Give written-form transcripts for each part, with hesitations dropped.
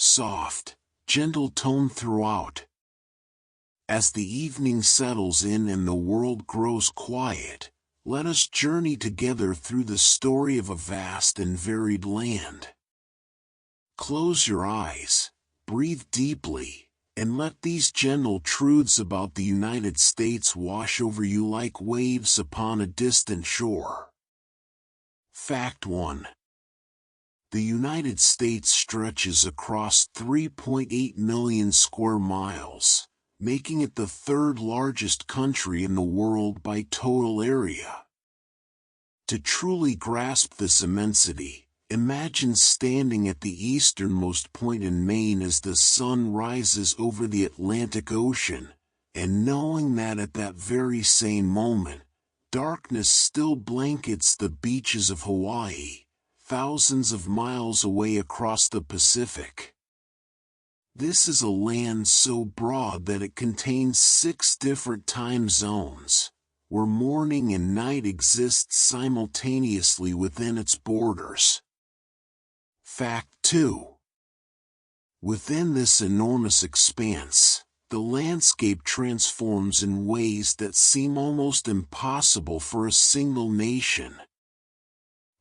soft, gentle tone throughout. As the evening settles in and the world grows quiet, let us journey together through the story of a vast and varied land. Close your eyes, breathe deeply, and let these gentle truths about the United States wash over you like waves upon a distant shore. Fact 1. The United States stretches across 3.8 million square miles, making it the third largest country in the world by total area. To truly grasp this immensity, imagine standing at the easternmost point in Maine as the sun rises over the Atlantic Ocean, and knowing that at that very same moment, darkness still blankets the beaches of Hawaii, thousands of miles away across the Pacific. This is a land so broad that it contains 6 different time zones, where morning and night exist simultaneously within its borders. Fact 2. Within this enormous expanse, the landscape transforms in ways that seem almost impossible for a single nation.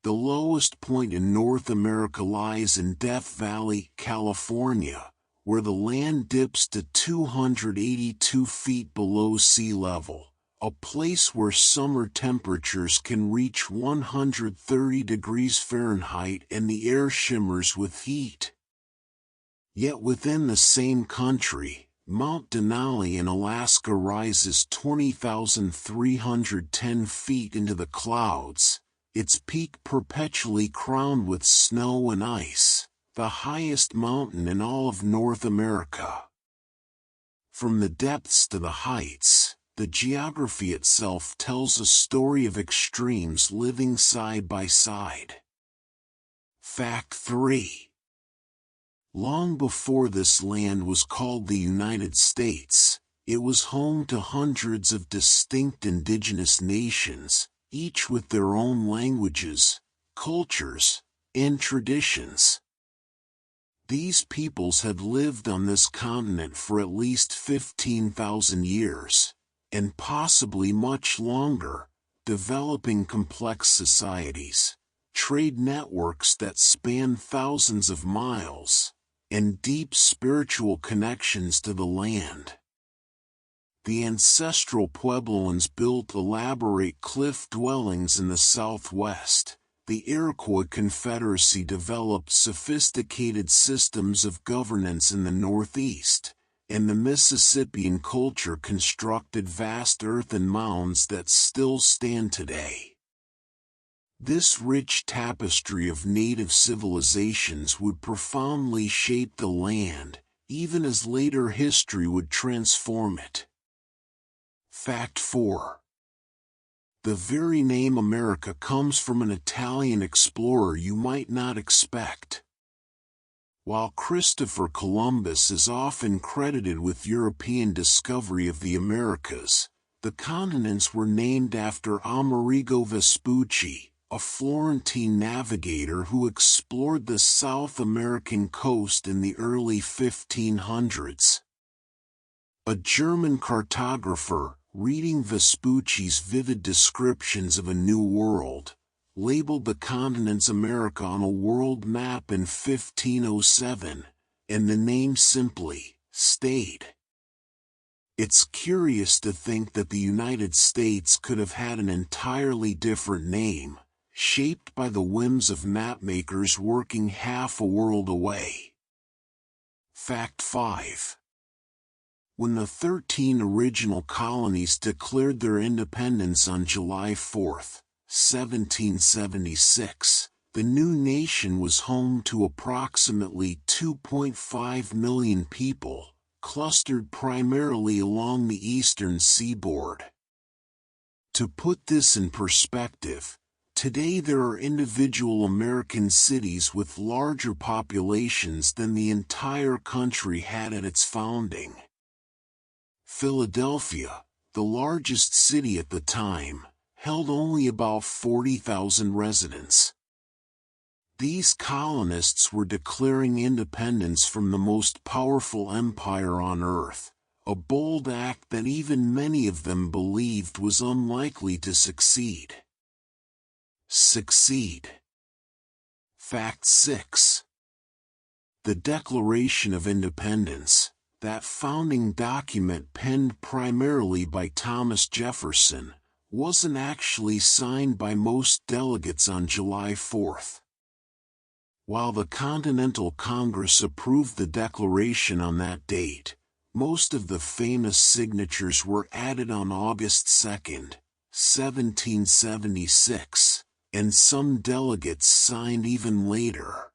The lowest point in North America lies in Death Valley, California, where the land dips to 282 feet below sea level, a place where summer temperatures can reach 130 degrees Fahrenheit and the air shimmers with heat. Yet within the same country, Mount Denali in Alaska rises 20,310 feet into the clouds, its peak perpetually crowned with snow and ice, the highest mountain in all of North America. From the depths to the heights, the geography itself tells a story of extremes living side by side. Fact 3. Long before this land was called the United States, it was home to hundreds of distinct indigenous nations, each with their own languages, cultures, and traditions. These peoples had lived on this continent for at least 15,000 years, and possibly much longer, developing complex societies, trade networks that span thousands of miles, and deep spiritual connections to the land. The ancestral Puebloans built elaborate cliff dwellings in the southwest. The Iroquois Confederacy developed sophisticated systems of governance in the northeast, and the Mississippian culture constructed vast earthen mounds that still stand today. This rich tapestry of native civilizations would profoundly shape the land, even as later history would transform it. Fact 4. The very name America comes from an Italian explorer you might not expect. While Christopher Columbus is often credited with European discovery of the Americas, the continents were named after Amerigo Vespucci, a Florentine navigator who explored the South American coast in the early 1500s. A German cartographer, reading Vespucci's vivid descriptions of a new world, labeled the continents America on a world map in 1507, and the name simply stayed. It's curious to think that the United States could have had an entirely different name, shaped by the whims of mapmakers working half a world away. Fact 5. When the 13 original colonies declared their independence on July 4, 1776, the new nation was home to approximately 2.5 million people, clustered primarily along the eastern seaboard. To put this in perspective, today there are individual American cities with larger populations than the entire country had at its founding. Philadelphia, the largest city at the time, held only about 40,000 residents. These colonists were declaring independence from the most powerful empire on earth, a bold act that even many of them believed was unlikely to succeed. Fact 6. The Declaration of Independence, that founding document penned primarily by Thomas Jefferson, wasn't actually signed by most delegates on July 4th. While the Continental Congress approved the Declaration on that date, most of the famous signatures were added on August 2, 1776, and some delegates signed even later.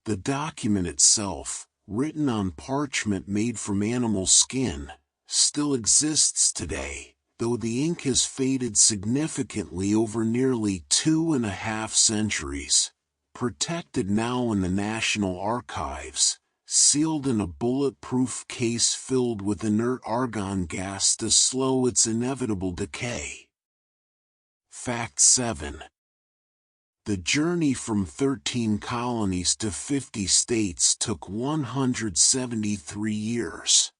The document itself, written on parchment made from animal skin, still exists today, though the ink has faded significantly over nearly 2.5 centuries, protected now in the National Archives, sealed in a bulletproof case filled with inert argon gas to slow its inevitable decay. Fact 7. The journey from 13 colonies to 50 states took 173 years.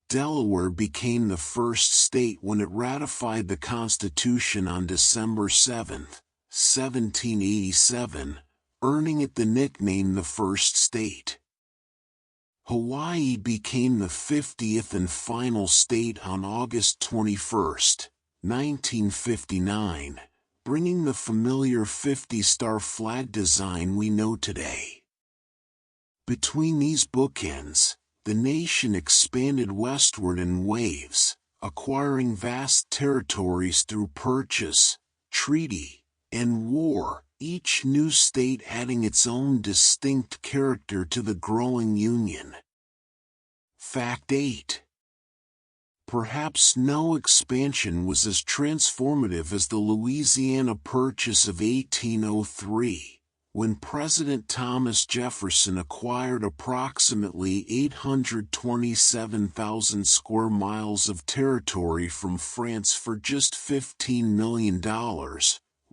Delaware became the first state when it ratified the Constitution on December 7, 1787, earning it the nickname the First State. Hawaii became the 50th and final state on August 21, 1959, bringing the familiar 50-star flag design we know today. Between these bookends, the nation expanded westward in waves, acquiring vast territories through purchase, treaty, and war, each new state adding its own distinct character to the growing union. Fact 8. Perhaps no expansion was as transformative as the Louisiana Purchase of 1803, when President Thomas Jefferson acquired approximately 827,000 square miles of territory from France for just $15 million,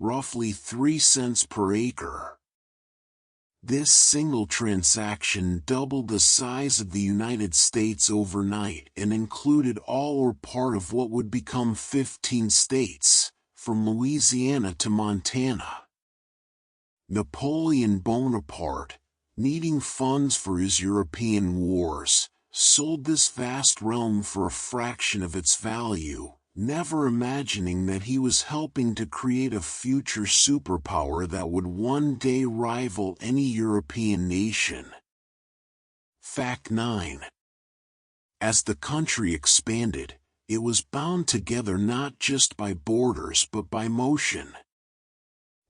roughly 3 cents per acre. This single transaction doubled the size of the United States overnight and included all or part of what would become 15 states, from Louisiana to Montana. Napoleon Bonaparte, needing funds for his European wars, sold this vast realm for a fraction of its value, never imagining that he was helping to create a future superpower that would one day rival any European nation. Fact 9. As the country expanded, it was bound together not just by borders but by motion.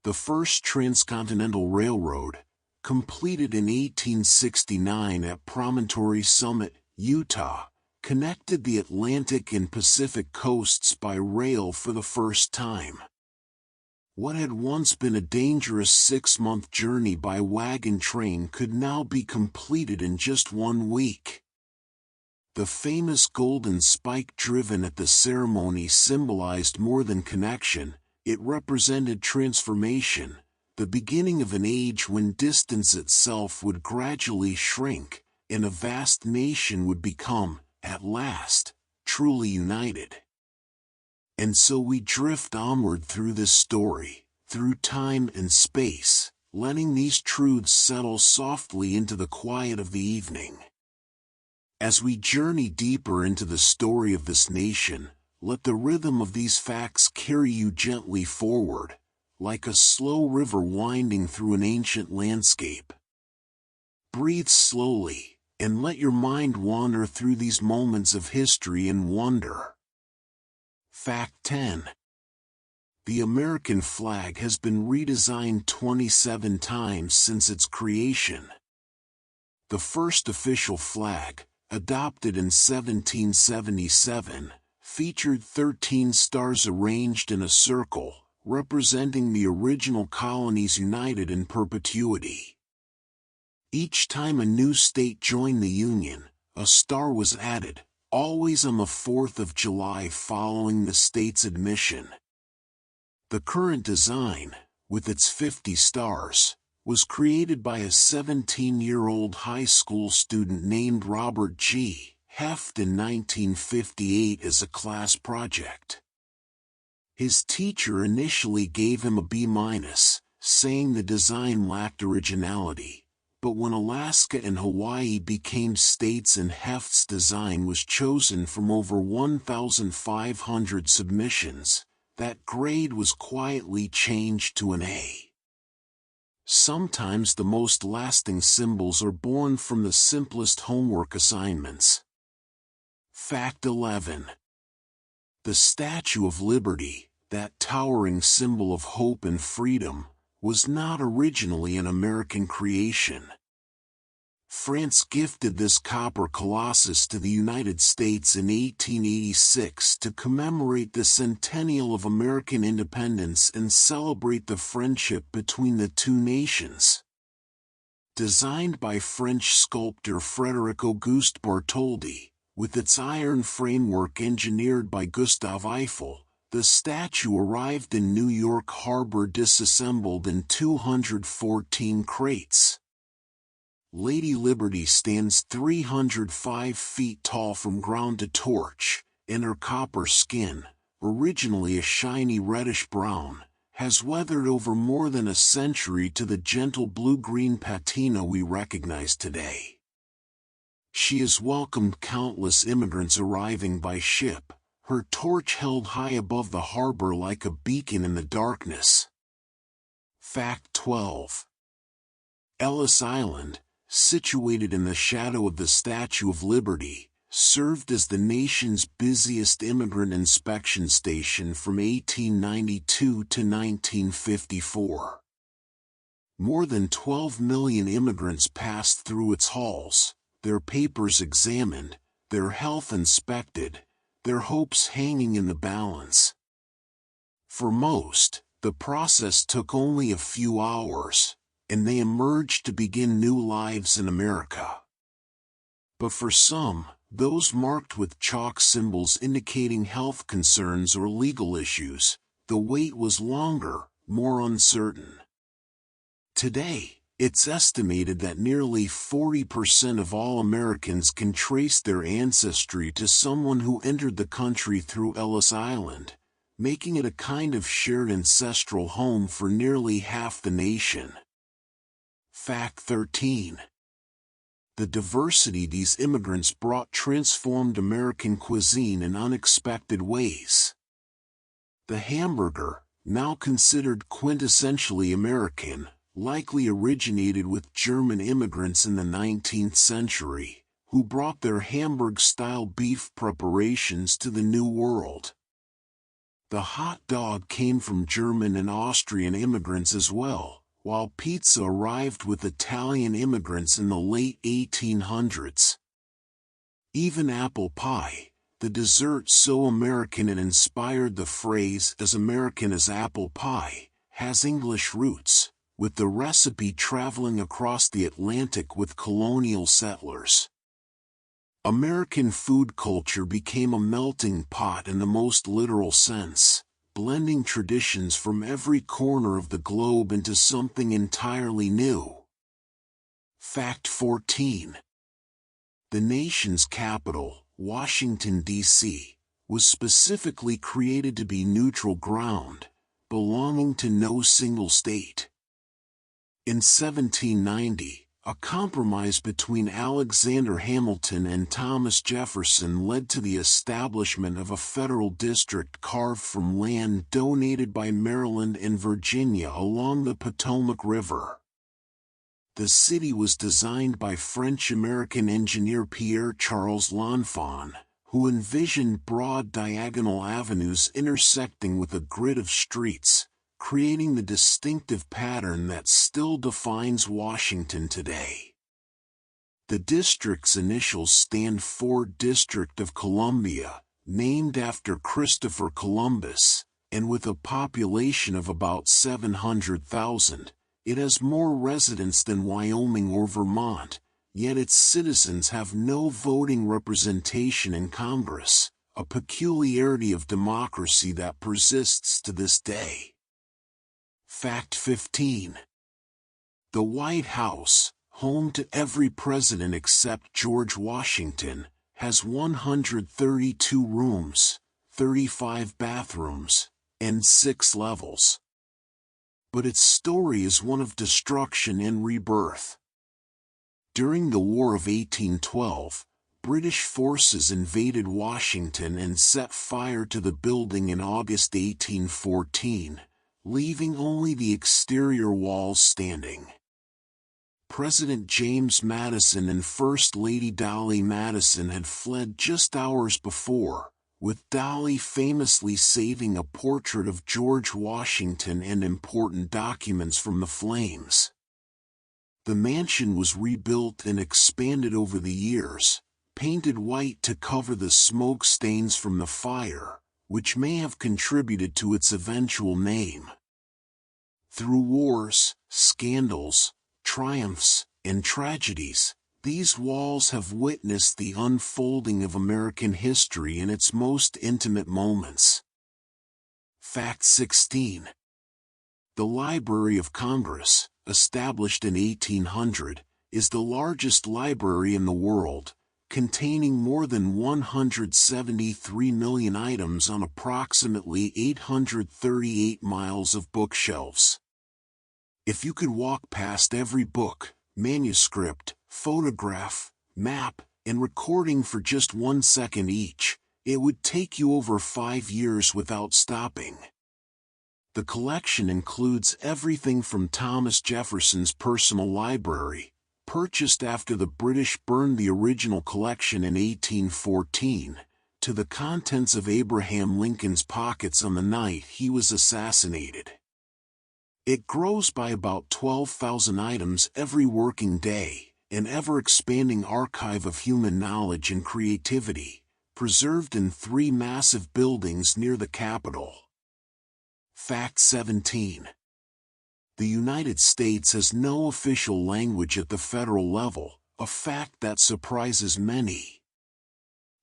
The first transcontinental railroad, completed in 1869 at Promontory Summit, Utah, connected the Atlantic and Pacific coasts by rail for the first time. What had once been a dangerous 6-month journey by wagon train could now be completed in just 1 week. The famous golden spike driven at the ceremony symbolized more than connection, it represented transformation, the beginning of an age when distance itself would gradually shrink, and a vast nation would become, at last, truly united. And so we drift onward through this story, through time and space, letting these truths settle softly into the quiet of the evening. As we journey deeper into the story of this nation, let the rhythm of these facts carry you gently forward, like a slow river winding through an ancient landscape. Breathe slowly, and let your mind wander through these moments of history and wonder. Fact 10. The American flag has been redesigned 27 times since its creation. The first official flag, adopted in 1777, featured 13 stars arranged in a circle, representing the original colonies united in perpetuity. Each time a new state joined the Union, a star was added, always on the 4th of July following the state's admission. The current design, with its 50 stars, was created by a 17-year-old high school student named Robert G. Heft in 1958 as a class project. His teacher initially gave him a B-, saying the design lacked originality, but when Alaska and Hawaii became states and Heft's design was chosen from over 1,500 submissions, that grade was quietly changed to an A. Sometimes the most lasting symbols are born from the simplest homework assignments. Fact 11. The Statue of Liberty, that towering symbol of hope and freedom, was not originally an American creation. France gifted this copper colossus to the United States in 1886 to commemorate the centennial of American independence and celebrate the friendship between the two nations. Designed by French sculptor Frédéric Auguste Bartholdi, with its iron framework engineered by Gustave Eiffel, the statue arrived in New York Harbor disassembled in 214 crates. Lady Liberty stands 305 feet tall from ground to torch, and her copper skin, originally a shiny reddish-brown, has weathered over more than a century to the gentle blue-green patina we recognize today. She has welcomed countless immigrants arriving by ship, her torch held high above the harbor like a beacon in the darkness. Fact 12. Ellis Island, situated in the shadow of the Statue of Liberty, served as the nation's busiest immigrant inspection station from 1892 to 1954. More than 12 million immigrants passed through its halls, their papers examined, their health inspected, their hopes hanging in the balance. For most, the process took only a few hours, and they emerged to begin new lives in America. But for some, those marked with chalk symbols indicating health concerns or legal issues, the wait was longer, more uncertain. Today, it's estimated that nearly 40% of all Americans can trace their ancestry to someone who entered the country through Ellis Island, making it a kind of shared ancestral home for nearly half the nation. Fact 13. The diversity these immigrants brought transformed American cuisine in unexpected ways. The hamburger, now considered quintessentially American, likely originated with German immigrants in the 19th century, who brought their Hamburg-style beef preparations to the New World. The hot dog came from German and Austrian immigrants as well, while pizza arrived with Italian immigrants in the late 1800s. Even apple pie, the dessert so American it inspired the phrase "as American as apple pie," has English roots, with the recipe traveling across the Atlantic with colonial settlers. American food culture became a melting pot in the most literal sense, blending traditions from every corner of the globe into something entirely new. Fact 14. The nation's capital, Washington, D.C., was specifically created to be neutral ground, belonging to no single state. In 1790, a compromise between Alexander Hamilton and Thomas Jefferson led to the establishment of a federal district carved from land donated by Maryland and Virginia along the Potomac River. The city was designed by French-American engineer Pierre-Charles L'Enfant, who envisioned broad diagonal avenues intersecting with a grid of streets, creating the distinctive pattern that still defines Washington today. The district's initials stand for District of Columbia, named after Christopher Columbus, and with a population of about 700,000, it has more residents than Wyoming or Vermont, yet its citizens have no voting representation in Congress, a peculiarity of democracy that persists to this day. Fact 15. The White House, home to every president except George Washington, has 132 rooms, 35 bathrooms, and 6 levels. But its story is one of destruction and rebirth. During the War of 1812, British forces invaded Washington and set fire to the building in August 1814, leaving only the exterior walls standing. President James Madison and First Lady Dolly Madison had fled just hours before, with Dolly famously saving a portrait of George Washington and important documents from the flames. The mansion was rebuilt and expanded over the years, painted white to cover the smoke stains from the fire, which may have contributed to its eventual name. Through wars, scandals, triumphs, and tragedies, these walls have witnessed the unfolding of American history in its most intimate moments. Fact 16. The Library of Congress, established in 1800, is the largest library in the world, containing more than 173 million items on approximately 838 miles of bookshelves. If you could walk past every book, manuscript, photograph, map, and recording for just 1 second each, it would take you over 5 years without stopping. The collection includes everything from Thomas Jefferson's personal library, purchased after the British burned the original collection in 1814, to the contents of Abraham Lincoln's pockets on the night he was assassinated. It grows by about 12,000 items every working day, an ever-expanding archive of human knowledge and creativity, preserved in 3 massive buildings near the Capitol. Fact 17. The United States has no official language at the federal level, a fact that surprises many.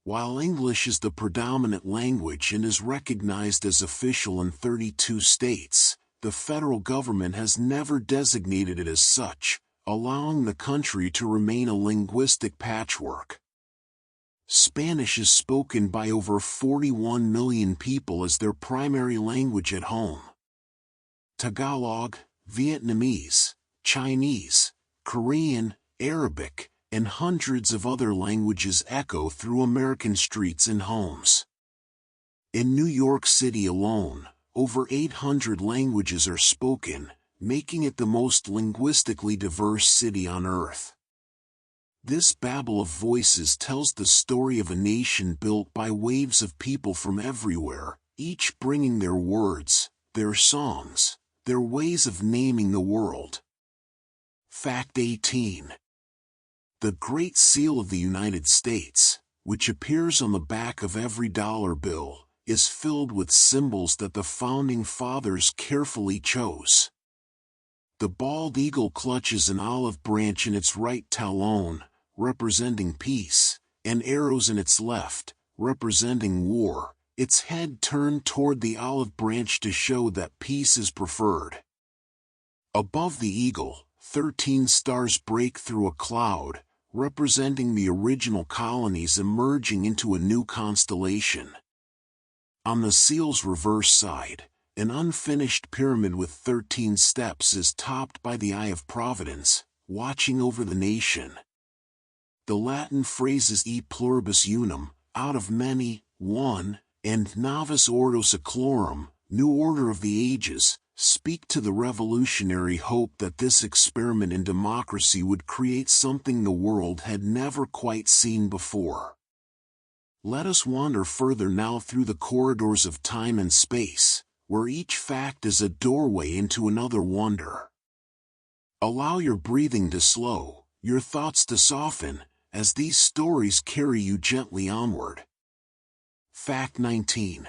While English is the predominant language and is recognized as official in 32 states, the federal government has never designated it as such, allowing the country to remain a linguistic patchwork. Spanish is spoken by over 41 million people as their primary language at home. Tagalog, Vietnamese, Chinese, Korean, Arabic, and hundreds of other languages echo through American streets and homes. In New York City alone, over 800 languages are spoken, making it the most linguistically diverse city on Earth. This babel of voices tells the story of a nation built by waves of people from everywhere, each bringing their words, their songs, their ways of naming the world. Fact 18. The Great Seal of the United States, which appears on the back of every dollar bill, is filled with symbols that the Founding Fathers carefully chose. The bald eagle clutches an olive branch in its right talon, representing peace, and arrows in its left, representing war, its head turned toward the olive branch to show that peace is preferred. Above the eagle, 13 stars break through a cloud, representing the original colonies emerging into a new constellation. On the seal's reverse side, an unfinished pyramid with 13 steps is topped by the Eye of Providence, watching over the nation. The Latin phrases e pluribus unum, out of many, one, and Novus Ordo Seclorum, new order of the ages, speak to the revolutionary hope that this experiment in democracy would create something the world had never quite seen before. Let us wander further now through the corridors of time and space, where each fact is a doorway into another wonder. Allow your breathing to slow, your thoughts to soften, as these stories carry you gently onward. Fact 19.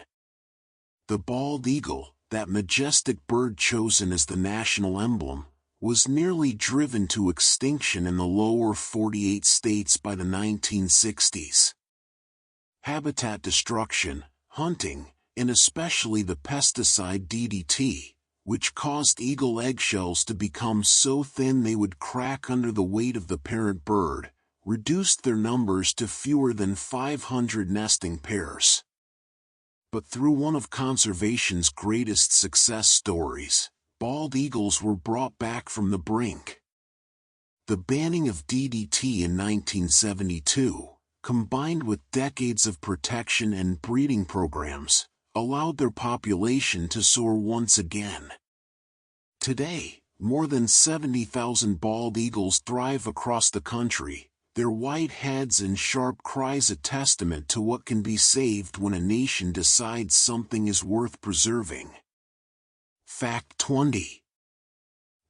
The bald eagle, that majestic bird chosen as the national emblem, was nearly driven to extinction in the lower 48 states by the 1960s. Habitat destruction, hunting, and especially the pesticide DDT, which caused eagle eggshells to become so thin they would crack under the weight of the parent bird, reduced their numbers to fewer than 500 nesting pairs. But through one of conservation's greatest success stories, bald eagles were brought back from the brink. The banning of DDT in 1972, combined with decades of protection and breeding programs, allowed their population to soar once again. Today, more than 70,000 bald eagles thrive across the country, their white heads and sharp cries a testament to what can be saved when a nation decides something is worth preserving. Fact 20.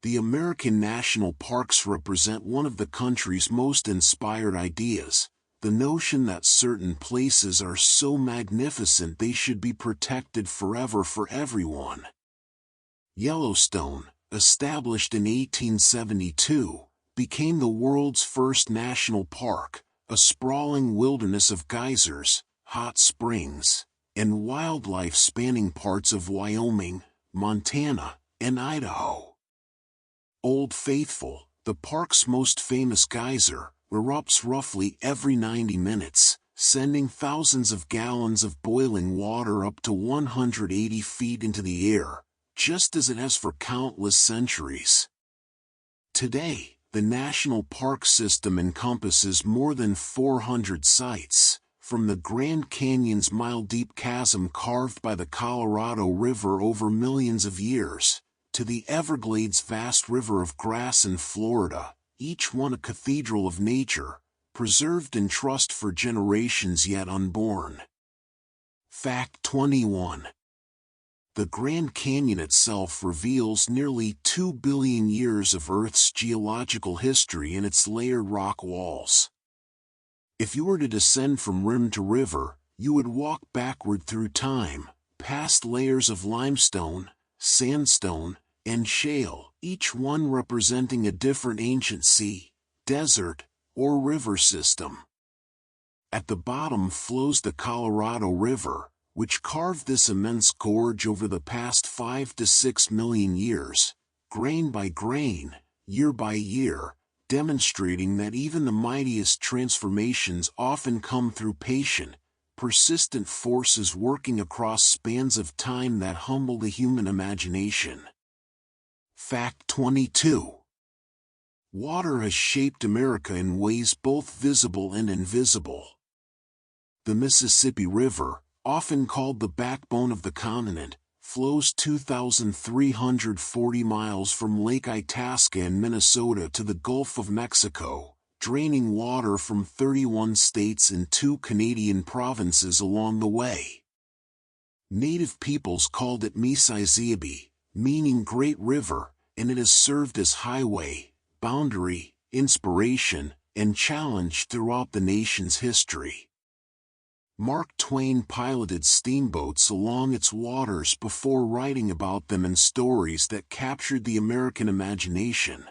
The American national parks represent one of the country's most inspired ideas, the notion that certain places are so magnificent they should be protected forever for everyone. Yellowstone, established in 1872, became the world's first national park, a sprawling wilderness of geysers, hot springs, and wildlife spanning parts of Wyoming, Montana, and Idaho. Old Faithful, the park's most famous geyser, erupts roughly every 90 minutes, sending thousands of gallons of boiling water up to 180 feet into the air, just as it has for countless centuries. Today, the national park system encompasses more than 400 sites, from the Grand Canyon's mile-deep chasm carved by the Colorado River over millions of years, to the Everglades' vast river of grass in Florida, each one a cathedral of nature, preserved in trust for generations yet unborn. Fact 21. The Grand Canyon itself reveals nearly 2 billion years of Earth's geological history in its layered rock walls. If you were to descend from rim to river, you would walk backward through time, past layers of limestone, sandstone, and shale, each one representing a different ancient sea, desert, or river system. At the bottom flows the Colorado River, which carved this immense gorge over the past 5 to 6 million years, grain by grain, year by year, demonstrating that even the mightiest transformations often come through patient, persistent forces working across spans of time that humble the human imagination. Fact 22. Water has shaped America in ways both visible and invisible. The Mississippi River, often called the backbone of the continent, flows 2,340 miles from Lake Itasca in Minnesota to the Gulf of Mexico, draining water from 31 states and 2 Canadian provinces along the way. Native peoples called it Mississippi, meaning Great River, and it has served as highway, boundary, inspiration, and challenge throughout the nation's history. Mark Twain piloted steamboats along its waters before writing about them in stories that captured the American imagination.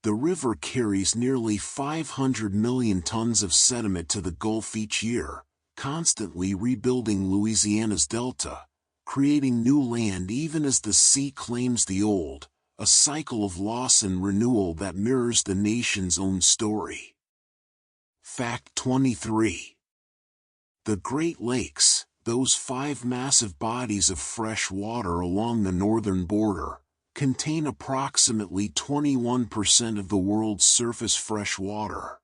The river carries nearly 500 million tons of sediment to the Gulf each year, constantly rebuilding Louisiana's delta, creating new land even as the sea claims the old, a cycle of loss and renewal that mirrors the nation's own story. Fact 23. The Great Lakes, those 5 massive bodies of fresh water along the northern border, contain approximately 21% of the world's surface fresh water.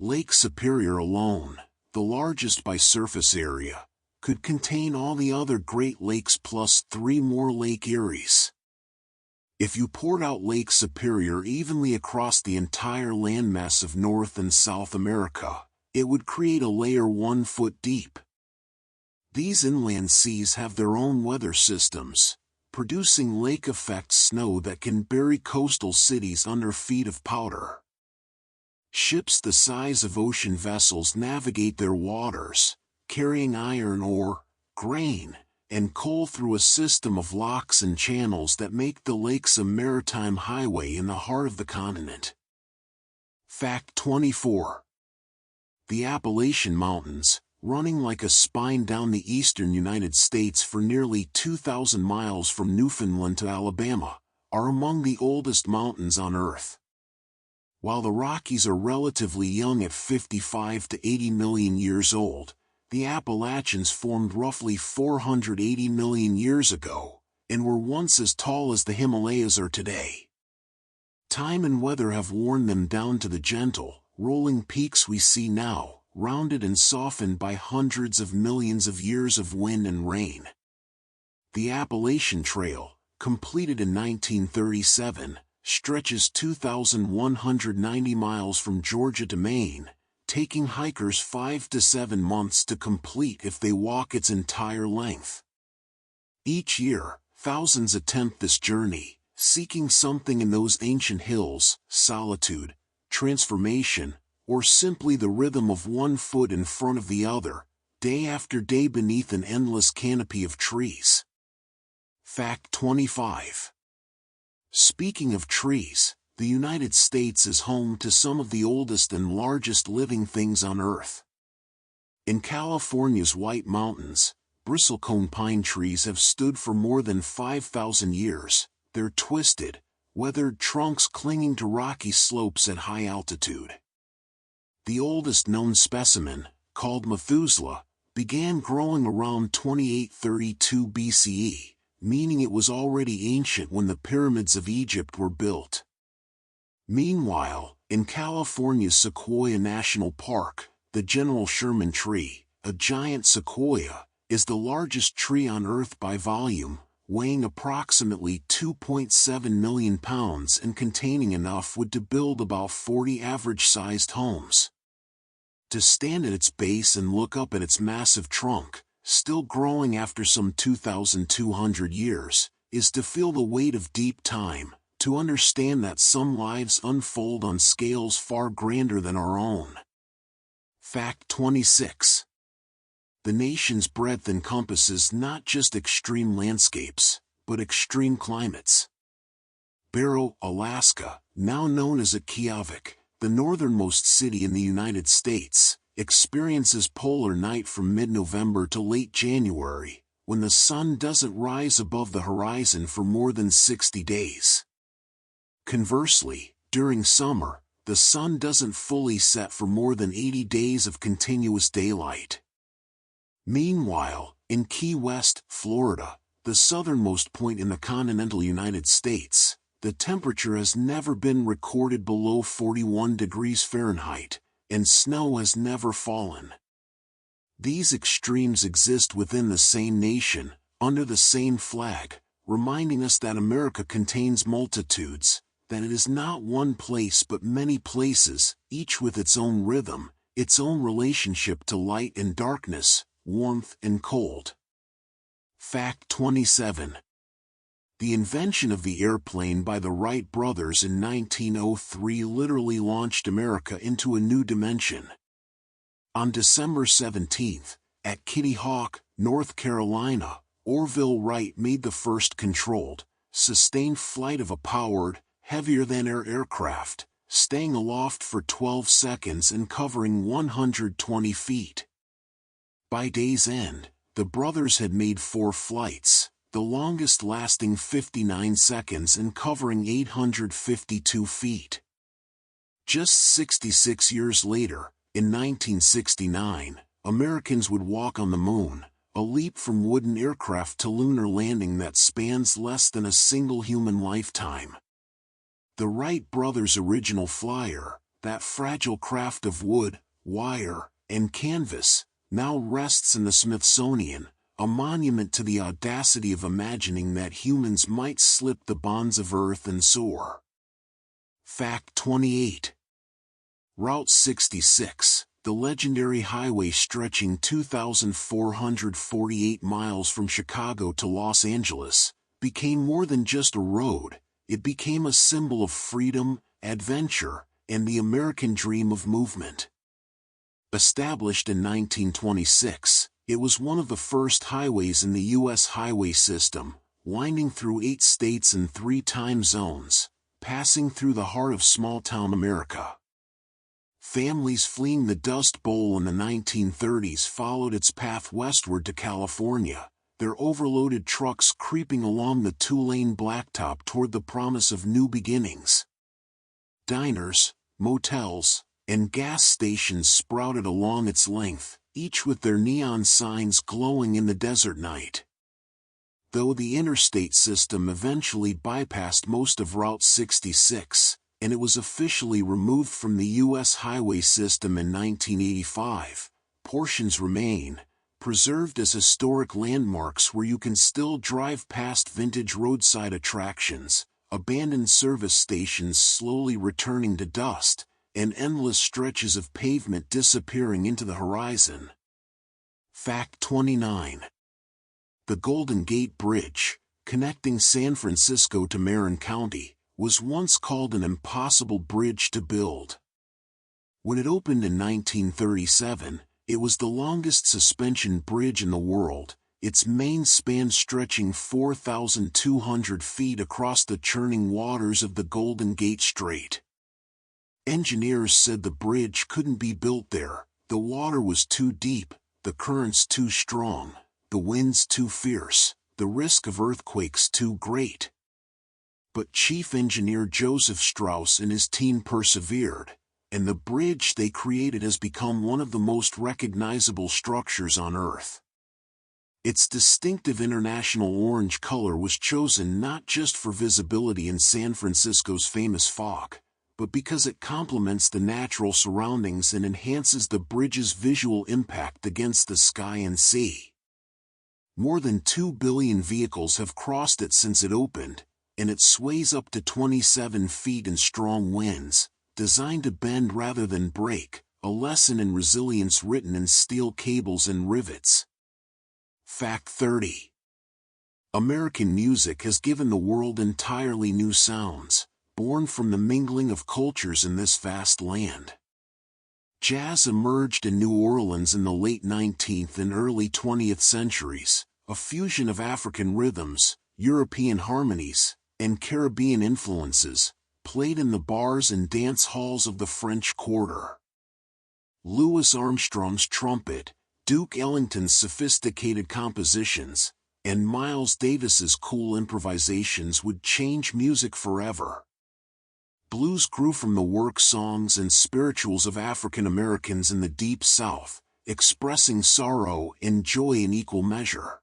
Lake Superior alone, the largest by surface area, could contain all the other Great Lakes plus 3 more Lake Eries. If you poured out Lake Superior evenly across the entire landmass of North and South America, it would create a layer 1 foot deep. These inland seas have their own weather systems, producing lake-effect snow that can bury coastal cities under feet of powder. Ships the size of ocean vessels navigate their waters, carrying iron ore, grain, and coal through a system of locks and channels that make the lakes a maritime highway in the heart of the continent. Fact 24. The Appalachian Mountains, running like a spine down the eastern United States for nearly 2,000 miles from Newfoundland to Alabama, are among the oldest mountains on Earth. While the Rockies are relatively young at 55 to 80 million years old, the Appalachians formed roughly 480 million years ago, and were once as tall as the Himalayas are today. Time and weather have worn them down to the gentle, rolling peaks we see now, rounded and softened by hundreds of millions of years of wind and rain. The Appalachian Trail, completed in 1937, stretches 2,190 miles from Georgia to Maine, taking hikers 5 to 7 months to complete if they walk its entire length. Each year, thousands attempt this journey, seeking something in those ancient hills: solitude, transformation, or simply the rhythm of one foot in front of the other, day after day beneath an endless canopy of trees. Fact 25. Speaking of trees, the United States is home to some of the oldest and largest living things on Earth. In California's White Mountains, bristlecone pine trees have stood for more than 5,000 years, their twisted, weathered trunks clinging to rocky slopes at high altitude. The oldest known specimen, called Methuselah, began growing around 2832 BCE, meaning it was already ancient when the pyramids of Egypt were built. Meanwhile, in California's Sequoia National Park, the General Sherman tree, a giant sequoia, is the largest tree on Earth by volume, weighing approximately 2.7 million pounds and containing enough wood to build about 40 average-sized homes. To stand at its base and look up at its massive trunk, still growing after some 2,200 years, is to feel the weight of deep time, to understand that some lives unfold on scales far grander than our own. Fact 26. The nation's breadth encompasses not just extreme landscapes, but extreme climates. Barrow, Alaska, now known as Reykjavik, the northernmost city in the United States, experiences polar night from mid-November to late January, when the sun doesn't rise above the horizon for more than 60 days. Conversely, during summer, the sun doesn't fully set for more than 80 days of continuous daylight. Meanwhile, in Key West, Florida, the southernmost point in the continental United States, the temperature has never been recorded below 41 degrees Fahrenheit, and snow has never fallen. These extremes exist within the same nation, under the same flag, reminding us that America contains multitudes, that it is not one place but many places, each with its own rhythm, its own relationship to light and darkness, warmth and cold. Fact 27. The invention of the airplane by the Wright brothers in 1903 literally launched America into a new dimension. On December 17, at Kitty Hawk, North Carolina, Orville Wright made the first controlled, sustained flight of a powered, heavier-than-air aircraft, staying aloft for 12 seconds and covering 120 feet. By day's end, the brothers had made 4 flights, the longest lasting 59 seconds and covering 852 feet. Just 66 years later, in 1969, Americans would walk on the moon, a leap from wooden aircraft to lunar landing that spans less than a single human lifetime. The Wright brothers' original flyer, that fragile craft of wood, wire, and canvas, now rests in the Smithsonian, a monument to the audacity of imagining that humans might slip the bonds of Earth and soar. Fact 28. Route 66, the legendary highway stretching 2,448 miles from Chicago to Los Angeles, became more than just a road. It became a symbol of freedom, adventure, and the American dream of movement. Established in 1926, it was one of the first highways in the U.S. highway system, winding through 8 states and 3 time zones, passing through the heart of small-town America. Families fleeing the Dust Bowl in the 1930s followed its path westward to California, their overloaded trucks creeping along the two-lane blacktop toward the promise of new beginnings. Diners, motels, and gas stations sprouted along its length, each with their neon signs glowing in the desert night. Though the interstate system eventually bypassed most of Route 66, and it was officially removed from the U.S. highway system in 1985, portions remain, preserved as historic landmarks where you can still drive past vintage roadside attractions, abandoned service stations slowly returning to dust, and endless stretches of pavement disappearing into the horizon. Fact 29. The Golden Gate Bridge, connecting San Francisco to Marin County, was once called an impossible bridge to build. When it opened in 1937, it was the longest suspension bridge in the world, its main span stretching 4,200 feet across the churning waters of the Golden Gate Strait. Engineers said the bridge couldn't be built there, the water was too deep, the currents too strong, the winds too fierce, the risk of earthquakes too great. But Chief Engineer Joseph Strauss and his team persevered, and the bridge they created has become one of the most recognizable structures on Earth. Its distinctive international orange color was chosen not just for visibility in San Francisco's famous fog, but because it complements the natural surroundings and enhances the bridge's visual impact against the sky and sea. More than 2 billion vehicles have crossed it since it opened, and it sways up to 27 feet in strong winds, designed to bend rather than break, a lesson in resilience written in steel cables and rivets. Fact 30. American music has given the world entirely new sounds, born from the mingling of cultures in this vast land. Jazz emerged in New Orleans in the late 19th and early 20th centuries, a fusion of African rhythms, European harmonies, and Caribbean influences, played in the bars and dance halls of the French Quarter. Louis Armstrong's trumpet, Duke Ellington's sophisticated compositions, and Miles Davis's cool improvisations would change music forever. Blues grew from the work songs and spirituals of African Americans in the Deep South, expressing sorrow and joy in equal measure.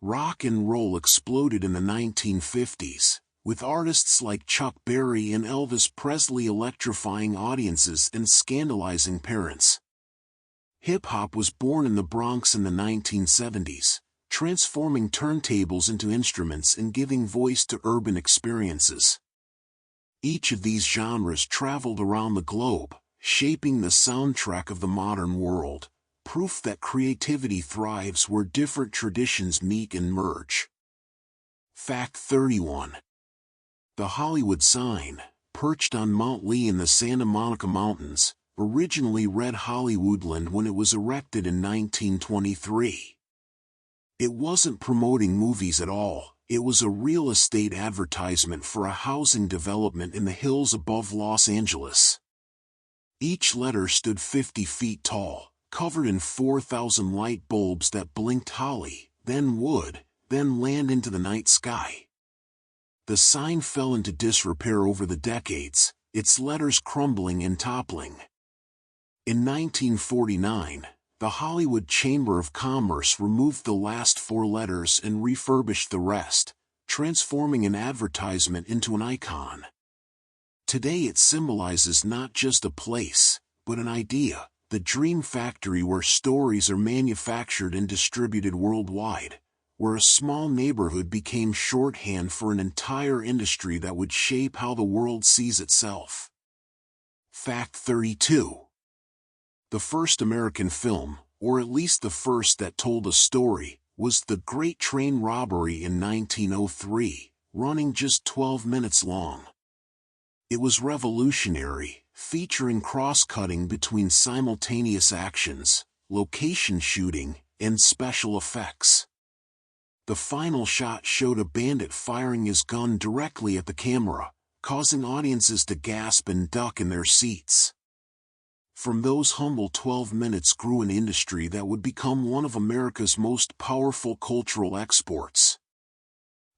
Rock and roll exploded in the 1950s, with artists like Chuck Berry and Elvis Presley electrifying audiences and scandalizing parents. Hip-hop was born in the Bronx in the 1970s, transforming turntables into instruments and giving voice to urban experiences. Each of these genres traveled around the globe, shaping the soundtrack of the modern world, proof that creativity thrives where different traditions meet and merge. Fact 31. The Hollywood sign, perched on Mount Lee in the Santa Monica Mountains, originally read Hollywoodland when it was erected in 1923. It wasn't promoting movies at all. It was a real estate advertisement for a housing development in the hills above Los Angeles. Each letter stood 50 feet tall, covered in 4,000 light bulbs that blinked holly, then wood, then land into the night sky. The sign fell into disrepair over the decades, its letters crumbling and toppling. In 1949, the Hollywood Chamber of Commerce removed the last 4 letters and refurbished the rest, transforming an advertisement into an icon. Today it symbolizes not just a place, but an idea, the dream factory where stories are manufactured and distributed worldwide, where a small neighborhood became shorthand for an entire industry that would shape how the world sees itself. Fact 32. The first American film, or at least the first that told a story, was The Great Train Robbery in 1903, running just 12 minutes long. It was revolutionary, featuring cross-cutting between simultaneous actions, location shooting, and special effects. The final shot showed a bandit firing his gun directly at the camera, causing audiences to gasp and duck in their seats. From those humble 12 minutes grew an industry that would become one of America's most powerful cultural exports.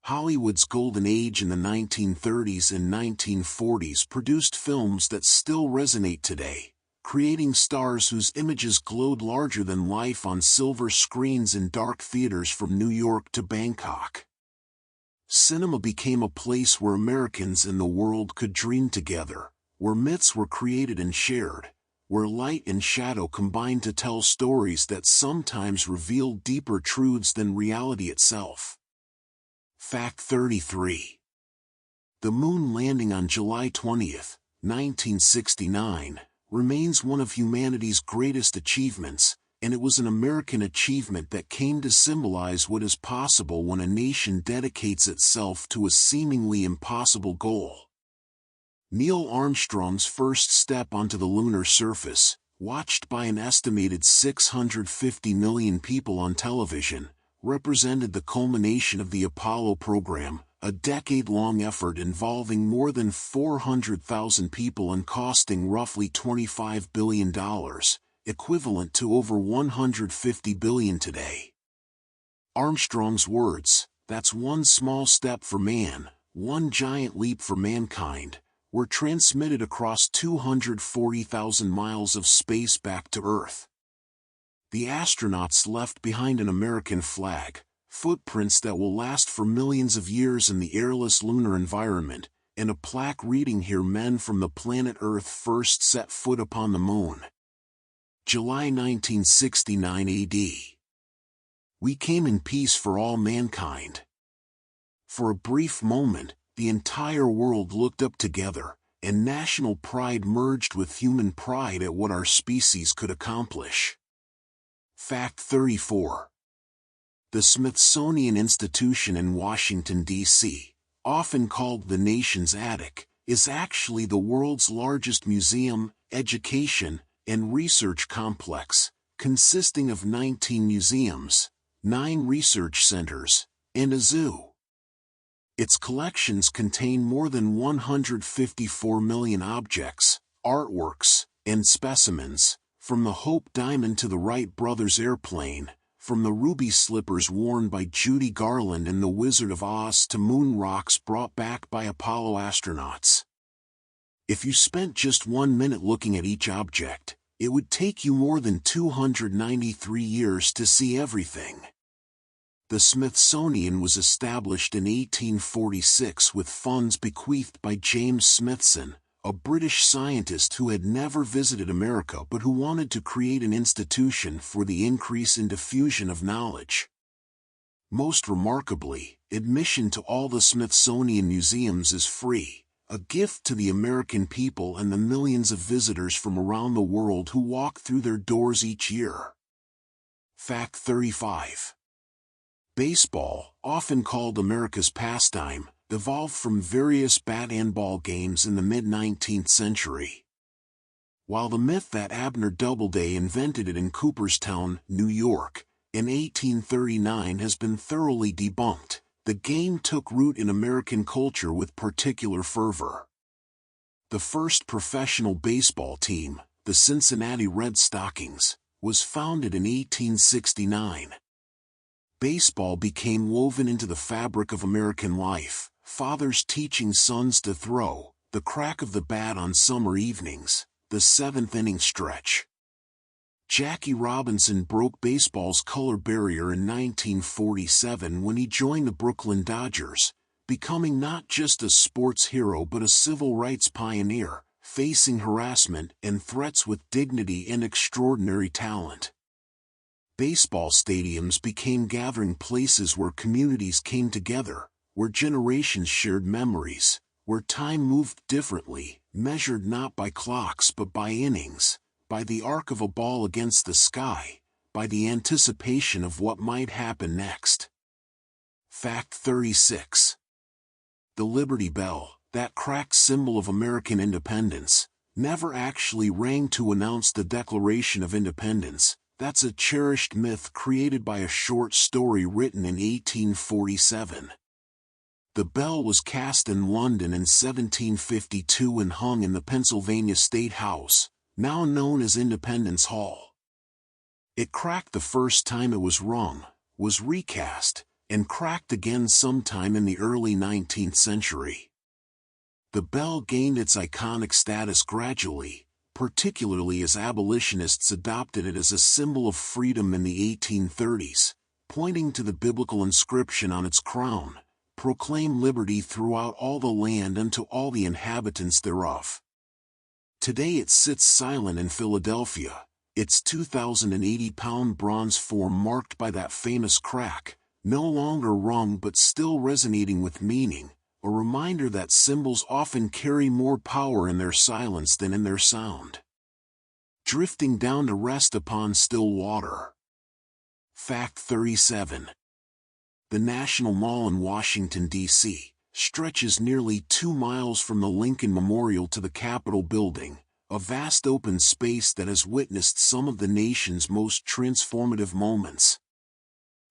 Hollywood's golden age in the 1930s and 1940s produced films that still resonate today, creating stars whose images glowed larger than life on silver screens in dark theaters from New York to Bangkok. Cinema became a place where Americans and the world could dream together, where myths were created and shared, where light and shadow combined to tell stories that sometimes revealed deeper truths than reality itself. Fact 33. The moon landing on July 20, 1969, remains one of humanity's greatest achievements, and it was an American achievement that came to symbolize what is possible when a nation dedicates itself to a seemingly impossible goal. Neil Armstrong's first step onto the lunar surface, watched by an estimated 650 million people on television, represented the culmination of the Apollo program, a decade-long effort involving more than 400,000 people and costing roughly $25 billion, equivalent to over $150 billion today. Armstrong's words, "That's one small step for man, one giant leap for mankind," were transmitted across 240,000 miles of space back to Earth. The astronauts left behind an American flag, footprints that will last for millions of years in the airless lunar environment, and a plaque reading, "Here men from the planet Earth first set foot upon the moon." July 1969 AD. We came in peace for all mankind. For a brief moment, the entire world looked up together, and national pride merged with human pride at what our species could accomplish. Fact 34. The Smithsonian Institution in Washington, D.C., often called the nation's attic, is actually the world's largest museum, education, and research complex, consisting of 19 museums, 9 research centers, and a zoo. Its collections contain more than 154 million objects, artworks, and specimens, from the Hope Diamond to the Wright brothers' airplane, from the ruby slippers worn by Judy Garland in The Wizard of Oz to moon rocks brought back by Apollo astronauts. If you spent just 1 minute looking at each object, it would take you more than 293 years to see everything. The Smithsonian was established in 1846 with funds bequeathed by James Smithson, a British scientist who had never visited America but who wanted to create an institution for the increase in diffusion of knowledge. Most remarkably, admission to all the Smithsonian museums is free, a gift to the American people and the millions of visitors from around the world who walk through their doors each year. Fact 35. Baseball, often called America's pastime, evolved from various bat and ball games in the mid-19th century. While the myth that Abner Doubleday invented it in Cooperstown, New York, in 1839 has been thoroughly debunked, the game took root in American culture with particular fervor. The first professional baseball team, the Cincinnati Red Stockings, was founded in 1869. Baseball became woven into the fabric of American life, fathers teaching sons to throw, the crack of the bat on summer evenings, the seventh-inning stretch. Jackie Robinson broke baseball's color barrier in 1947 when he joined the Brooklyn Dodgers, becoming not just a sports hero but a civil rights pioneer, facing harassment and threats with dignity and extraordinary talent. Baseball stadiums became gathering places where communities came together, where generations shared memories, where time moved differently, measured not by clocks but by innings, by the arc of a ball against the sky, by the anticipation of what might happen next. Fact 36. The Liberty Bell, that cracked symbol of American independence, never actually rang to announce the Declaration of Independence. That's a cherished myth created by a short story written in 1847. The bell was cast in London in 1752 and hung in the Pennsylvania State House, now known as Independence Hall. It cracked the first time it was rung, was recast, and cracked again sometime in the early 19th century. The bell gained its iconic status gradually, particularly as abolitionists adopted it as a symbol of freedom in the 1830s, pointing to the biblical inscription on its crown, "Proclaim liberty throughout all the land and to all the inhabitants thereof." Today it sits silent in Philadelphia, its 2,080-pound bronze form marked by that famous crack, no longer rung but still resonating with meaning, a reminder that symbols often carry more power in their silence than in their sound. Drifting down to rest upon still water. Fact 37. The National Mall in Washington, D.C., stretches nearly 2 miles from the Lincoln Memorial to the Capitol building, a vast open space that has witnessed some of the nation's most transformative moments.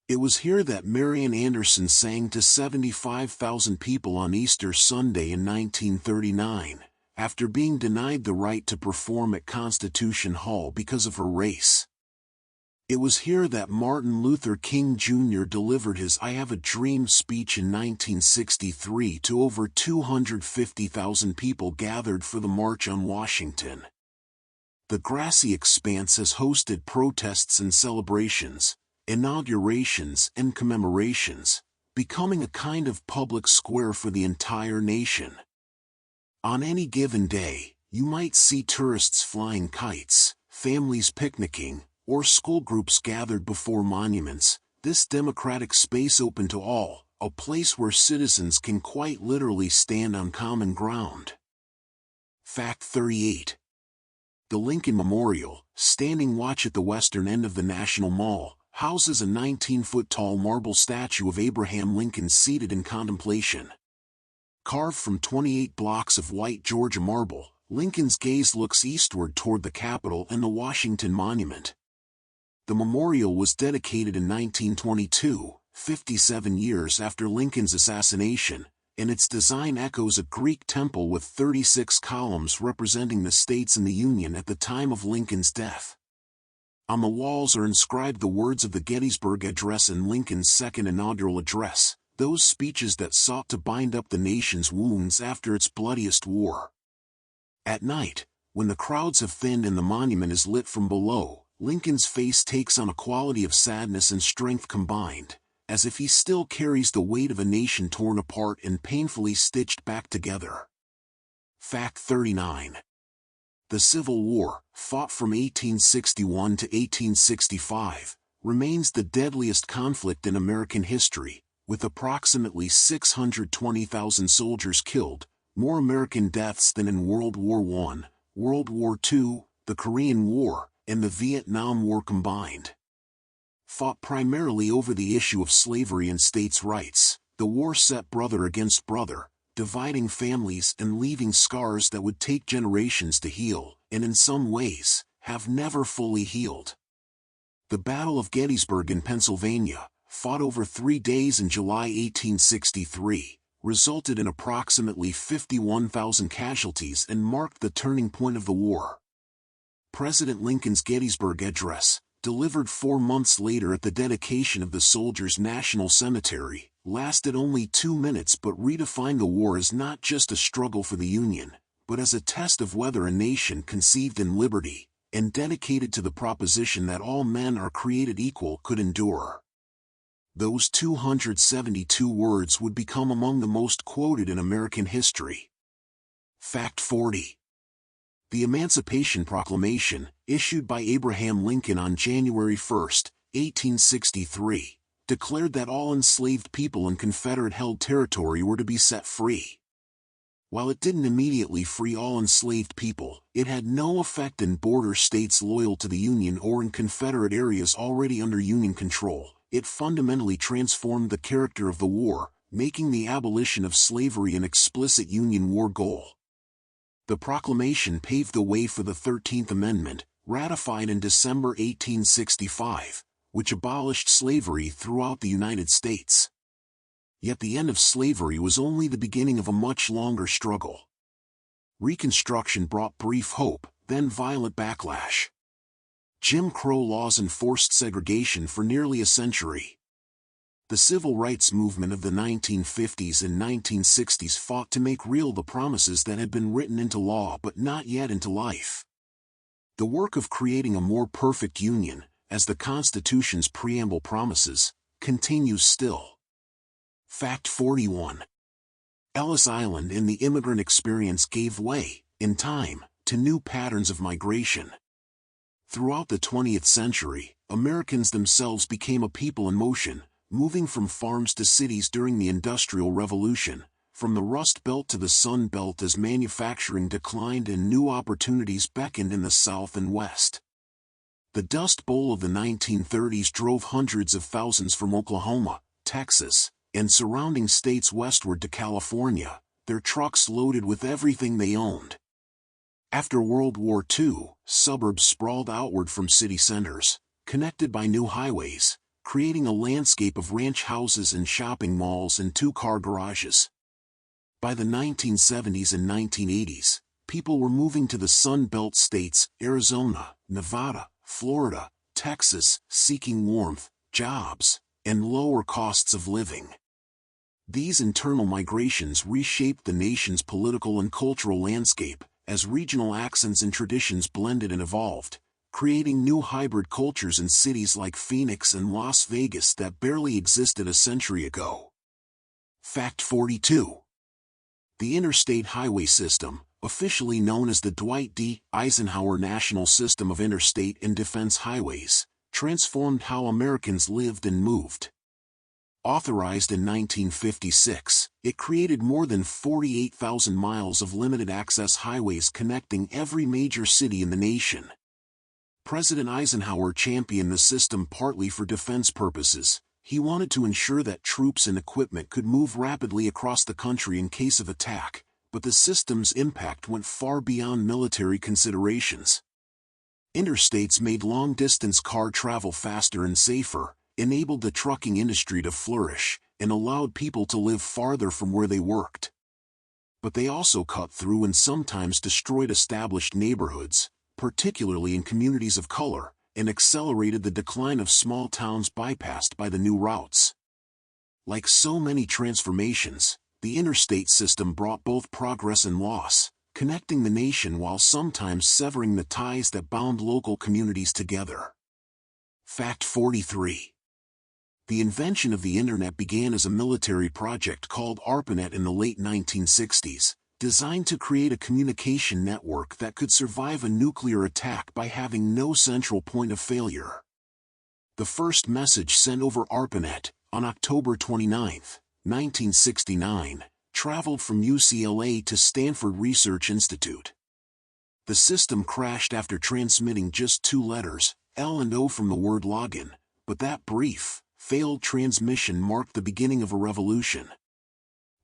It was here that Marian Anderson sang to 75,000 people on Easter Sunday in 1939, after being denied the right to perform at Constitution Hall because of her race. It was here that Martin Luther King Jr. delivered his "I Have a Dream" speech in 1963 to over 250,000 people gathered for the March on Washington. The grassy expanse has hosted protests and celebrations, inaugurations and commemorations, becoming a kind of public square for the entire nation. On any given day, you might see tourists flying kites, families picnicking, or school groups gathered before monuments, this democratic space open to all, a place where citizens can quite literally stand on common ground. Fact 38. The Lincoln Memorial, standing watch at the western end of the National Mall, houses a 19-foot-tall marble statue of Abraham Lincoln seated in contemplation. Carved from 28 blocks of white Georgia marble, Lincoln's gaze looks eastward toward the Capitol and the Washington Monument. The memorial was dedicated in 1922, 57 years after Lincoln's assassination, and its design echoes a Greek temple with 36 columns representing the states in the Union at the time of Lincoln's death. On the walls are inscribed the words of the Gettysburg Address and Lincoln's second inaugural address, those speeches that sought to bind up the nation's wounds after its bloodiest war. At night, when the crowds have thinned and the monument is lit from below, Lincoln's face takes on a quality of sadness and strength combined, as if he still carries the weight of a nation torn apart and painfully stitched back together. Fact 39. The Civil War, fought from 1861 to 1865, remains the deadliest conflict in American history, with approximately 620,000 soldiers killed, more American deaths than in World War I, World War II, the Korean War, and the Vietnam War combined. Fought primarily over the issue of slavery and states' rights, the war set brother against brother, dividing families and leaving scars that would take generations to heal, and in some ways, have never fully healed. The Battle of Gettysburg in Pennsylvania, fought over 3 days in July 1863, resulted in approximately 51,000 casualties and marked the turning point of the war. President Lincoln's Gettysburg Address, delivered 4 months later at the dedication of the Soldiers' National Cemetery, lasted only 2 minutes but redefined the war as not just a struggle for the Union, but as a test of whether a nation conceived in liberty, and dedicated to the proposition that all men are created equal could endure. Those 272 words would become among the most quoted in American history. Fact 40. The Emancipation Proclamation, issued by Abraham Lincoln on January 1, 1863, declared that all enslaved people in Confederate-held territory were to be set free. While it didn't immediately free all enslaved people, it had no effect in border states loyal to the Union or in Confederate areas already under Union control. It fundamentally transformed the character of the war, making the abolition of slavery an explicit Union war goal. The proclamation paved the way for the 13th Amendment, ratified in December 1865, which abolished slavery throughout the United States. Yet the end of slavery was only the beginning of a much longer struggle. Reconstruction brought brief hope, then violent backlash. Jim Crow laws enforced segregation for nearly a century. The civil rights movement of the 1950s and 1960s fought to make real the promises that had been written into law but not yet into life. The work of creating a more perfect union, as the Constitution's preamble promises, continues still. Fact 41. Ellis Island and the immigrant experience gave way, in time, to new patterns of migration. Throughout the 20th century, Americans themselves became a people in motion, moving from farms to cities during the Industrial Revolution, from the Rust Belt to the Sun Belt as manufacturing declined and new opportunities beckoned in the South and West. The Dust Bowl of the 1930s drove hundreds of thousands from Oklahoma, Texas, and surrounding states westward to California, their trucks loaded with everything they owned. After World War II, suburbs sprawled outward from city centers, connected by new highways, creating a landscape of ranch houses and shopping malls and two-car garages. By the 1970s and 1980s, people were moving to the Sun Belt states, Arizona, Nevada, Florida, Texas, seeking warmth, jobs, and lower costs of living. These internal migrations reshaped the nation's political and cultural landscape, as regional accents and traditions blended and evolved, creating new hybrid cultures in cities like Phoenix and Las Vegas that barely existed a century ago. Fact 42. The Interstate Highway System, officially known as the Dwight D. Eisenhower National System of Interstate and Defense Highways, transformed how Americans lived and moved. Authorized in 1956, it created more than 48,000 miles of limited-access highways connecting every major city in the nation. President Eisenhower championed the system partly for defense purposes. He wanted to ensure that troops and equipment could move rapidly across the country in case of attack, but the system's impact went far beyond military considerations. Interstates made long-distance car travel faster and safer, enabled the trucking industry to flourish, and allowed people to live farther from where they worked. But they also cut through and sometimes destroyed established neighborhoods, particularly in communities of color, and accelerated the decline of small towns bypassed by the new routes. Like so many transformations, the interstate system brought both progress and loss, connecting the nation while sometimes severing the ties that bound local communities together. Fact 43. The invention of the Internet began as a military project called ARPANET in the late 1960s, designed to create a communication network that could survive a nuclear attack by having no central point of failure. The first message sent over ARPANET, on October 29, 1969, traveled from UCLA to Stanford Research Institute. The system crashed after transmitting just two letters, L and O from the word login, but that brief, failed transmission marked the beginning of a revolution.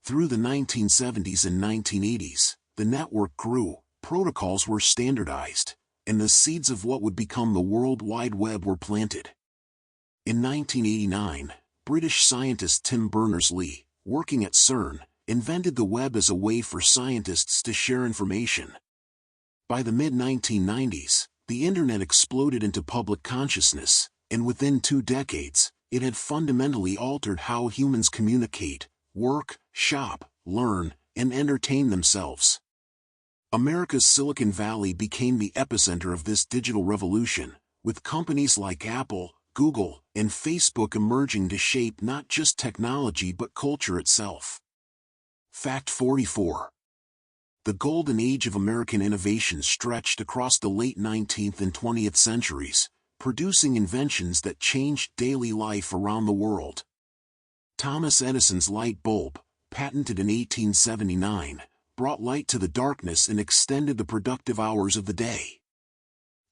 Through the 1970s and 1980s, the network grew, protocols were standardized, and the seeds of what would become the World Wide Web were planted. In 1989, British scientist Tim Berners-Lee, working at CERN, invented the web as a way for scientists to share information. By the mid-1990s, the Internet exploded into public consciousness, and within 2 decades, it had fundamentally altered how humans communicate, work, shop, learn, and entertain themselves. America's Silicon Valley became the epicenter of this digital revolution, with companies like Apple, Google, and Facebook emerging to shape not just technology but culture itself. Fact 44. The golden age of American innovation stretched across the late 19th and 20th centuries, producing inventions that changed daily life around the world. Thomas Edison's light bulb, patented in 1879, brought light to the darkness and extended the productive hours of the day.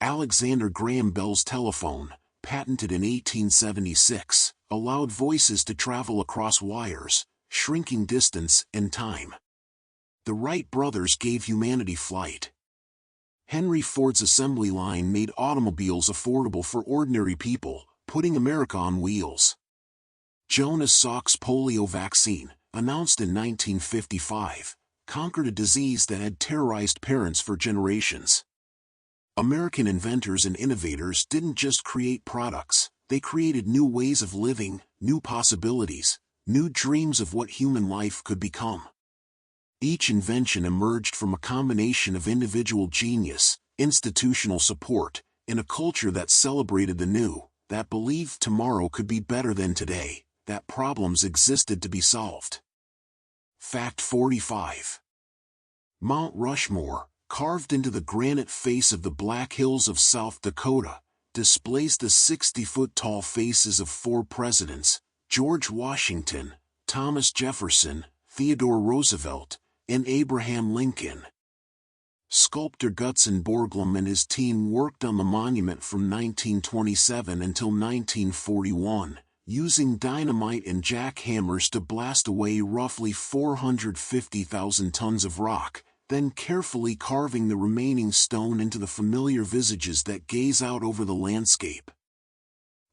Alexander Graham Bell's telephone, patented in 1876, allowed voices to travel across wires, shrinking distance and time. The Wright brothers gave humanity flight. Henry Ford's assembly line made automobiles affordable for ordinary people, putting America on wheels. Jonas Salk's polio vaccine, announced in 1955, conquered a disease that had terrorized parents for generations. American inventors and innovators didn't just create products, they created new ways of living, new possibilities, new dreams of what human life could become. Each invention emerged from a combination of individual genius, institutional support, and a culture that celebrated the new, that believed tomorrow could be better than today, that problems existed to be solved. Fact 45. Mount Rushmore, carved into the granite face of the Black Hills of South Dakota, displays the 60-foot-tall faces of 4 presidents: George Washington, Thomas Jefferson, Theodore Roosevelt, and Abraham Lincoln. Sculptor Gutzon Borglum and his team worked on the monument from 1927 until 1941, using dynamite and jackhammers to blast away roughly 450,000 tons of rock, then carefully carving the remaining stone into the familiar visages that gaze out over the landscape.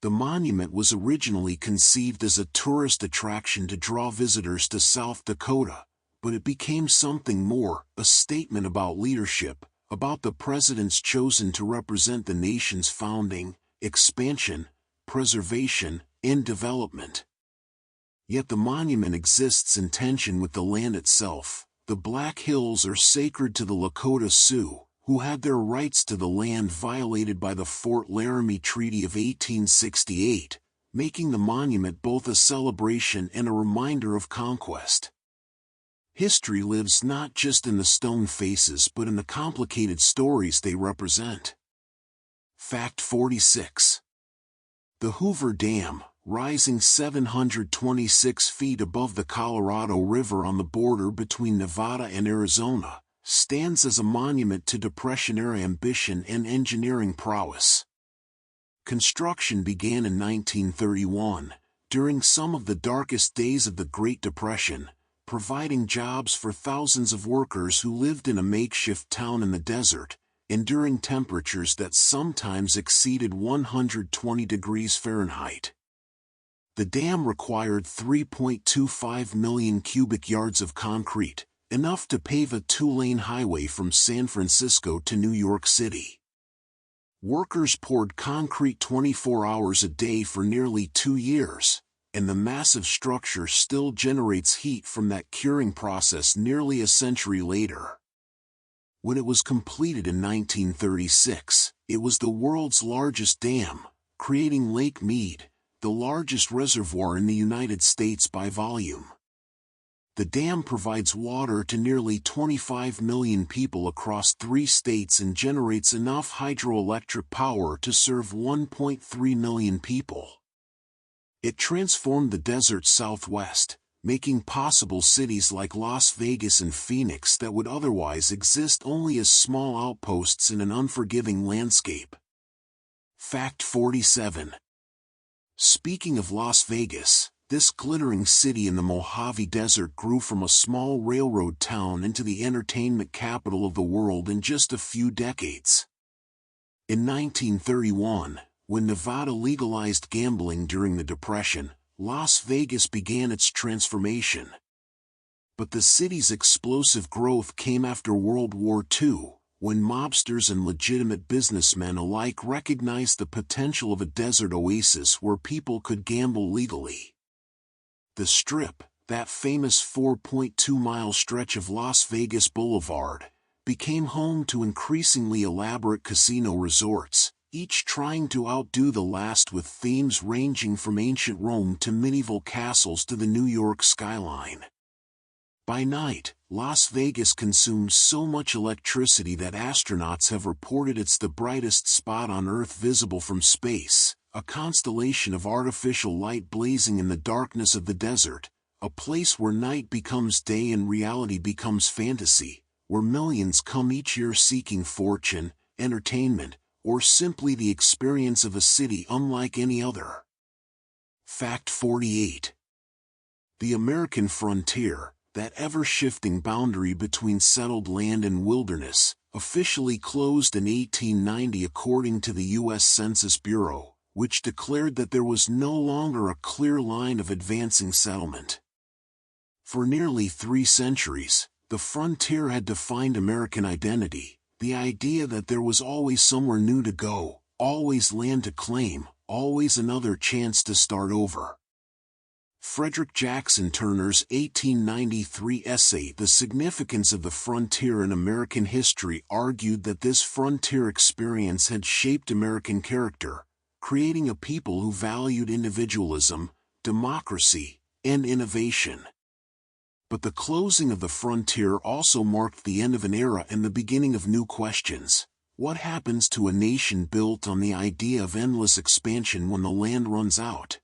The monument was originally conceived as a tourist attraction to draw visitors to South Dakota, but it became something more, a statement about leadership, about the presidents chosen to represent the nation's founding, expansion, preservation, and development. Yet the monument exists in tension with the land itself. The Black Hills are sacred to the Lakota Sioux, who had their rights to the land violated by the Fort Laramie Treaty of 1868, making the monument both a celebration and a reminder of conquest. History lives not just in the stone faces but in the complicated stories they represent. Fact 46. The Hoover Dam, rising 726 feet above the Colorado River on the border between Nevada and Arizona, stands as a monument to Depression-era ambition and engineering prowess. Construction began in 1931, during some of the darkest days of the Great Depression, providing jobs for thousands of workers who lived in a makeshift town in the desert, enduring temperatures that sometimes exceeded 120 degrees Fahrenheit. The dam required 3.25 million cubic yards of concrete, enough to pave a 2-lane highway from San Francisco to New York City. Workers poured concrete 24 hours a day for nearly 2 years, and the massive structure still generates heat from that curing process nearly a century later. When it was completed in 1936, it was the world's largest dam, creating Lake Mead, the largest reservoir in the United States by volume. The dam provides water to nearly 25 million people across 3 states and generates enough hydroelectric power to serve 1.3 million people. It transformed the desert Southwest, making possible cities like Las Vegas and Phoenix that would otherwise exist only as small outposts in an unforgiving landscape. Fact 47. Speaking of Las Vegas, this glittering city in the Mojave Desert grew from a small railroad town into the entertainment capital of the world in just a few decades. In 1931, when Nevada legalized gambling during the Depression, Las Vegas began its transformation. But the city's explosive growth came after World War II, when mobsters and legitimate businessmen alike recognized the potential of a desert oasis where people could gamble legally. The Strip, that famous 4.2-mile stretch of Las Vegas Boulevard, became home to increasingly elaborate casino resorts, each trying to outdo the last with themes ranging from ancient Rome to medieval castles to the New York skyline. By night, Las Vegas consumes so much electricity that astronauts have reported it's the brightest spot on Earth visible from space, a constellation of artificial light blazing in the darkness of the desert, a place where night becomes day and reality becomes fantasy, where millions come each year seeking fortune, entertainment, or simply the experience of a city unlike any other. Fact 48. The American frontier, that ever-shifting boundary between settled land and wilderness, officially closed in 1890 according to the U.S. Census Bureau, which declared that there was no longer a clear line of advancing settlement. For nearly 3 centuries, the frontier had defined American identity, The idea that there was always somewhere new to go, always land to claim, always another chance to start over. Frederick Jackson Turner's 1893 essay The Significance of the Frontier in American History argued that this frontier experience had shaped American character, creating a people who valued individualism, democracy, and innovation. But the closing of the frontier also marked the end of an era and the beginning of new questions. What happens to a nation built on the idea of endless expansion when the land runs out?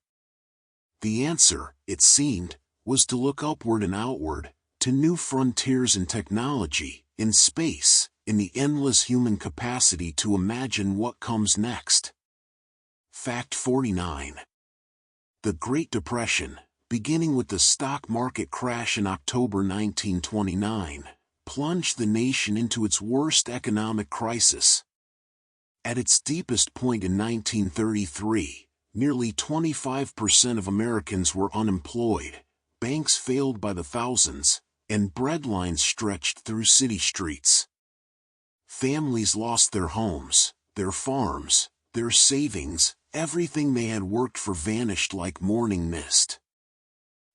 The answer, it seemed, was to look upward and outward, to new frontiers in technology, in space, in the endless human capacity to imagine what comes next. Fact 49. The Great Depression, beginning with the stock market crash in October 1929, plunged the nation into its worst economic crisis. At its deepest point in 1933, nearly 25% of Americans were unemployed, banks failed by the thousands, and bread lines stretched through city streets. Families lost their homes, their farms, their savings, everything they had worked for vanished like morning mist.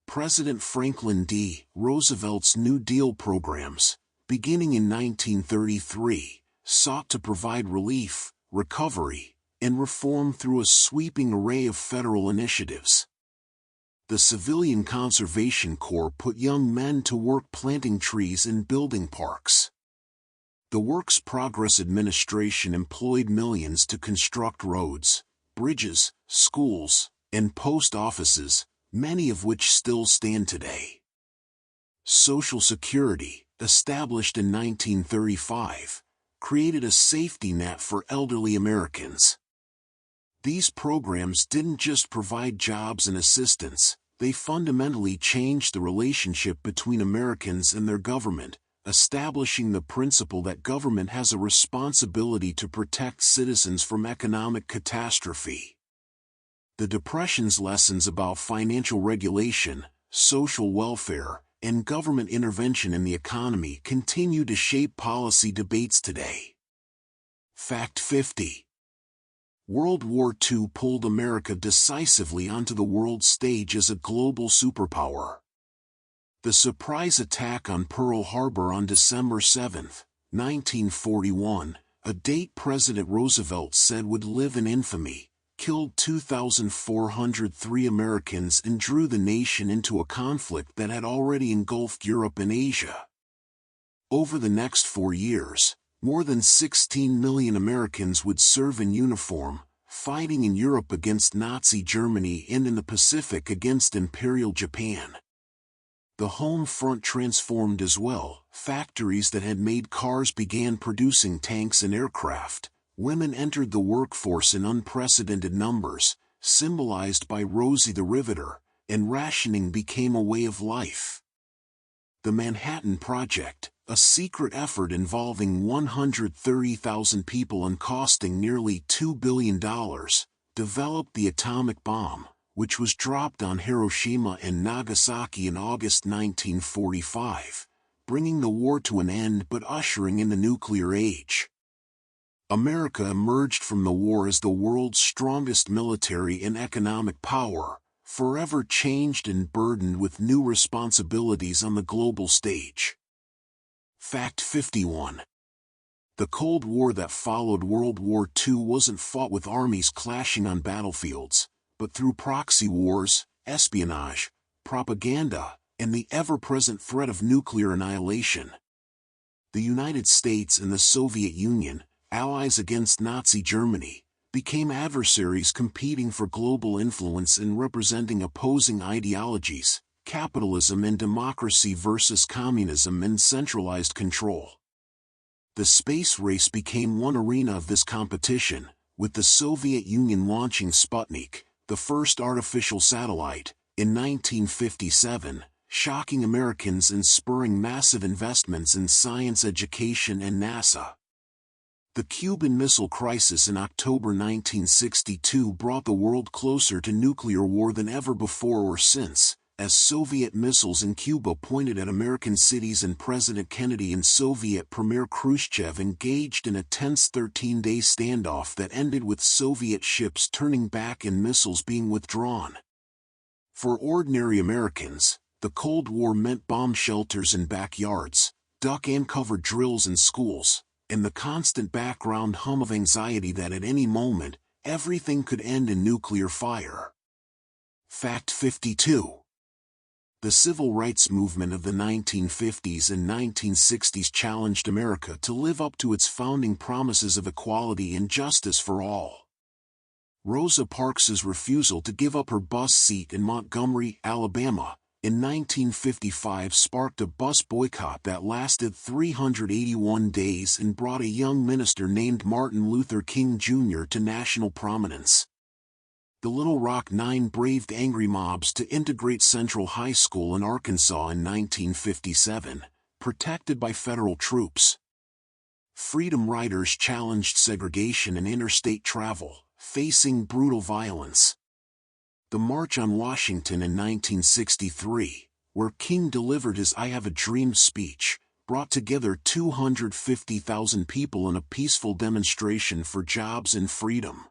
President Franklin D. Roosevelt's New Deal programs, beginning in 1933, sought to provide relief, recovery, and reform through a sweeping array of federal initiatives. The Civilian Conservation Corps put young men to work planting trees and building parks. The Works Progress Administration employed millions to construct roads, bridges, schools, and post offices, many of which still stand today. Social Security, established in 1935, created a safety net for elderly Americans. These programs didn't just provide jobs and assistance, they fundamentally changed the relationship between Americans and their government, establishing the principle that government has a responsibility to protect citizens from economic catastrophe. The Depression's lessons about financial regulation, social welfare, and government intervention in the economy continue to shape policy debates today. Fact 50. World War II pulled America decisively onto the world stage as a global superpower. The surprise attack on Pearl Harbor on December 7, 1941, a date President Roosevelt said would live in infamy, killed 2,403 Americans and drew the nation into a conflict that had already engulfed Europe and Asia. Over the next 4 years, more than 16 million Americans would serve in uniform, fighting in Europe against Nazi Germany and in the Pacific against Imperial Japan. The home front transformed as well. Factories that had made cars began producing tanks and aircraft. Women entered the workforce in unprecedented numbers, symbolized by Rosie the Riveter, and rationing became a way of life. The Manhattan Project, a secret effort involving 130,000 people and costing nearly $2 billion, developed the atomic bomb, which was dropped on Hiroshima and Nagasaki in August 1945, bringing the war to an end but ushering in the nuclear age. America emerged from the war as the world's strongest military and economic power, forever changed and burdened with new responsibilities on the global stage. Fact 51. The Cold War that followed World War II wasn't fought with armies clashing on battlefields, but through proxy wars, espionage, propaganda, and the ever-present threat of nuclear annihilation. The United States and the Soviet Union, allies against Nazi Germany, became adversaries competing for global influence and representing opposing ideologies, capitalism and democracy versus communism and centralized control. The space race became one arena of this competition, with the Soviet Union launching Sputnik, the first artificial satellite, in 1957, shocking Americans and spurring massive investments in science education and NASA. The Cuban Missile Crisis in October 1962 brought the world closer to nuclear war than ever before or since, as Soviet missiles in Cuba pointed at American cities and President Kennedy and Soviet Premier Khrushchev engaged in a tense 13-day standoff that ended with Soviet ships turning back and missiles being withdrawn. For ordinary Americans, the Cold War meant bomb shelters in backyards, duck and cover drills in schools, and the constant background hum of anxiety that at any moment, everything could end in nuclear fire. Fact 52. The civil rights movement of the 1950s and 1960s challenged America to live up to its founding promises of equality and justice for all. Rosa Parks's refusal to give up her bus seat in Montgomery, Alabama, in 1955 sparked a bus boycott that lasted 381 days and brought a young minister named Martin Luther King Jr. to national prominence. The Little Rock Nine braved angry mobs to integrate Central High School in Arkansas in 1957, protected by federal troops. Freedom Riders challenged segregation in interstate travel, facing brutal violence. The March on Washington in 1963, where King delivered his I Have a Dream speech, brought together 250,000 people in a peaceful demonstration for jobs and freedom.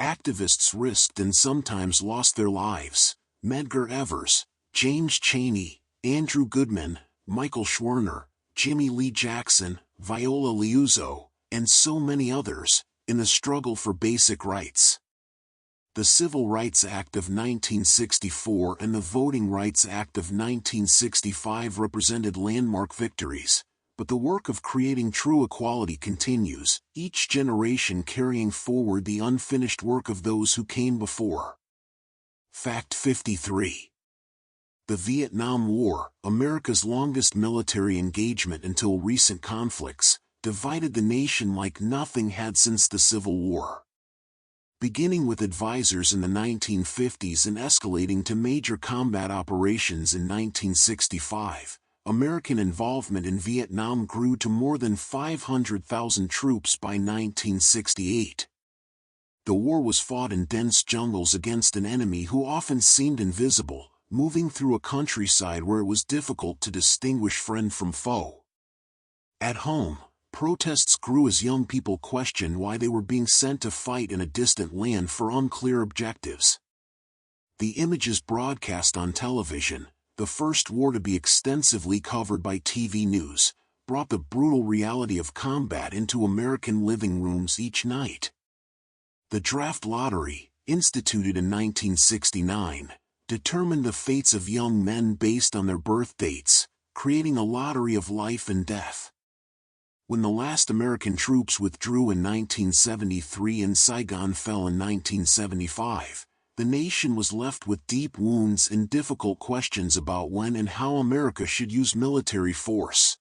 Activists risked and sometimes lost their lives: Medgar Evers, James Chaney, Andrew Goodman, Michael Schwerner, Jimmy Lee Jackson, Viola Liuzzo, and so many others, in the struggle for basic rights. The Civil Rights Act of 1964 and the Voting Rights Act of 1965 represented landmark victories, but the work of creating true equality continues, each generation carrying forward the unfinished work of those who came before. Fact 53. The Vietnam War, America's longest military engagement until recent conflicts, divided the nation like nothing had since the Civil War. Beginning with advisors in the 1950s and escalating to major combat operations in 1965, American involvement in Vietnam grew to more than 500,000 troops by 1968. The war was fought in dense jungles against an enemy who often seemed invisible, moving through a countryside where it was difficult to distinguish friend from foe. At home, protests grew as young people questioned why they were being sent to fight in a distant land for unclear objectives. The images broadcast on television, the first war to be extensively covered by TV news, brought the brutal reality of combat into American living rooms each night. The draft lottery, instituted in 1969, determined the fates of young men based on their birth dates, creating a lottery of life and death. When the last American troops withdrew in 1973 and Saigon fell in 1975, the nation was left with deep wounds and difficult questions about when and how America should use military force.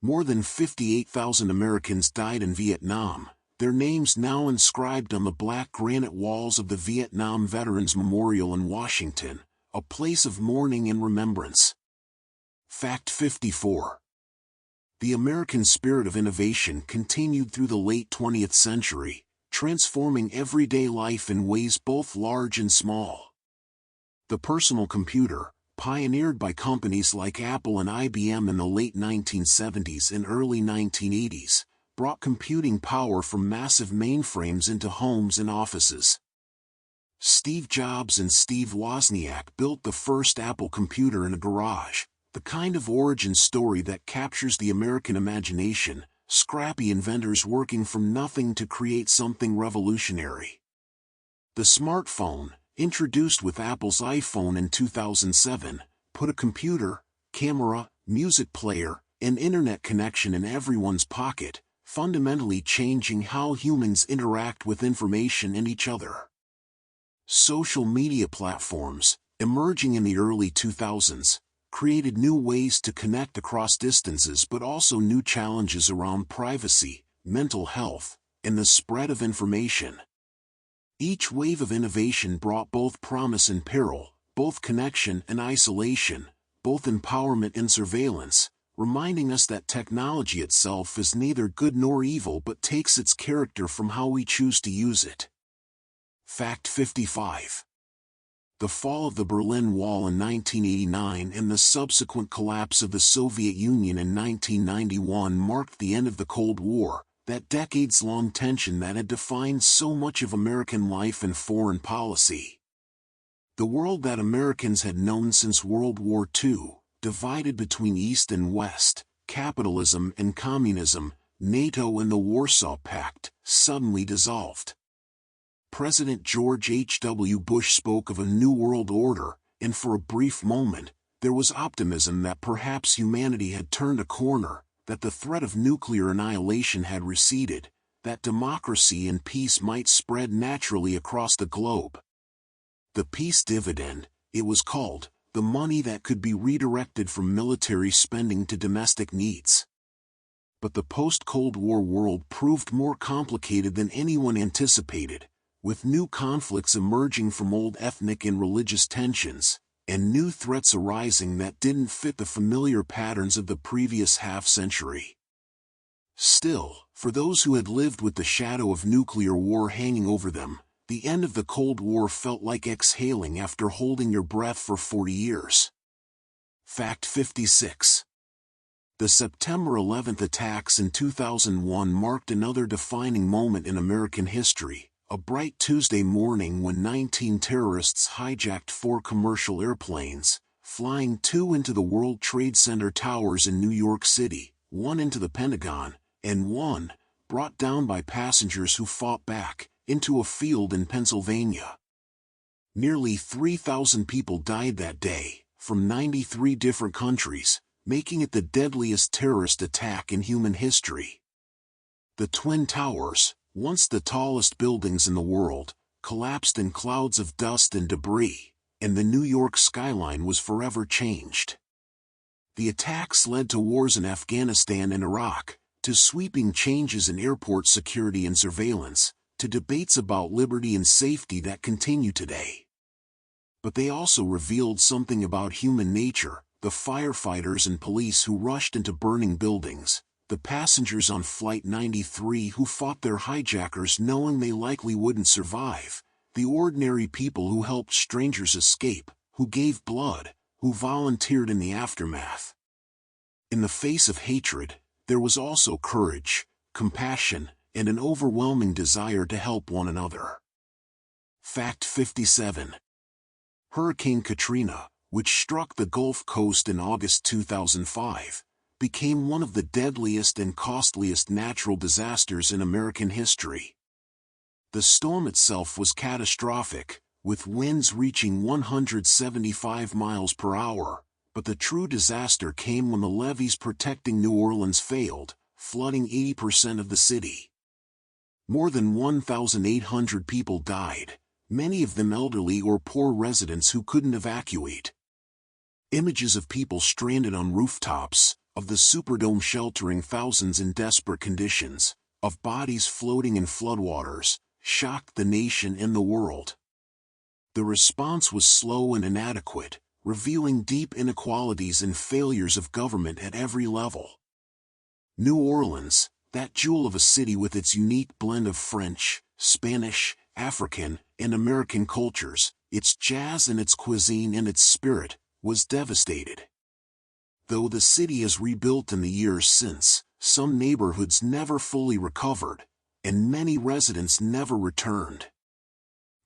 More than 58,000 Americans died in Vietnam, their names now inscribed on the black granite walls of the Vietnam Veterans Memorial in Washington, a place of mourning and remembrance. Fact 54. The American spirit of innovation continued through the late 20th century, transforming everyday life in ways both large and small. The personal computer, pioneered by companies like Apple and IBM in the late 1970s and early 1980s, brought computing power from massive mainframes into homes and offices. Steve Jobs and Steve Wozniak built the first Apple computer in a garage, the kind of origin story that captures the American imagination, scrappy inventors working from nothing to create something revolutionary. The smartphone, introduced with Apple's iPhone in 2007, put a computer, camera, music player, and internet connection in everyone's pocket, fundamentally changing how humans interact with information and each other. Social media platforms, emerging in the early 2000s, created new ways to connect across distances but also new challenges around privacy, mental health, and the spread of information. Each wave of innovation brought both promise and peril, both connection and isolation, both empowerment and surveillance, reminding us that technology itself is neither good nor evil but takes its character from how we choose to use it. Fact 55. the fall of the Berlin Wall in 1989 and the subsequent collapse of the Soviet Union in 1991 marked the end of the Cold War, that decades-long tension that had defined so much of American life and foreign policy. The world that Americans had known since World War II, divided between East and West, capitalism and communism, NATO and the Warsaw Pact, suddenly dissolved. President George H.W. Bush spoke of a new world order, and for a brief moment, there was optimism that perhaps humanity had turned a corner, that the threat of nuclear annihilation had receded, that democracy and peace might spread naturally across the globe. The peace dividend, it was called, the money that could be redirected from military spending to domestic needs. But the post-Cold War world proved more complicated than anyone anticipated, with new conflicts emerging from old ethnic and religious tensions, and new threats arising that didn't fit the familiar patterns of the previous half-century. Still, for those who had lived with the shadow of nuclear war hanging over them, the end of the Cold War felt like exhaling after holding your breath for 40 years. Fact 56. The September 11th attacks in 2001 marked another defining moment in American history. A bright Tuesday morning when 19 terrorists hijacked 4 commercial airplanes, flying 2 into the World Trade Center towers in New York City, 1 into the Pentagon, and 1, brought down by passengers who fought back, into a field in Pennsylvania. Nearly 3,000 people died that day, from 93 different countries, making it the deadliest terrorist attack in human history. The Twin Towers, once the tallest buildings in the world, collapsed in clouds of dust and debris, and the New York skyline was forever changed. The attacks led to wars in Afghanistan and Iraq, to sweeping changes in airport security and surveillance, to debates about liberty and safety that continue today. But they also revealed something about human nature, the firefighters and police who rushed into burning buildings, the passengers on Flight 93 who fought their hijackers knowing they likely wouldn't survive, the ordinary people who helped strangers escape, who gave blood, who volunteered in the aftermath. In the face of hatred, there was also courage, compassion, and an overwhelming desire to help one another. Fact 57. Hurricane Katrina, which struck the Gulf Coast in August 2005, became one of the deadliest and costliest natural disasters in American history. The storm itself was catastrophic, with winds reaching 175 miles per hour, but the true disaster came when the levees protecting New Orleans failed, flooding 80% of the city. More than 1,800 people died, many of them elderly or poor residents who couldn't evacuate. Images of people stranded on rooftops, of the Superdome sheltering thousands in desperate conditions, of bodies floating in floodwaters, shocked the nation and the world. The response was slow and inadequate, revealing deep inequalities and failures of government at every level. New Orleans, that jewel of a city with its unique blend of French, Spanish, African, and American cultures, its jazz and its cuisine and its spirit, was devastated. Though the city has rebuilt in the years since, some neighborhoods never fully recovered, and many residents never returned.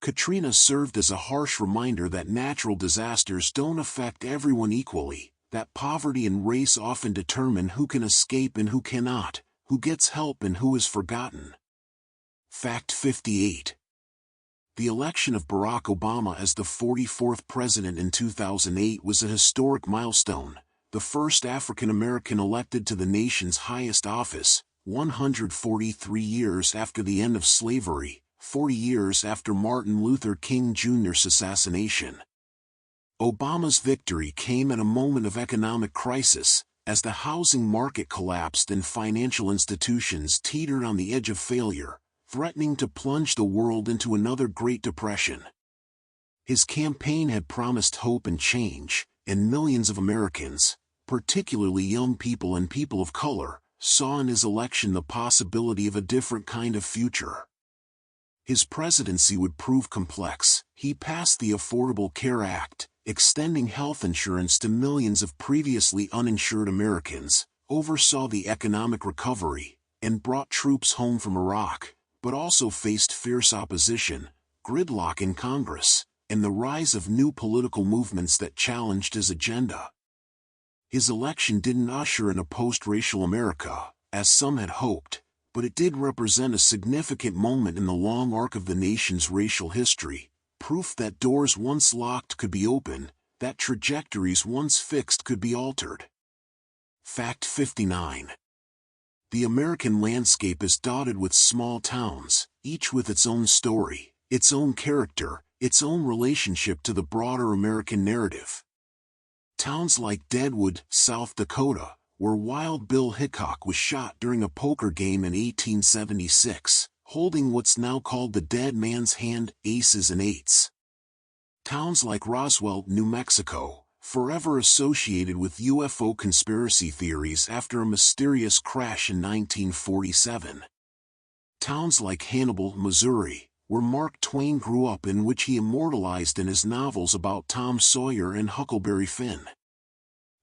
Katrina served as a harsh reminder that natural disasters don't affect everyone equally, that poverty and race often determine who can escape and who cannot, who gets help and who is forgotten. Fact 58. The election of Barack Obama as the 44th president in 2008 was a historic milestone, the first African American elected to the nation's highest office, 143 years after the end of slavery, 40 years after Martin Luther King Jr.'s assassination. Obama's victory came at a moment of economic crisis, as the housing market collapsed and financial institutions teetered on the edge of failure, threatening to plunge the world into another Great Depression. His campaign had promised hope and change, and millions of Americans, particularly young people and people of color, saw in his election the possibility of a different kind of future. His presidency would prove complex. He passed the Affordable Care Act, extending health insurance to millions of previously uninsured Americans, oversaw the economic recovery, and brought troops home from Iraq, but also faced fierce opposition, gridlock in Congress, and the rise of new political movements that challenged his agenda. His election didn't usher in a post-racial America, as some had hoped, but it did represent a significant moment in the long arc of the nation's racial history, proof that doors once locked could be opened, that trajectories once fixed could be altered. Fact 59. The American landscape is dotted with small towns, each with its own story, its own character, its own relationship to the broader American narrative. Towns like Deadwood, South Dakota, where Wild Bill Hickok was shot during a poker game in 1876, holding what's now called the dead man's hand, aces and eights. Towns like Roswell, New Mexico, forever associated with UFO conspiracy theories after a mysterious crash in 1947. Towns like Hannibal, Missouri, where Mark Twain grew up and which he immortalized in his novels about Tom Sawyer and Huckleberry Finn.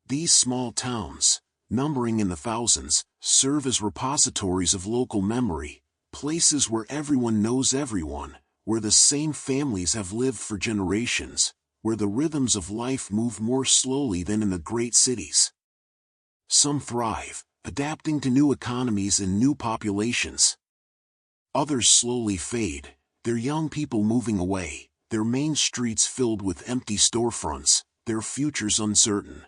These small towns, numbering in the thousands, serve as repositories of local memory, places where everyone knows everyone, where the same families have lived for generations, where the rhythms of life move more slowly than in the great cities. Some thrive, adapting to new economies and new populations. Others slowly fade, their young people moving away, their main streets filled with empty storefronts, their futures uncertain.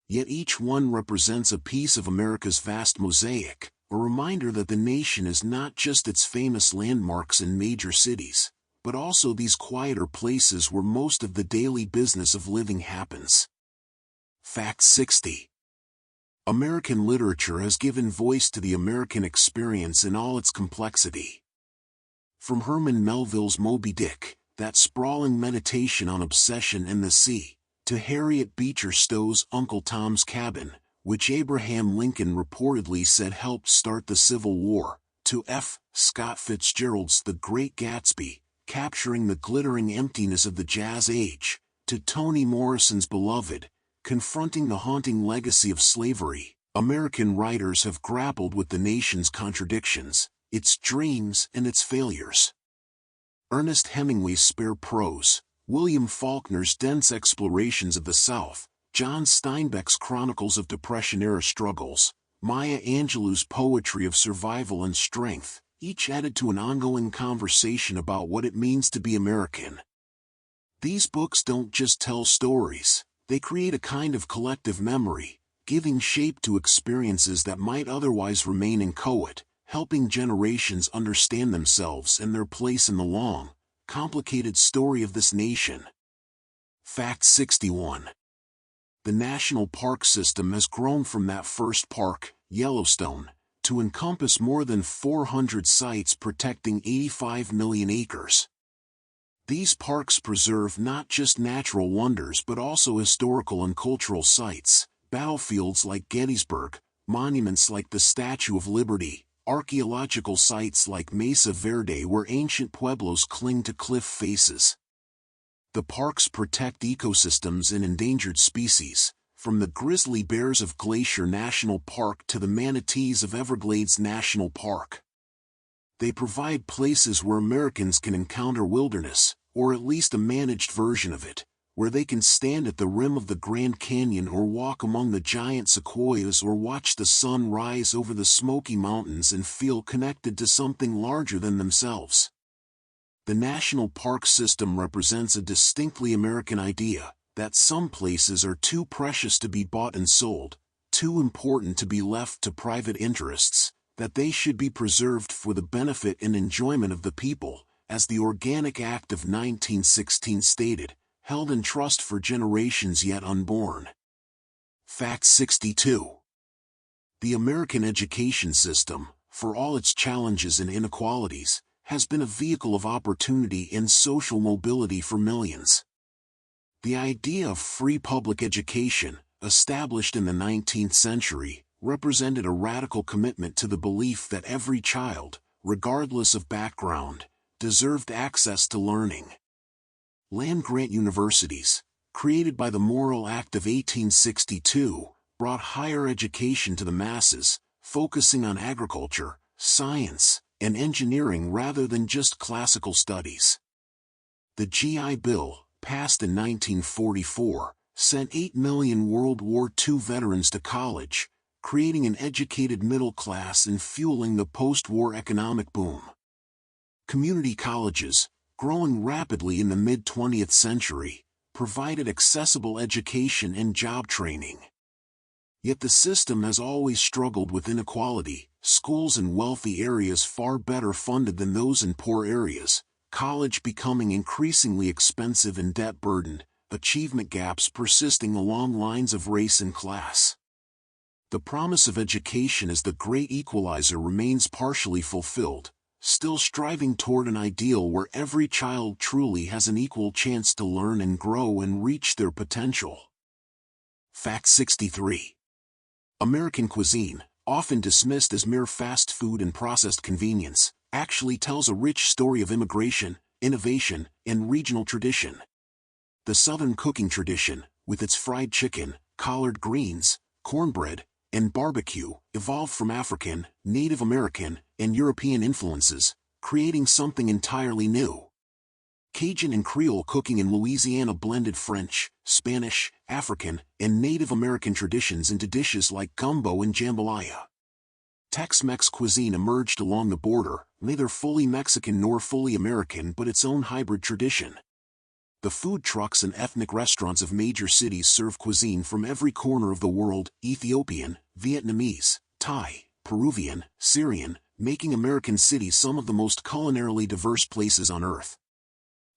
Yet each one represents a piece of America's vast mosaic, a reminder that the nation is not just its famous landmarks in major cities, but also these quieter places where most of the daily business of living happens. Fact 60. American literature has given voice to the American experience in all its complexity. From Herman Melville's Moby Dick, that sprawling meditation on obsession and the sea, to Harriet Beecher Stowe's Uncle Tom's Cabin, which Abraham Lincoln reportedly said helped start the Civil War, to F. Scott Fitzgerald's The Great Gatsby, capturing the glittering emptiness of the jazz age, to Toni Morrison's Beloved, confronting the haunting legacy of slavery, American writers have grappled with the nation's contradictions, its dreams and its failures. Ernest Hemingway's spare prose, William Faulkner's dense explorations of the South, John Steinbeck's chronicles of Depression-era struggles, Maya Angelou's poetry of survival and strength, each added to an ongoing conversation about what it means to be American. These books don't just tell stories, they create a kind of collective memory, giving shape to experiences that might otherwise remain inchoate, helping generations understand themselves and their place in the long, complicated story of this nation. Fact 61. The national park system has grown from that first park, Yellowstone, to encompass more than 400 sites protecting 85 million acres. These parks preserve not just natural wonders but also historical and cultural sites, battlefields like Gettysburg, monuments like the Statue of Liberty, archaeological sites like Mesa Verde where ancient pueblos cling to cliff faces. The parks protect ecosystems and endangered species, from the grizzly bears of Glacier National Park to the manatees of Everglades National Park. They provide places where Americans can encounter wilderness, or at least a managed version of it, where they can stand at the rim of the Grand Canyon or walk among the giant sequoias or watch the sun rise over the Smoky Mountains and feel connected to something larger than themselves. The national park system represents a distinctly American idea, that some places are too precious to be bought and sold, too important to be left to private interests, that they should be preserved for the benefit and enjoyment of the people, as the Organic Act of 1916 stated, held in trust for generations yet unborn. Fact 62. The American education system, for all its challenges and inequalities, has been a vehicle of opportunity and social mobility for millions. The idea of free public education, established in the 19th century, represented a radical commitment to the belief that every child, regardless of background, deserved access to learning. Land-grant universities, created by the Morrill Act of 1862, brought higher education to the masses, focusing on agriculture, science, and engineering rather than just classical studies. The GI Bill, passed in 1944, sent 8 million World War II veterans to college, creating an educated middle class and fueling the post-war economic boom. Community colleges, growing rapidly in the mid-20th century, provided accessible education and job training. Yet the system has always struggled with inequality, schools in wealthy areas far better funded than those in poor areas, college becoming increasingly expensive and debt-burdened, achievement gaps persisting along lines of race and class. The promise of education as the great equalizer remains partially fulfilled, still striving toward an ideal where every child truly has an equal chance to learn and grow and reach their potential. Fact 63. American cuisine, often dismissed as mere fast food and processed convenience, actually tells a rich story of immigration, innovation, and regional tradition. The Southern cooking tradition, with its fried chicken, collard greens, cornbread, and barbecue, evolved from African, Native American, and European influences, creating something entirely new. Cajun and Creole cooking in Louisiana blended French, Spanish, African, and Native American traditions into dishes like gumbo and jambalaya. Tex-Mex cuisine emerged along the border, neither fully Mexican nor fully American but its own hybrid tradition. The food trucks and ethnic restaurants of major cities serve cuisine from every corner of the world: Ethiopian, Vietnamese, Thai, Peruvian, Syrian, making American cities some of the most culinarily diverse places on Earth.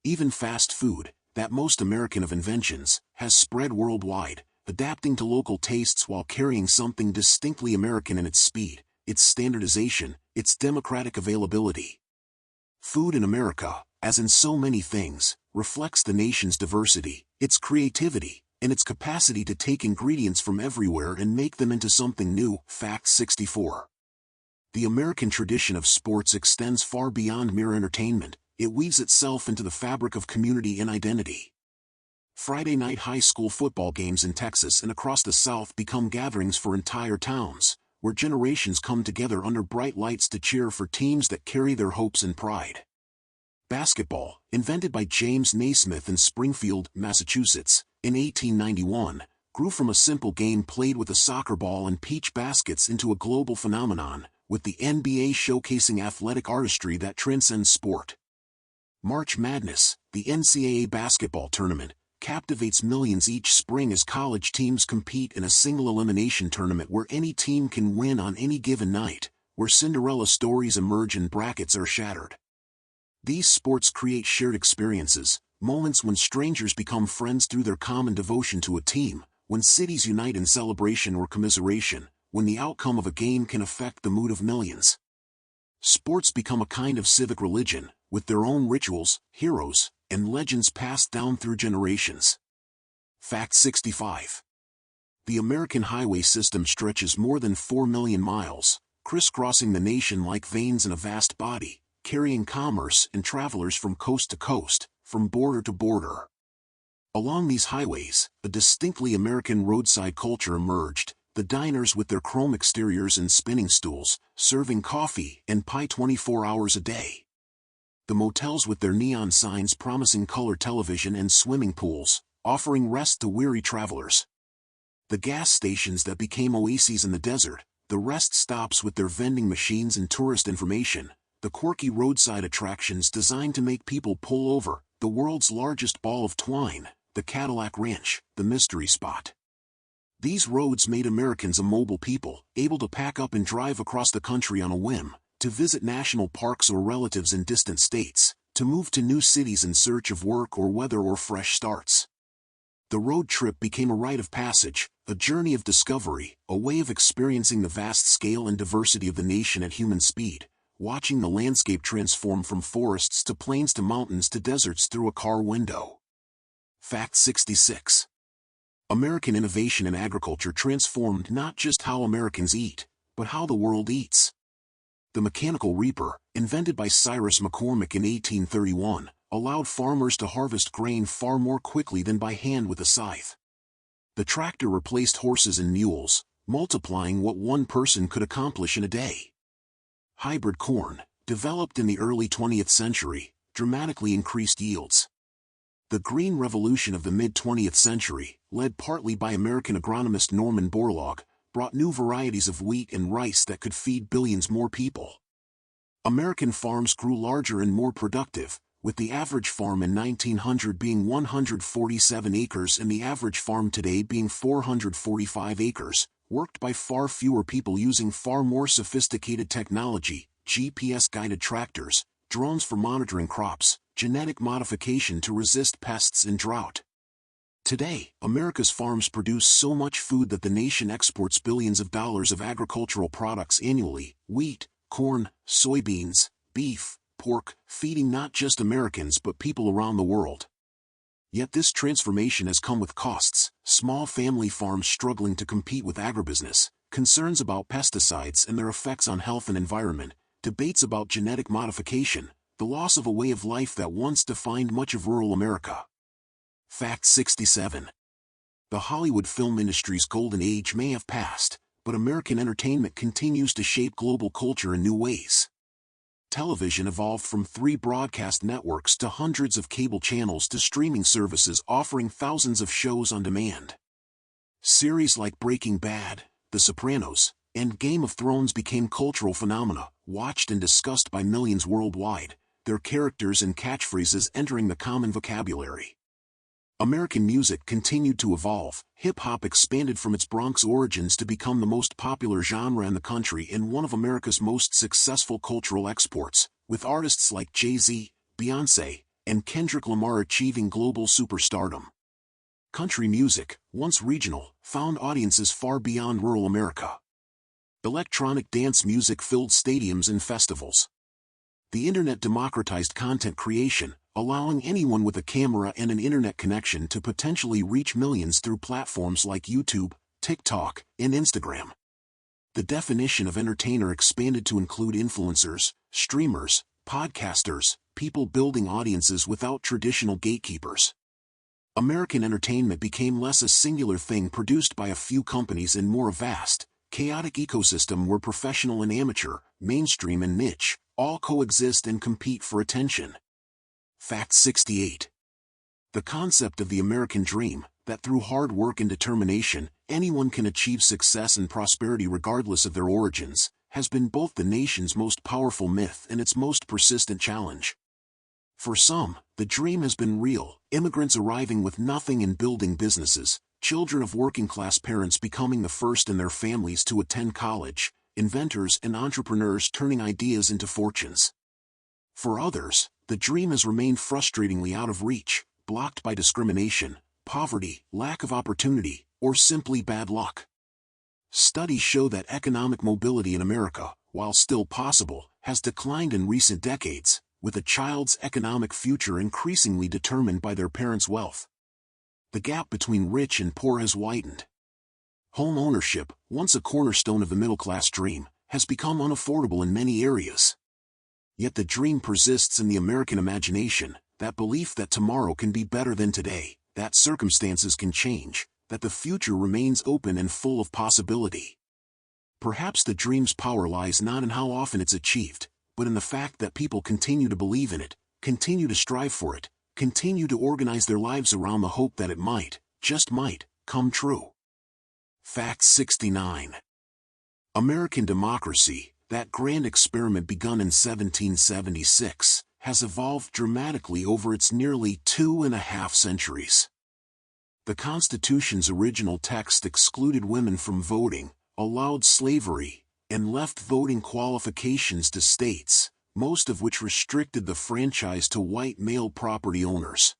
Even fast food, that most American of inventions, has spread worldwide, adapting to local tastes while carrying something distinctly American in its speed, its standardization, its democratic availability. Food in America, as in so many things, reflects the nation's diversity, its creativity, and its capacity to take ingredients from everywhere and make them into something new. Fact 64. The American tradition of sports extends far beyond mere entertainment. It weaves itself into the fabric of community and identity. Friday night high school football games in Texas and across the South become gatherings for entire towns, where generations come together under bright lights to cheer for teams that carry their hopes and pride. Basketball, invented by James Naismith in Springfield, Massachusetts, in 1891, grew from a simple game played with a soccer ball and peach baskets into a global phenomenon, with the NBA showcasing athletic artistry that transcends sport. March Madness, the NCAA basketball tournament, captivates millions each spring as college teams compete in a single elimination tournament where any team can win on any given night, where Cinderella stories emerge and brackets are shattered. These sports create shared experiences, moments when strangers become friends through their common devotion to a team, when cities unite in celebration or commiseration, when the outcome of a game can affect the mood of millions. Sports become a kind of civic religion, with their own rituals, heroes, and legends passed down through generations. Fact 65. The American highway system stretches more than 4 million miles, crisscrossing the nation like veins in a vast body, carrying commerce and travelers from coast to coast, from border to border. Along these highways, a distinctly American roadside culture emerged, the diners with their chrome exteriors and spinning stools, serving coffee and pie 24 hours a day. The motels with their neon signs promising color television and swimming pools, offering rest to weary travelers. The gas stations that became oases in the desert, the rest stops with their vending machines and tourist information, the quirky roadside attractions designed to make people pull over, the world's largest ball of twine, the Cadillac Ranch, the mystery spot. These roads made Americans a mobile people, able to pack up and drive across the country on a whim, to visit national parks or relatives in distant states, to move to new cities in search of work or weather or fresh starts. The road trip became a rite of passage, a journey of discovery, a way of experiencing the vast scale and diversity of the nation at human speed, watching the landscape transform from forests to plains to mountains to deserts through a car window. Fact 66. American innovation in agriculture transformed not just how Americans eat, but how the world eats. The mechanical reaper, invented by Cyrus McCormick in 1831, allowed farmers to harvest grain far more quickly than by hand with a scythe. The tractor replaced horses and mules, multiplying what one person could accomplish in a day. Hybrid corn, developed in the early 20th century, dramatically increased yields. The Green Revolution of the mid-20th century, led partly by American agronomist Norman Borlaug, brought new varieties of wheat and rice that could feed billions more people. American farms grew larger and more productive, with the average farm in 1900 being 147 acres and the average farm today being 445 acres, worked by far fewer people using far more sophisticated technology, GPS-guided tractors, drones for monitoring crops, genetic modification to resist pests and drought. Today, America's farms produce so much food that the nation exports billions of dollars of agricultural products annually: wheat, corn, soybeans, beef, pork, feeding not just Americans but people around the world. Yet this transformation has come with costs: small family farms struggling to compete with agribusiness, concerns about pesticides and their effects on health and environment, debates about genetic modification, the loss of a way of life that once defined much of rural America. Fact 67. The Hollywood film industry's golden age may have passed, but American entertainment continues to shape global culture in new ways. Television evolved from 3 broadcast networks to hundreds of cable channels to streaming services offering thousands of shows on demand. Series like Breaking Bad, The Sopranos, and Game of Thrones became cultural phenomena, watched and discussed by millions worldwide, their characters and catchphrases entering the common vocabulary. American music continued to evolve. Hip-hop expanded from its Bronx origins to become the most popular genre in the country and one of America's most successful cultural exports, with artists like Jay-Z, Beyoncé, and Kendrick Lamar achieving global superstardom. Country music, once regional, found audiences far beyond rural America. Electronic dance music filled stadiums and festivals. The internet democratized content creation, allowing anyone with a camera and an internet connection to potentially reach millions through platforms like YouTube, TikTok, and Instagram. The definition of entertainer expanded to include influencers, streamers, podcasters, people building audiences without traditional gatekeepers. American entertainment became less a singular thing produced by a few companies and more a vast, chaotic ecosystem where professional and amateur, mainstream and niche, all coexist and compete for attention. Fact 68. The concept of the American dream, that through hard work and determination, anyone can achieve success and prosperity regardless of their origins, has been both the nation's most powerful myth and its most persistent challenge. For some, the dream has been real: immigrants arriving with nothing and building businesses, children of working-class parents becoming the first in their families to attend college, inventors and entrepreneurs turning ideas into fortunes. For others, the dream has remained frustratingly out of reach, blocked by discrimination, poverty, lack of opportunity, or simply bad luck. Studies show that economic mobility in America, while still possible, has declined in recent decades, with a child's economic future increasingly determined by their parents' wealth. The gap between rich and poor has widened. Home ownership, once a cornerstone of the middle-class dream, has become unaffordable in many areas. Yet the dream persists in the American imagination, that belief that tomorrow can be better than today, that circumstances can change, that the future remains open and full of possibility. Perhaps the dream's power lies not in how often it's achieved, but in the fact that people continue to believe in it, continue to strive for it, continue to organize their lives around the hope that it might, just might, come true. Fact 69. American democracy, that grand experiment begun in 1776, has evolved dramatically over its nearly 2.5 centuries. The Constitution's original text excluded women from voting, allowed slavery, and left voting qualifications to states, most of which restricted the franchise to white male property owners.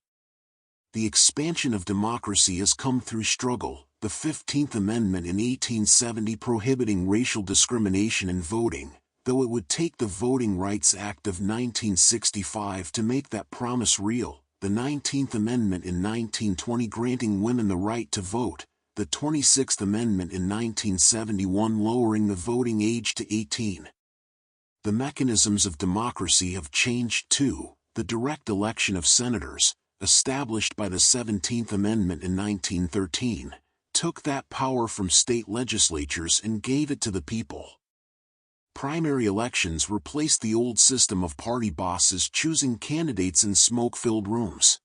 The expansion of democracy has come through struggle: the 15th Amendment in 1870 prohibiting racial discrimination in voting, though it would take the Voting Rights Act of 1965 to make that promise real, the 19th Amendment in 1920 granting women the right to vote, the 26th Amendment in 1971 lowering the voting age to 18. The mechanisms of democracy have changed too. The direct election of senators, established by the 17th Amendment in 1913, took that power from state legislatures and gave it to the people. Primary elections replaced the old system of party bosses choosing candidates in smoke-filled rooms.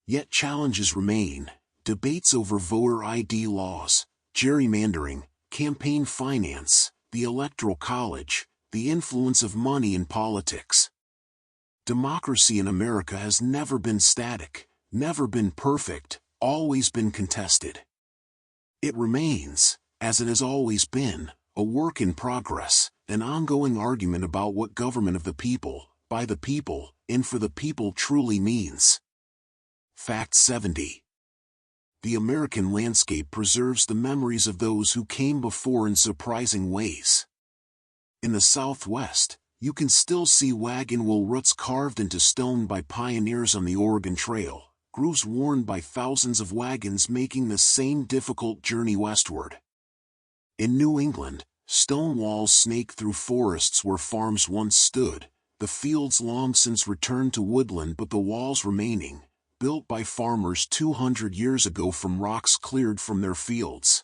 Yet challenges remain: debates over voter ID laws, gerrymandering, campaign finance, the Electoral College, the influence of money in politics. Democracy in America has never been static, never been perfect, always been contested. It remains, as it has always been, a work in progress, an ongoing argument about what government of the people, by the people, and for the people truly means. Fact 70. The American landscape preserves the memories of those who came before in surprising ways. In the Southwest, you can still see wagon wheel roots carved into stone by pioneers on the Oregon Trail, grooves worn by thousands of wagons making the same difficult journey westward. In New England, stone walls snake through forests where farms once stood, the fields long since returned to woodland but the walls remaining, built by farmers 200 years ago from rocks cleared from their fields.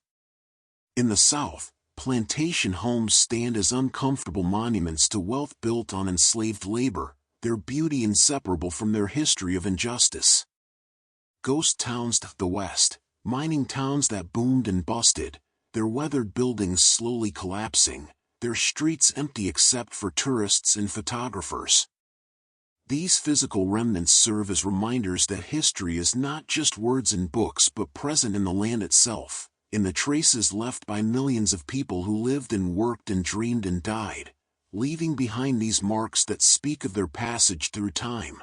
In the South, plantation homes stand as uncomfortable monuments to wealth built on enslaved labor, their beauty inseparable from their history of injustice. Ghost towns to the west, mining towns that boomed and busted, their weathered buildings slowly collapsing, their streets empty except for tourists and photographers. These physical remnants serve as reminders that history is not just words in books but present in the land itself, in the traces left by millions of people who lived and worked and dreamed and died, leaving behind these marks that speak of their passage through time.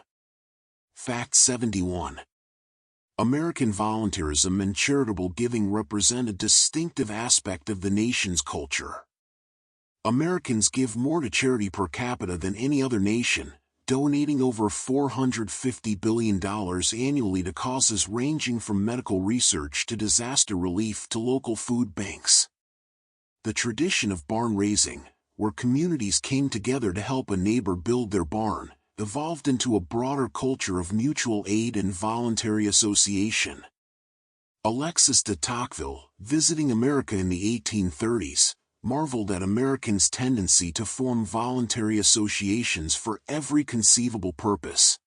Fact 71. American volunteerism and charitable giving represent a distinctive aspect of the nation's culture. Americans give more to charity per capita than any other nation, donating over $450 billion annually to causes ranging from medical research to disaster relief to local food banks. The tradition of barn raising, where communities came together to help a neighbor build their barn, evolved into a broader culture of mutual aid and voluntary association. Alexis de Tocqueville, visiting America in the 1830s, marveled at Americans' tendency to form voluntary associations for every conceivable purpose.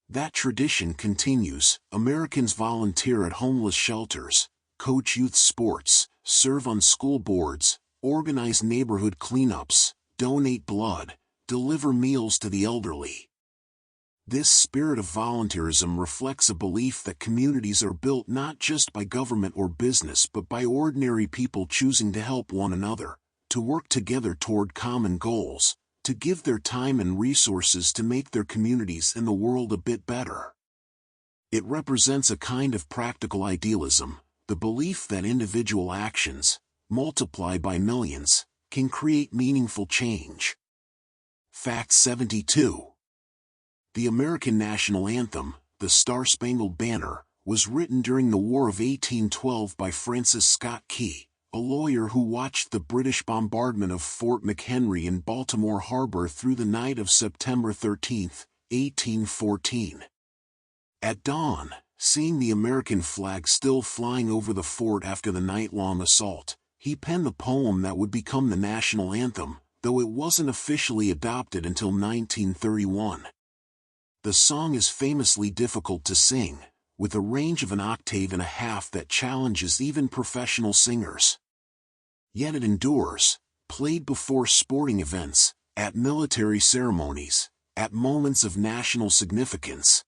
That tradition continues. Americans volunteer at homeless shelters, coach youth sports, serve on school boards, organize neighborhood cleanups, donate blood, deliver meals to the elderly. This spirit of volunteerism reflects a belief that communities are built not just by government or business but by ordinary people choosing to help one another, to work together toward common goals, to give their time and resources to make their communities and the world a bit better. It represents a kind of practical idealism, the belief that individual actions, multiplied by millions, can create meaningful change. Fact 72. The American national anthem, the Star-Spangled Banner, was written during the War of 1812 by Francis Scott Key, a lawyer who watched the British bombardment of Fort McHenry in Baltimore Harbor through the night of September 13, 1814. At dawn, seeing the American flag still flying over the fort after the night-long assault, he penned the poem that would become the national anthem, though it wasn't officially adopted until 1931. The song is famously difficult to sing, with a range of an octave and a half that challenges even professional singers. Yet it endures, played before sporting events, at military ceremonies, at moments of national significance.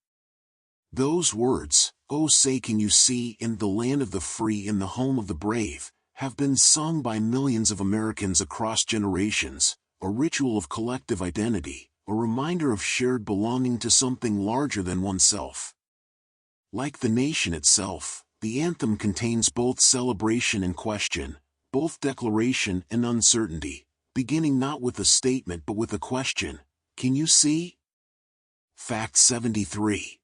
Those words, "Oh say can you see, in the land of the free, in the home of the brave," have been sung by millions of Americans across generations, a ritual of collective identity, a reminder of shared belonging to something larger than oneself. Like the nation itself, the anthem contains both celebration and question, both declaration and uncertainty, beginning not with a statement but with a question: can you see? Fact 73.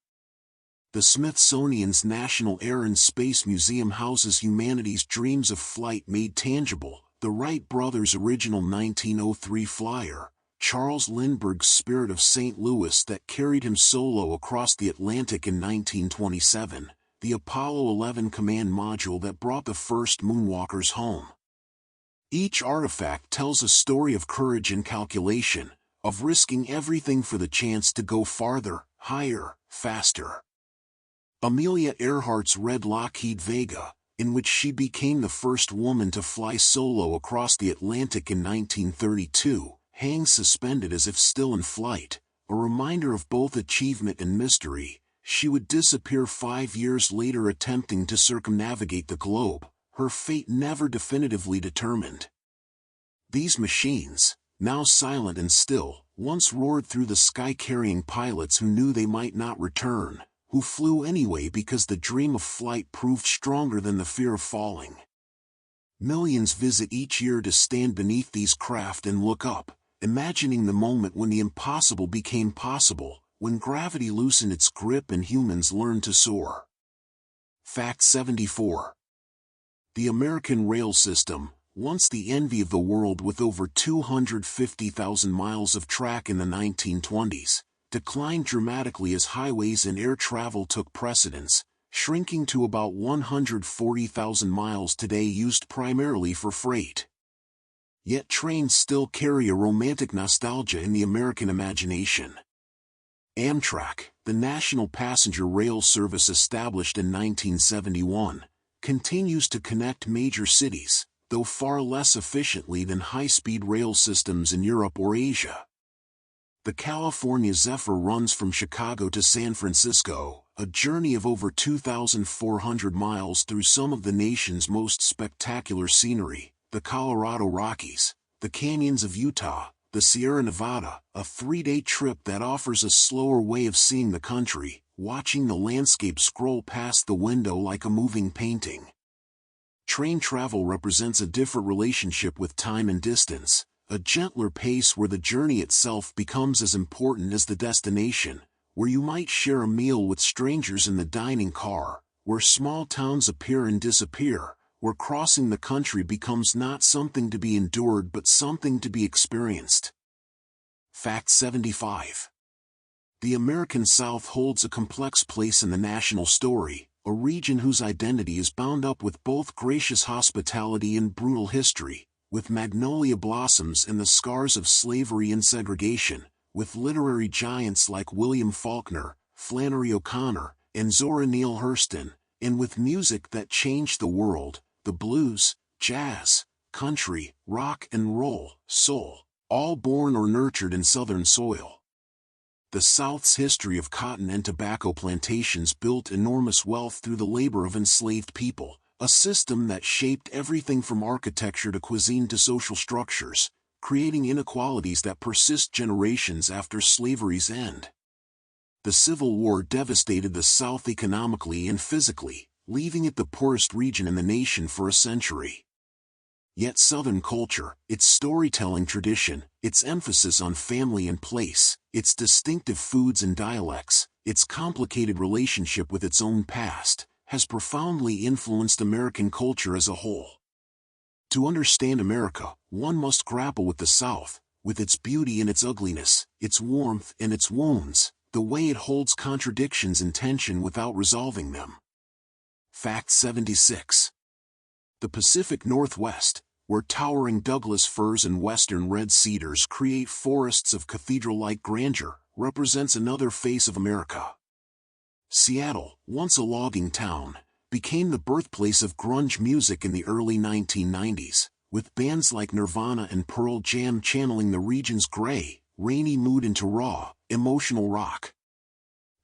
The Smithsonian's National Air and Space Museum houses humanity's dreams of flight made tangible, the Wright brothers' original 1903 flyer, Charles Lindbergh's Spirit of St. Louis that carried him solo across the Atlantic in 1927, the Apollo 11 command module that brought the first moonwalkers home. Each artifact tells a story of courage and calculation, of risking everything for the chance to go farther, higher, faster. Amelia Earhart's red Lockheed Vega, in which she became the first woman to fly solo across the Atlantic in 1932, hangs suspended as if still in flight, a reminder of both achievement and mystery. She would disappear 5 years later attempting to circumnavigate the globe, her fate never definitively determined. These machines, now silent and still, once roared through the sky carrying pilots who knew they might not return, who flew anyway because the dream of flight proved stronger than the fear of falling. Millions visit each year to stand beneath these craft and look up, imagining the moment when the impossible became possible, when gravity loosened its grip and humans learned to soar. Fact 74. The American rail system, once the envy of the world with over 250,000 miles of track in the 1920s, declined dramatically as highways and air travel took precedence, shrinking to about 140,000 miles today used primarily for freight. Yet trains still carry a romantic nostalgia in the American imagination. Amtrak, the national passenger rail service established in 1971, continues to connect major cities, though far less efficiently than high-speed rail systems in Europe or Asia. The California Zephyr runs from Chicago to San Francisco, a journey of over 2,400 miles through some of the nation's most spectacular scenery, the Colorado Rockies, the canyons of Utah, the Sierra Nevada, a 3-day trip that offers a slower way of seeing the country, watching the landscape scroll past the window like a moving painting. Train travel represents a different relationship with time and distance, a gentler pace where the journey itself becomes as important as the destination, where you might share a meal with strangers in the dining car, where small towns appear and disappear, where crossing the country becomes not something to be endured but something to be experienced. Fact 75. The American South holds a complex place in the national story, a region whose identity is bound up with both gracious hospitality and brutal history, with magnolia blossoms and the scars of slavery and segregation, with literary giants like William Faulkner, Flannery O'Connor, and Zora Neale Hurston, and with music that changed the world, the blues, jazz, country, rock and roll, soul, all born or nurtured in Southern soil. The South's history of cotton and tobacco plantations built enormous wealth through the labor of enslaved people, a system that shaped everything from architecture to cuisine to social structures, creating inequalities that persist generations after slavery's end. The Civil War devastated the South economically and physically, leaving it the poorest region in the nation for a century. Yet Southern culture, its storytelling tradition, its emphasis on family and place, its distinctive foods and dialects, its complicated relationship with its own past, has profoundly influenced American culture as a whole. To understand America, one must grapple with the South, with its beauty and its ugliness, its warmth and its wounds, the way it holds contradictions in tension without resolving them. Fact 76. The Pacific Northwest, where towering Douglas firs and western red cedars create forests of cathedral-like grandeur, represents another face of America. Seattle, once a logging town, became the birthplace of grunge music in the early 1990s, with bands like Nirvana and Pearl Jam channeling the region's gray, rainy mood into raw, emotional rock.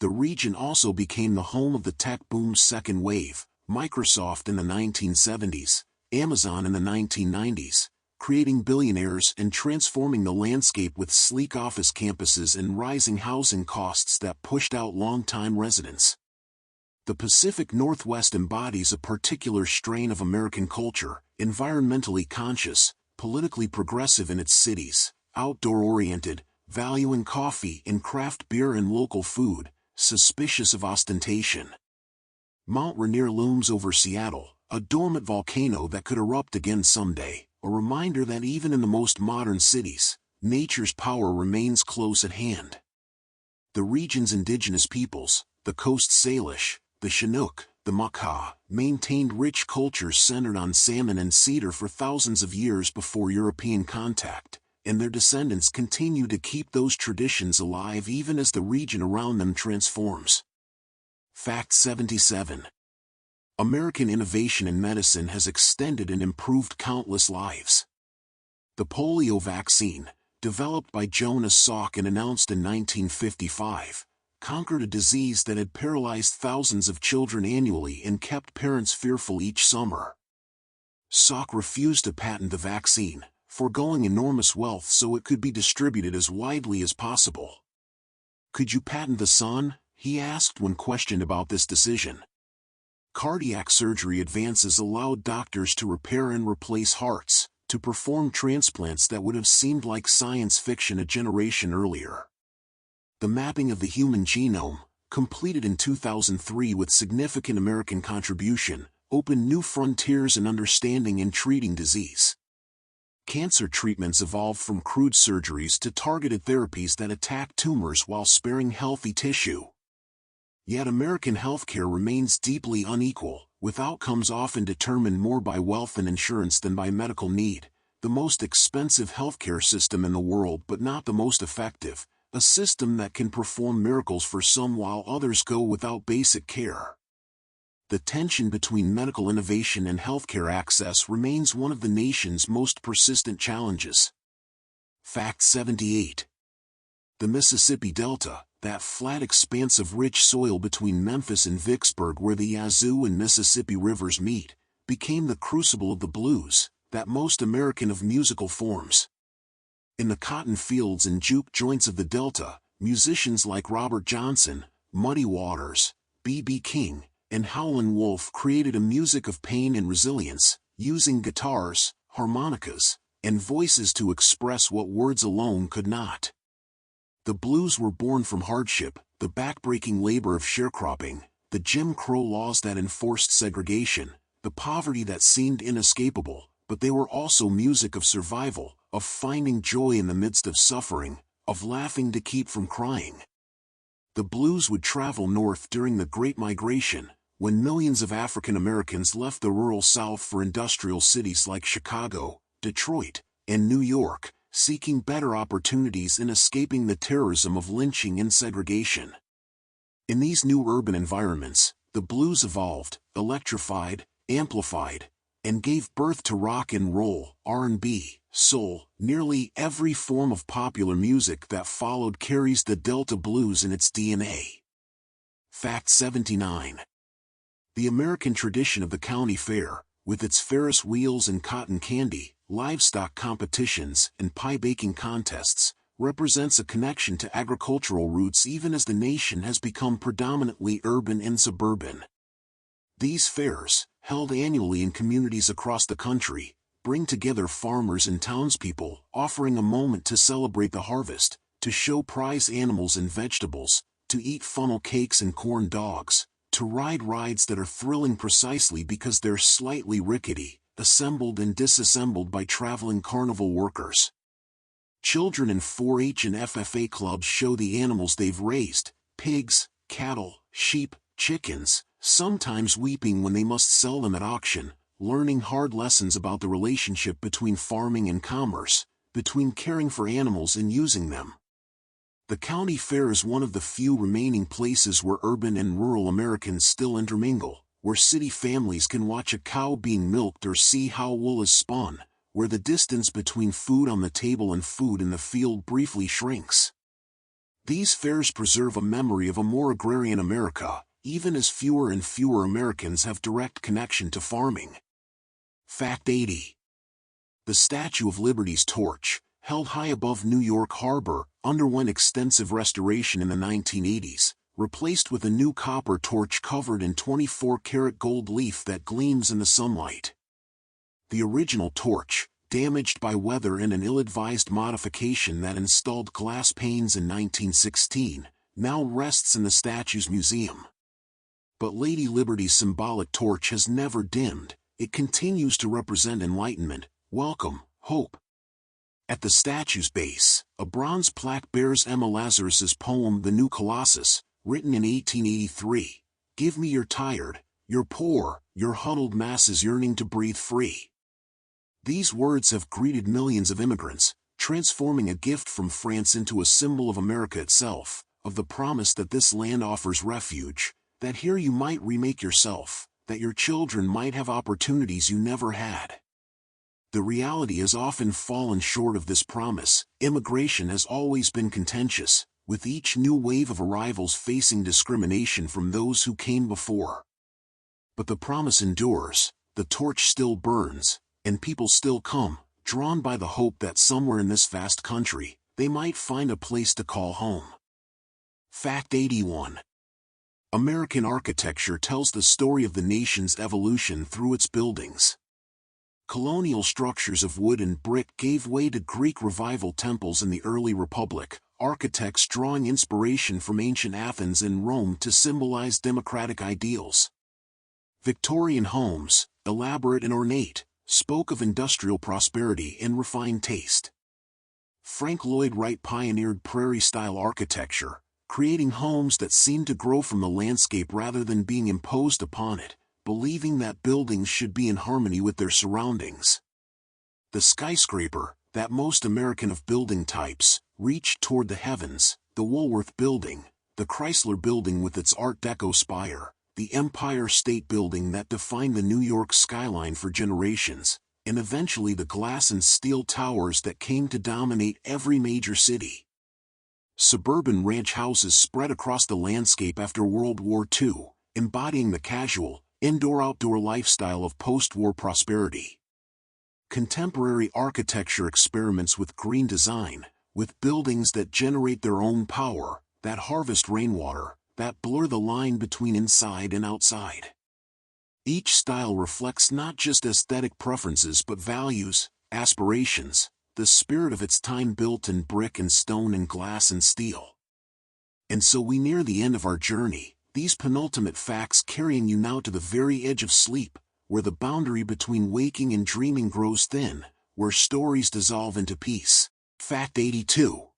The region also became the home of the tech boom's second wave, Microsoft in the 1970s, Amazon in the 1990s, creating billionaires and transforming the landscape with sleek office campuses and rising housing costs that pushed out longtime residents. The Pacific Northwest embodies a particular strain of American culture, environmentally conscious, politically progressive in its cities, outdoor-oriented, valuing coffee and craft beer and local food, suspicious of ostentation. Mount Rainier looms over Seattle, a dormant volcano that could erupt again someday, a reminder that even in the most modern cities, nature's power remains close at hand. The region's indigenous peoples, the Coast Salish, the Chinook, the Makah, maintained rich cultures centered on salmon and cedar for thousands of years before European contact, and their descendants continue to keep those traditions alive even as the region around them transforms. Fact 77. American innovation in medicine has extended and improved countless lives. The polio vaccine, developed by Jonas Salk and announced in 1955, conquered a disease that had paralyzed thousands of children annually and kept parents fearful each summer. Salk refused to patent the vaccine, foregoing enormous wealth so it could be distributed as widely as possible. "Could you patent the sun?" he asked when questioned about this decision. Cardiac surgery advances allowed doctors to repair and replace hearts, to perform transplants that would have seemed like science fiction a generation earlier. The mapping of the human genome, completed in 2003 with significant American contribution, opened new frontiers in understanding and treating disease. Cancer treatments evolved from crude surgeries to targeted therapies that attack tumors while sparing healthy tissue. Yet American healthcare remains deeply unequal, with outcomes often determined more by wealth and insurance than by medical need. The most expensive healthcare system in the world but not the most effective, a system that can perform miracles for some while others go without basic care. The tension between medical innovation and healthcare access remains one of the nation's most persistent challenges. Fact 78. The Mississippi Delta, that flat expanse of rich soil between Memphis and Vicksburg where the Yazoo and Mississippi rivers meet, became the crucible of the blues, that most American of musical forms. In the cotton fields and juke joints of the Delta, musicians like Robert Johnson, Muddy Waters, B.B. King, and Howlin' Wolf created a music of pain and resilience, using guitars, harmonicas, and voices to express what words alone could not. The blues were born from hardship, the backbreaking labor of sharecropping, the Jim Crow laws that enforced segregation, the poverty that seemed inescapable, but they were also music of survival, of finding joy in the midst of suffering, of laughing to keep from crying. The blues would travel north during the Great Migration, when millions of African Americans left the rural South for industrial cities like Chicago, Detroit, and New York, seeking better opportunities and escaping the terrorism of lynching and segregation. In these new urban environments, the blues evolved, electrified, amplified, and gave birth to rock and roll, R&B, soul. Nearly every form of popular music that followed carries the Delta blues in its DNA. Fact 79. The American tradition of the county fair, with its Ferris wheels and cotton candy, livestock competitions, and pie-baking contests, represents a connection to agricultural roots even as the nation has become predominantly urban and suburban. These fairs, held annually in communities across the country, bring together farmers and townspeople, offering a moment to celebrate the harvest, to show prize animals and vegetables, to eat funnel cakes and corn dogs, to ride rides that are thrilling precisely because they're slightly rickety, assembled and disassembled by traveling carnival workers. Children in 4-H and FFA clubs show the animals they've raised, pigs, cattle, sheep, chickens, sometimes weeping when they must sell them at auction, learning hard lessons about the relationship between farming and commerce, between caring for animals and using them. The county fair is one of the few remaining places where urban and rural Americans still intermingle, where city families can watch a cow being milked or see how wool is spun, where the distance between food on the table and food in the field briefly shrinks. These fairs preserve a memory of a more agrarian America, even as fewer and fewer Americans have direct connection to farming. Fact 80. The Statue of Liberty's torch, held high above New York Harbor, underwent extensive restoration in the 1980s, replaced with a new copper torch covered in 24-karat gold leaf that gleams in the sunlight. The original torch, damaged by weather and an ill-advised modification that installed glass panes in 1916, now rests in the statue's museum. But Lady Liberty's symbolic torch has never dimmed. It continues to represent enlightenment, welcome, hope. At the statue's base, a bronze plaque bears Emma Lazarus's poem The New Colossus, written in 1883. Give me your tired, your poor, your huddled masses yearning to breathe free. These words have greeted millions of immigrants, transforming a gift from France into a symbol of America itself, of the promise that this land offers refuge, that here you might remake yourself, that your children might have opportunities you never had. The reality has often fallen short of this promise. Immigration has always been contentious, with each new wave of arrivals facing discrimination from those who came before. But the promise endures, the torch still burns, and people still come, drawn by the hope that somewhere in this vast country, they might find a place to call home. Fact 81. American architecture tells the story of the nation's evolution through its buildings. Colonial structures of wood and brick gave way to Greek revival temples in the early Republic, architects drawing inspiration from ancient Athens and Rome to symbolize democratic ideals. Victorian homes, elaborate and ornate, spoke of industrial prosperity and refined taste. Frank Lloyd Wright pioneered prairie-style architecture, creating homes that seemed to grow from the landscape rather than being imposed upon it, believing that buildings should be in harmony with their surroundings. The skyscraper, that most American of building types, reached toward the heavens, the Woolworth Building, the Chrysler Building with its Art Deco spire, the Empire State Building that defined the New York skyline for generations, and eventually the glass and steel towers that came to dominate every major city. Suburban ranch houses spread across the landscape after World War II, embodying the casual, indoor-outdoor lifestyle of post-war prosperity. Contemporary architecture experiments with green design, with buildings that generate their own power, that harvest rainwater, that blur the line between inside and outside. Each style reflects not just aesthetic preferences but values, aspirations, the spirit of its time, built in brick and stone and glass and steel. And so we near the end of our journey, these penultimate facts carrying you now to the very edge of sleep, where the boundary between waking and dreaming grows thin, where stories dissolve into peace. Fact 82.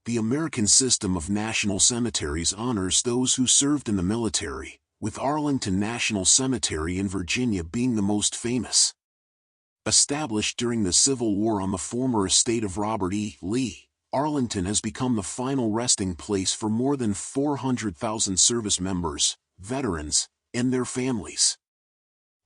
The American system of national cemeteries honors those who served in the military, with Arlington National Cemetery in Virginia being the most famous. Established during the Civil War on the former estate of Robert E. Lee, Arlington has become the final resting place for more than 400,000 service members, veterans, and their families.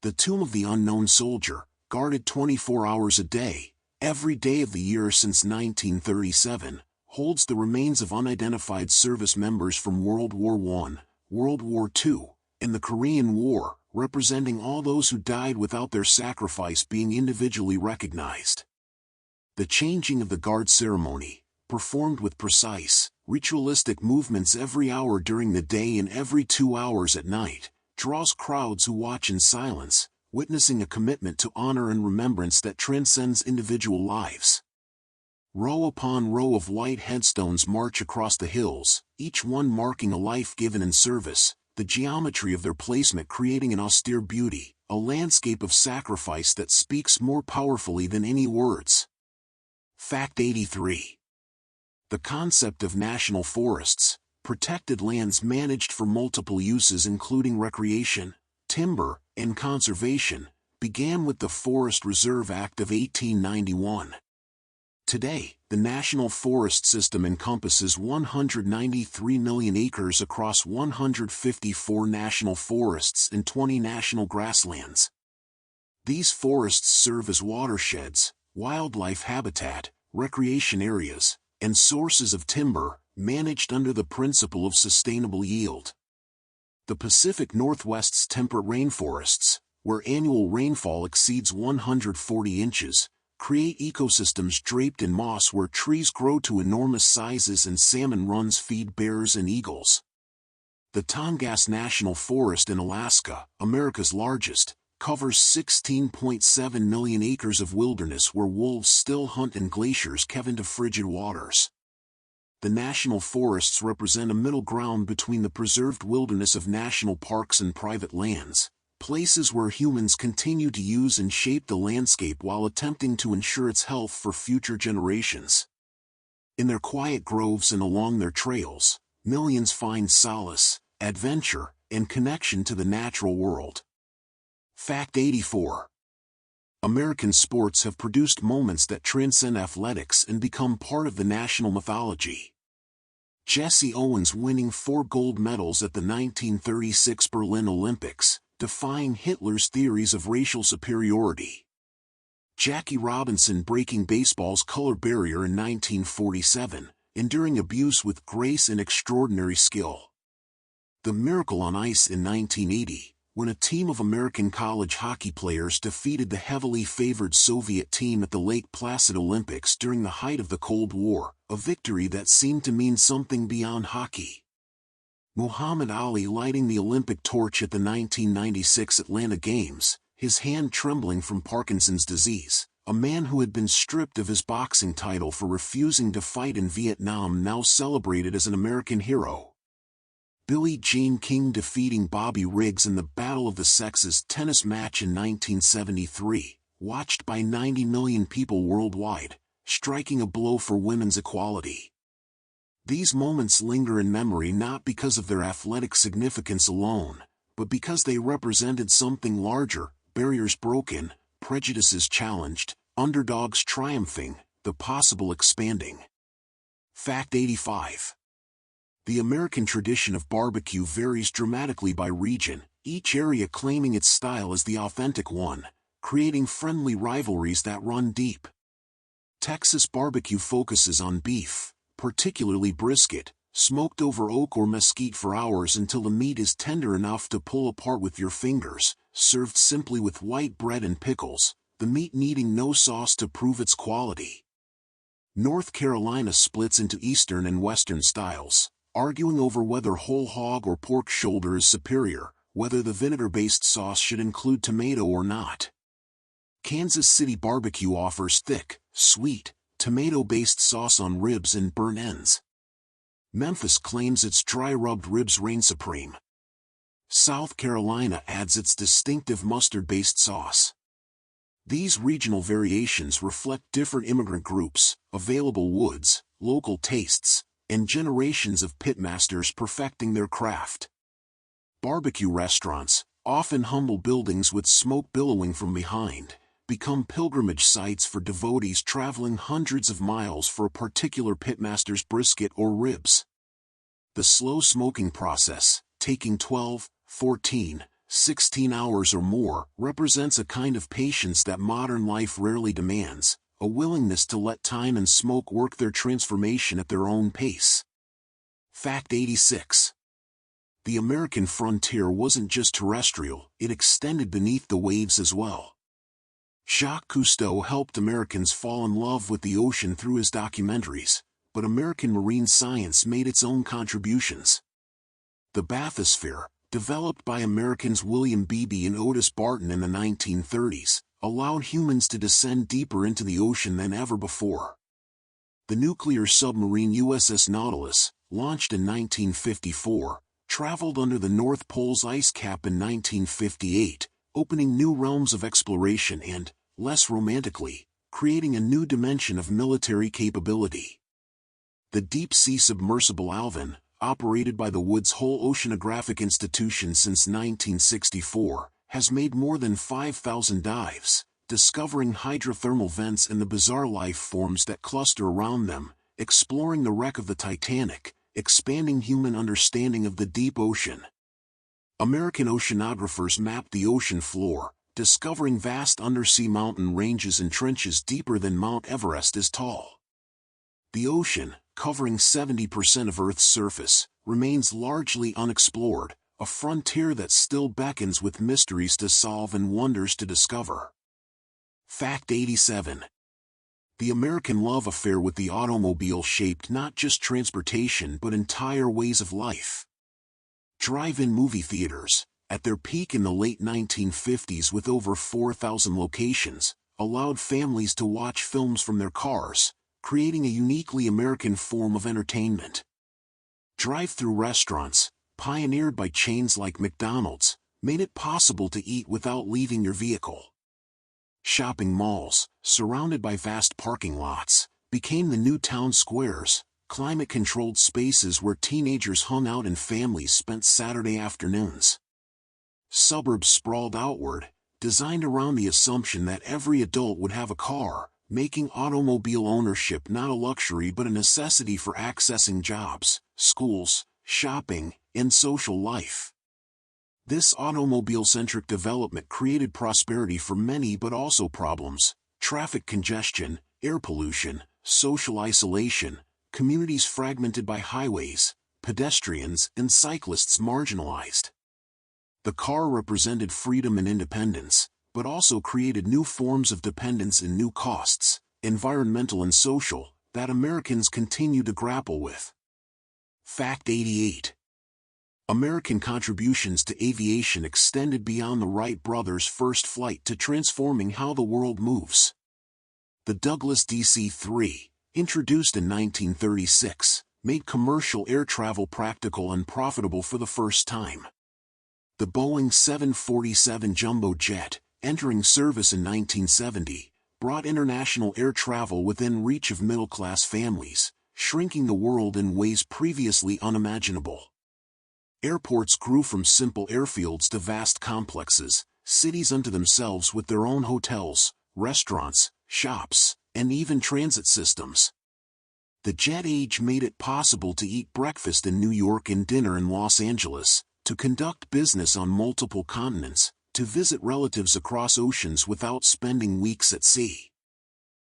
The Tomb of the Unknown Soldier, guarded 24 hours a day, every day of the year since 1937, holds the remains of unidentified service members from World War I, World War II, and the Korean War, representing all those who died without their sacrifice being individually recognized. The changing of the guard ceremony, performed with precise, ritualistic movements every hour during the day and every 2 hours at night, draws crowds who watch in silence, witnessing a commitment to honor and remembrance that transcends individual lives. Row upon row of white headstones march across the hills, each one marking a life given in service, the geometry of their placement creating an austere beauty, a landscape of sacrifice that speaks more powerfully than any words. Fact 83. The concept of national forests, protected lands managed for multiple uses including recreation, timber, and conservation, began with the Forest Reserve Act of 1891. Today, the National Forest System encompasses 193 million acres across 154 national forests and 20 national grasslands. These forests serve as watersheds, wildlife habitat, recreation areas, and sources of timber, managed under the principle of sustainable yield. The Pacific Northwest's temperate rainforests, where annual rainfall exceeds 140 inches, create ecosystems draped in moss where trees grow to enormous sizes and salmon runs feed bears and eagles. The Tongass National Forest in Alaska, America's largest, covers 16.7 million acres of wilderness where wolves still hunt and glaciers calve into frigid waters. The national forests represent a middle ground between the preserved wilderness of national parks and private lands, places where humans continue to use and shape the landscape while attempting to ensure its health for future generations. In their quiet groves and along their trails, millions find solace, adventure, and connection to the natural world. Fact 84. American sports have produced moments that transcend athletics and become part of the national mythology. Jesse Owens winning 4 gold medals at the 1936 Berlin Olympics, defying Hitler's theories of racial superiority. Jackie Robinson breaking baseball's color barrier in 1947, enduring abuse with grace and extraordinary skill. The miracle on ice in 1980, when a team of American college hockey players defeated the heavily favored Soviet team at the Lake Placid Olympics during the height of the Cold War, a victory that seemed to mean something beyond hockey. Muhammad Ali lighting the Olympic torch at the 1996 Atlanta Games, his hand trembling from Parkinson's disease, a man who had been stripped of his boxing title for refusing to fight in Vietnam now celebrated as an American hero. Billie Jean King defeating Bobby Riggs in the Battle of the Sexes tennis match in 1973, watched by 90 million people worldwide, striking a blow for women's equality. These moments linger in memory not because of their athletic significance alone, but because they represented something larger: barriers broken, prejudices challenged, underdogs triumphing, the possible expanding. Fact 85. The American tradition of barbecue varies dramatically by region, each area claiming its style as the authentic one, creating friendly rivalries that run deep. Texas barbecue focuses on beef, particularly brisket, smoked over oak or mesquite for hours until the meat is tender enough to pull apart with your fingers, served simply with white bread and pickles, the meat needing no sauce to prove its quality. North Carolina splits into Eastern and Western styles, arguing over whether whole hog or pork shoulder is superior, whether the vinegar-based sauce should include tomato or not. Kansas City barbecue offers thick, sweet, tomato-based sauce on ribs and burnt ends. Memphis claims its dry-rubbed ribs reign supreme. South Carolina adds its distinctive mustard-based sauce. These regional variations reflect different immigrant groups, available woods, local tastes, and generations of pitmasters perfecting their craft. Barbecue restaurants, often humble buildings with smoke billowing from behind, become pilgrimage sites for devotees traveling hundreds of miles for a particular pitmaster's brisket or ribs. The slow smoking process, taking 12, 14, 16 hours or more, represents a kind of patience that modern life rarely demands, a willingness to let time and smoke work their transformation at their own pace. Fact 86. The American frontier wasn't just terrestrial, it extended beneath the waves as well. Jacques Cousteau helped Americans fall in love with the ocean through his documentaries, but American marine science made its own contributions. The bathysphere, developed by Americans William Beebe and Otis Barton in the 1930s, allowed humans to descend deeper into the ocean than ever before. The nuclear submarine USS Nautilus, launched in 1954, traveled under the North Pole's ice cap in 1958, opening new realms of exploration and, less romantically, creating a new dimension of military capability. The deep-sea submersible Alvin, operated by the Woods Hole Oceanographic Institution since 1964, has made more than 5,000 dives, discovering hydrothermal vents and the bizarre life forms that cluster around them, exploring the wreck of the Titanic, expanding human understanding of the deep ocean. American oceanographers mapped the ocean floor, discovering vast undersea mountain ranges and trenches deeper than Mount Everest is tall. The ocean, covering 70% of Earth's surface, remains largely unexplored, a frontier that still beckons with mysteries to solve and wonders to discover. Fact 87. The American love affair with the automobile shaped not just transportation but entire ways of life. Drive-in movie theaters, at their peak in the late 1950s with over 4,000 locations, allowed families to watch films from their cars, creating a uniquely American form of entertainment. Drive-through restaurants, pioneered by chains like McDonald's, made it possible to eat without leaving your vehicle. Shopping malls, surrounded by vast parking lots, became the new town squares, climate-controlled spaces where teenagers hung out and families spent Saturday afternoons. Suburbs sprawled outward, designed around the assumption that every adult would have a car, making automobile ownership not a luxury but a necessity for accessing jobs, schools, shopping, and social life. This automobile-centric development created prosperity for many but also problems: traffic congestion, air pollution, social isolation, communities fragmented by highways, pedestrians and cyclists marginalized. The car represented freedom and independence, but also created new forms of dependence and new costs, environmental and social, that Americans continue to grapple with. Fact 88. American contributions to aviation extended beyond the Wright brothers' first flight to transforming how the world moves. The Douglas DC-3, introduced in 1936, made commercial air travel practical and profitable for the first time. The Boeing 747 jumbo jet, entering service in 1970, brought international air travel within reach of middle-class families, shrinking the world in ways previously unimaginable. Airports grew from simple airfields to vast complexes, cities unto themselves with their own hotels, restaurants, shops, and even transit systems. The jet age made it possible to eat breakfast in New York and dinner in Los Angeles, to conduct business on multiple continents, to visit relatives across oceans without spending weeks at sea.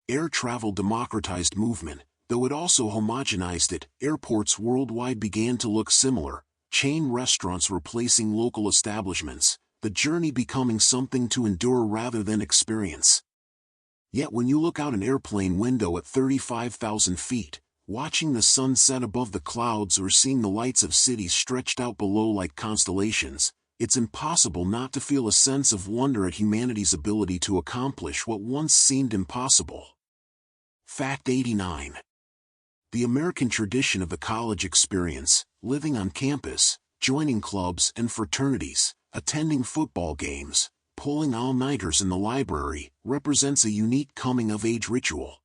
Air travel democratized movement, though it also homogenized it. Airports worldwide began to look similar, chain restaurants replacing local establishments, the journey becoming something to endure rather than experience. Yet when you look out an airplane window at 35,000 feet, watching the sun set above the clouds or seeing the lights of cities stretched out below like constellations, it's impossible not to feel a sense of wonder at humanity's ability to accomplish what once seemed impossible. Fact 89. The American tradition of the college experience, living on campus, joining clubs and fraternities, attending football games, pulling all-nighters in the library, represents a unique coming-of-age ritual.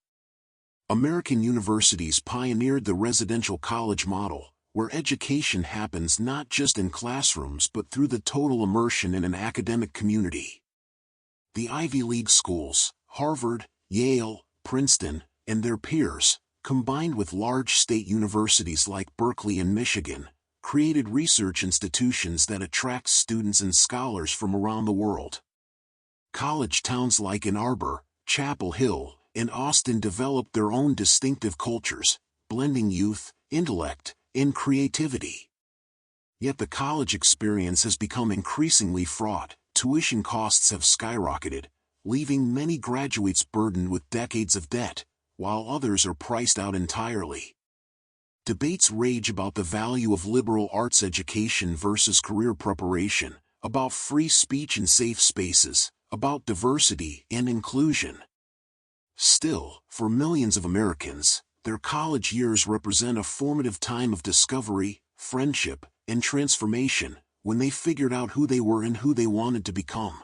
American universities pioneered the residential college model, where education happens not just in classrooms but through the total immersion in an academic community. The Ivy League schools, Harvard, Yale, Princeton, and their peers, combined with large state universities like Berkeley and Michigan, created research institutions that attract students and scholars from around the world. College towns like Ann Arbor, Chapel Hill, and Austin developed their own distinctive cultures, blending youth, intellect, and creativity. Yet the college experience has become increasingly fraught. Tuition costs have skyrocketed, leaving many graduates burdened with decades of debt, while others are priced out entirely. Debates rage about the value of liberal arts education versus career preparation, about free speech and safe spaces, about diversity and inclusion. Still, for millions of Americans, their college years represent a formative time of discovery, friendship, and transformation, when they figured out who they were and who they wanted to become.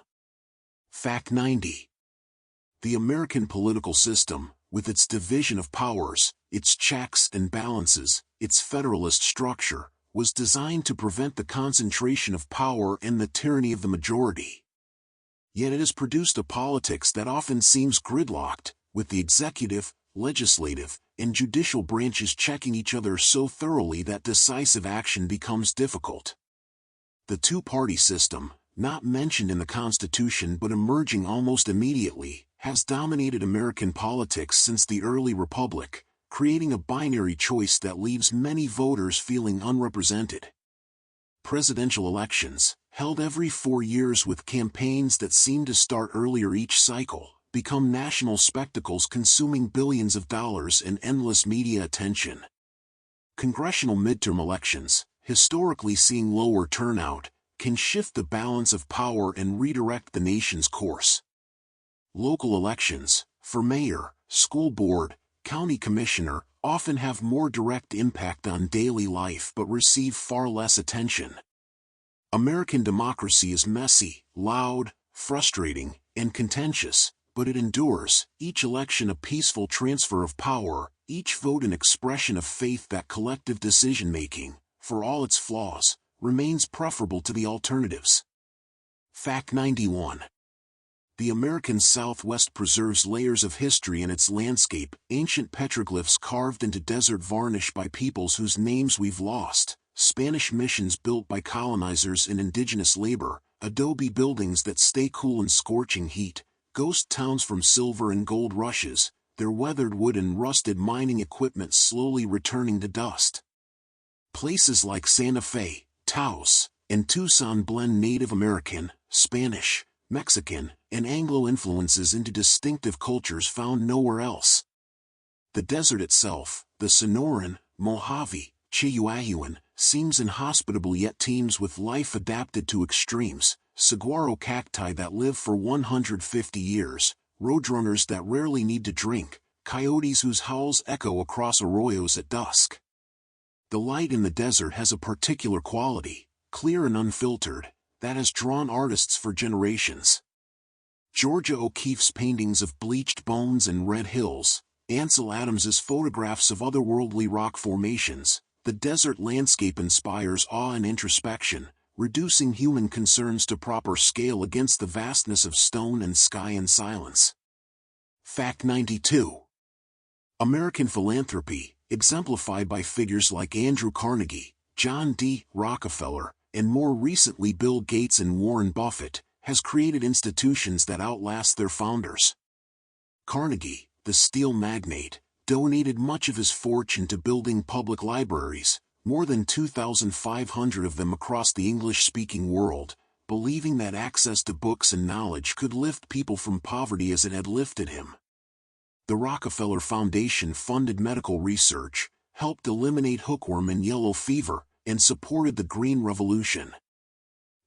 Fact 90. The American political system, with its division of powers, its checks and balances, its federalist structure, was designed to prevent the concentration of power and the tyranny of the majority. Yet it has produced a politics that often seems gridlocked, with the executive, legislative, and judicial branches checking each other so thoroughly that decisive action becomes difficult. The two-party system, not mentioned in the Constitution but emerging almost immediately, has dominated American politics since the early Republic, creating a binary choice that leaves many voters feeling unrepresented. Presidential elections, held every 4 years with campaigns that seem to start earlier each cycle, become national spectacles consuming billions of dollars and endless media attention. Congressional midterm elections, historically seeing lower turnout, can shift the balance of power and redirect the nation's course. Local elections, for mayor, school board, county commissioner, often have more direct impact on daily life but receive far less attention. American democracy is messy, loud, frustrating, and contentious, but it endures, each election a peaceful transfer of power, each vote an expression of faith that collective decision-making, for all its flaws, remains preferable to the alternatives. Fact 91. The American Southwest preserves layers of history in its landscape, ancient petroglyphs carved into desert varnish by peoples whose names we've lost, Spanish missions built by colonizers in indigenous labor, adobe buildings that stay cool in scorching heat, ghost towns from silver and gold rushes, their weathered wood and rusted mining equipment slowly returning to dust. Places like Santa Fe, Taos, and Tucson blend Native American, Spanish, Mexican, and Anglo influences into distinctive cultures found nowhere else. The desert itself, the Sonoran, Mojave, Chihuahuan, seems inhospitable yet teems with life adapted to extremes, saguaro cacti that live for 150 years, roadrunners that rarely need to drink, coyotes whose howls echo across arroyos at dusk. The light in the desert has a particular quality, clear and unfiltered, that has drawn artists for generations. Georgia O'Keeffe's paintings of bleached bones and red hills, Ansel Adams's photographs of otherworldly rock formations, the desert landscape inspires awe and introspection, reducing human concerns to proper scale against the vastness of stone and sky and silence. Fact 92. American philanthropy, exemplified by figures like Andrew Carnegie, John D. Rockefeller, and more recently Bill Gates and Warren Buffett, has created institutions that outlast their founders. Carnegie, the steel magnate, donated much of his fortune to building public libraries, more than 2,500 of them across the English-speaking world, believing that access to books and knowledge could lift people from poverty as it had lifted him. The Rockefeller Foundation funded medical research, helped eliminate hookworm and yellow fever, and supported the Green Revolution.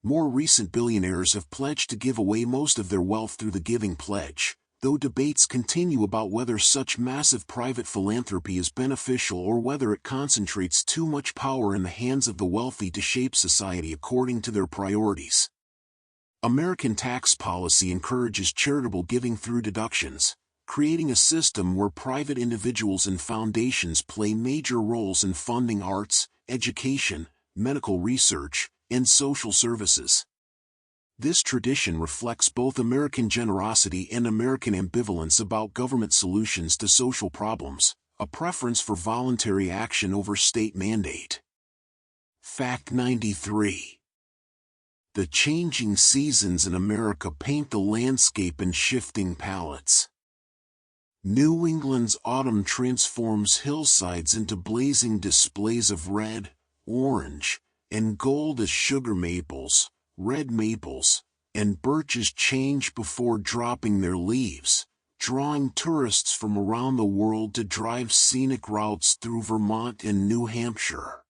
More recent billionaires have pledged to give away most of their wealth through the Giving Pledge, though debates continue about whether such massive private philanthropy is beneficial or whether it concentrates too much power in the hands of the wealthy to shape society according to their priorities. American tax policy encourages charitable giving through deductions, creating a system where private individuals and foundations play major roles in funding arts, education, medical research, and social services. This tradition reflects both American generosity and American ambivalence about government solutions to social problems, a preference for voluntary action over state mandate. Fact 93. The changing seasons in America paint the landscape in shifting palettes. New England's autumn transforms hillsides into blazing displays of red, orange, and gold as sugar maples, red maples, and birches change before dropping their leaves, drawing tourists from around the world to drive scenic routes through Vermont and New Hampshire.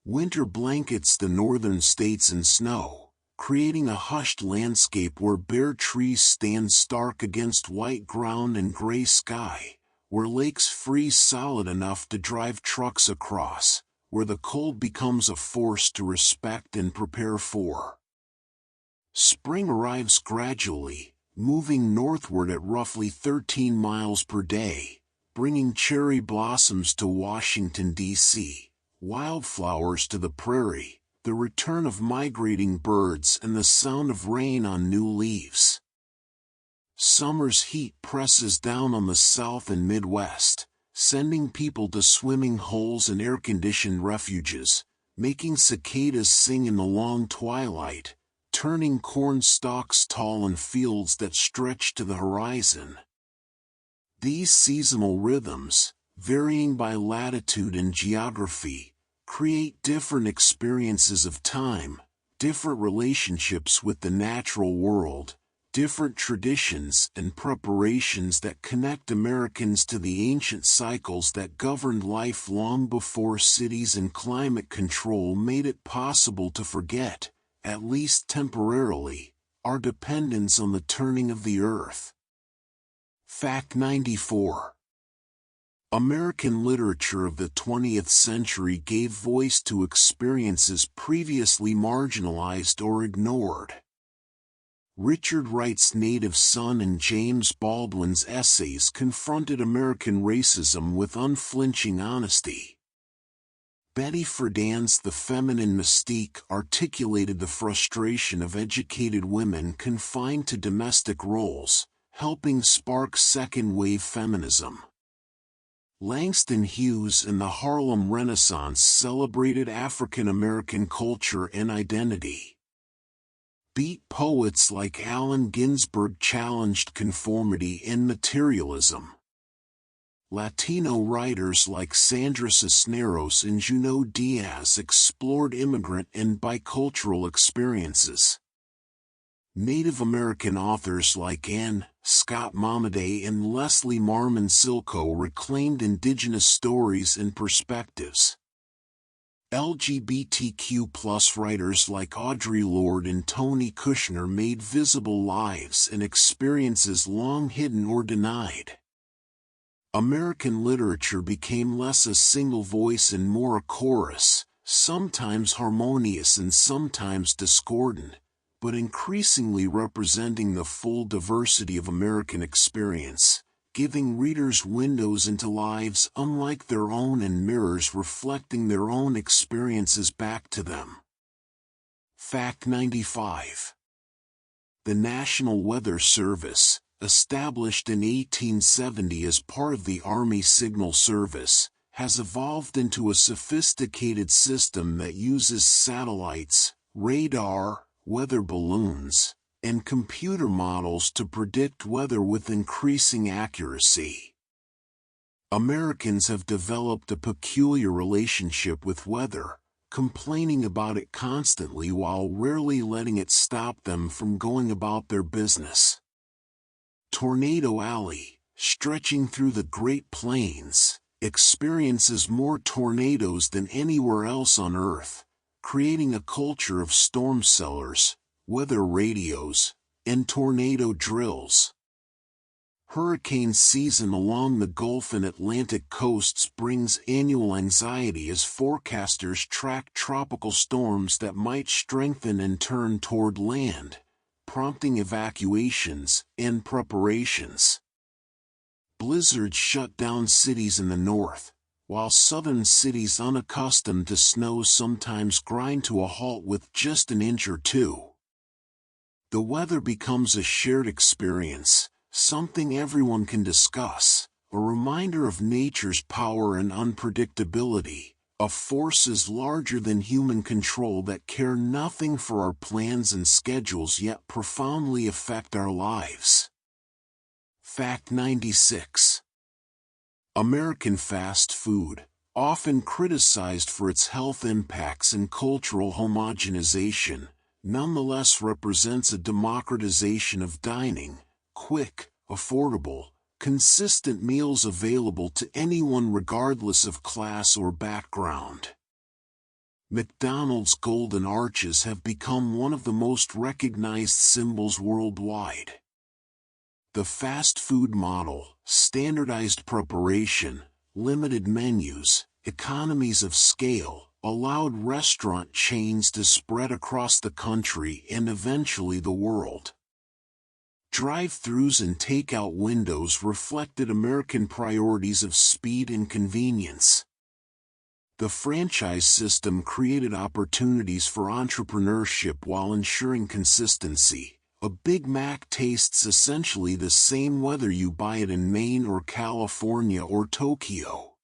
Winter blankets the northern states in snow, creating a hushed landscape where bare trees stand stark against white ground and gray sky, where lakes freeze solid enough to drive trucks across, where the cold becomes a force to respect and prepare for. Spring arrives gradually, moving northward at roughly 13 miles per day, bringing cherry blossoms to Washington, D.C., wildflowers to the prairie, the return of migrating birds and the sound of rain on new leaves. Summer's heat presses down on the South and Midwest, sending people to swimming holes and air-conditioned refuges, making cicadas sing in the long twilight, turning corn stalks tall in fields that stretch to the horizon. These seasonal rhythms, varying by latitude and geography, create different experiences of time, different relationships with the natural world, different traditions and preparations that connect Americans to the ancient cycles that governed life long before cities and climate control made it possible to forget, at least temporarily, our dependence on the turning of the earth. Fact 94. American literature of the 20th century gave voice to experiences previously marginalized or ignored. Richard Wright's Native Son and James Baldwin's essays confronted American racism with unflinching honesty. Betty Friedan's The Feminine Mystique articulated the frustration of educated women confined to domestic roles, helping spark second-wave feminism. Langston Hughes and the Harlem Renaissance celebrated African American culture and identity. Beat poets like Allen Ginsberg challenged conformity and materialism. Latino writers like Sandra Cisneros and Junot Diaz explored immigrant and bicultural experiences. Native American authors like Anne Scott Momaday and Leslie Marmon Silko reclaimed indigenous stories and perspectives. LGBTQ+ writers like Audre Lorde and Tony Kushner made visible lives and experiences long hidden or denied. American literature became less a single voice and more a chorus, sometimes harmonious and sometimes discordant, but increasingly representing the full diversity of American experience, giving readers windows into lives unlike their own and mirrors reflecting their own experiences back to them. Fact 95. The National Weather Service, established in 1870 as part of the Army Signal Service, has evolved into a sophisticated system that uses satellites, radar, weather balloons, and computer models to predict weather with increasing accuracy. Americans have developed a peculiar relationship with weather, complaining about it constantly while rarely letting it stop them from going about their business. Tornado Alley, stretching through the Great Plains, experiences more tornadoes than anywhere else on Earth, creating a culture of storm cellars, weather radios, and tornado drills. Hurricane season along the Gulf and Atlantic coasts brings annual anxiety as forecasters track tropical storms that might strengthen and turn toward land, prompting evacuations and preparations. Blizzards shut down cities in the north, while southern cities unaccustomed to snow sometimes grind to a halt with just an inch or two. The weather becomes a shared experience, something everyone can discuss, a reminder of nature's power and unpredictability, of forces larger than human control that care nothing for our plans and schedules yet profoundly affect our lives. Fact 96. American fast food, often criticized for its health impacts and cultural homogenization, nonetheless represents a democratization of dining, quick, affordable, consistent meals available to anyone regardless of class or background. McDonald's Golden Arches have become one of the most recognized symbols worldwide. The fast food model, standardized preparation, limited menus, economies of scale, allowed restaurant chains to spread across the country and eventually the world. Drive-thrus and takeout windows reflected American priorities of speed and convenience. The franchise system created opportunities for entrepreneurship while ensuring consistency. A Big Mac tastes essentially the same whether you buy it in Maine or California or Tokyo.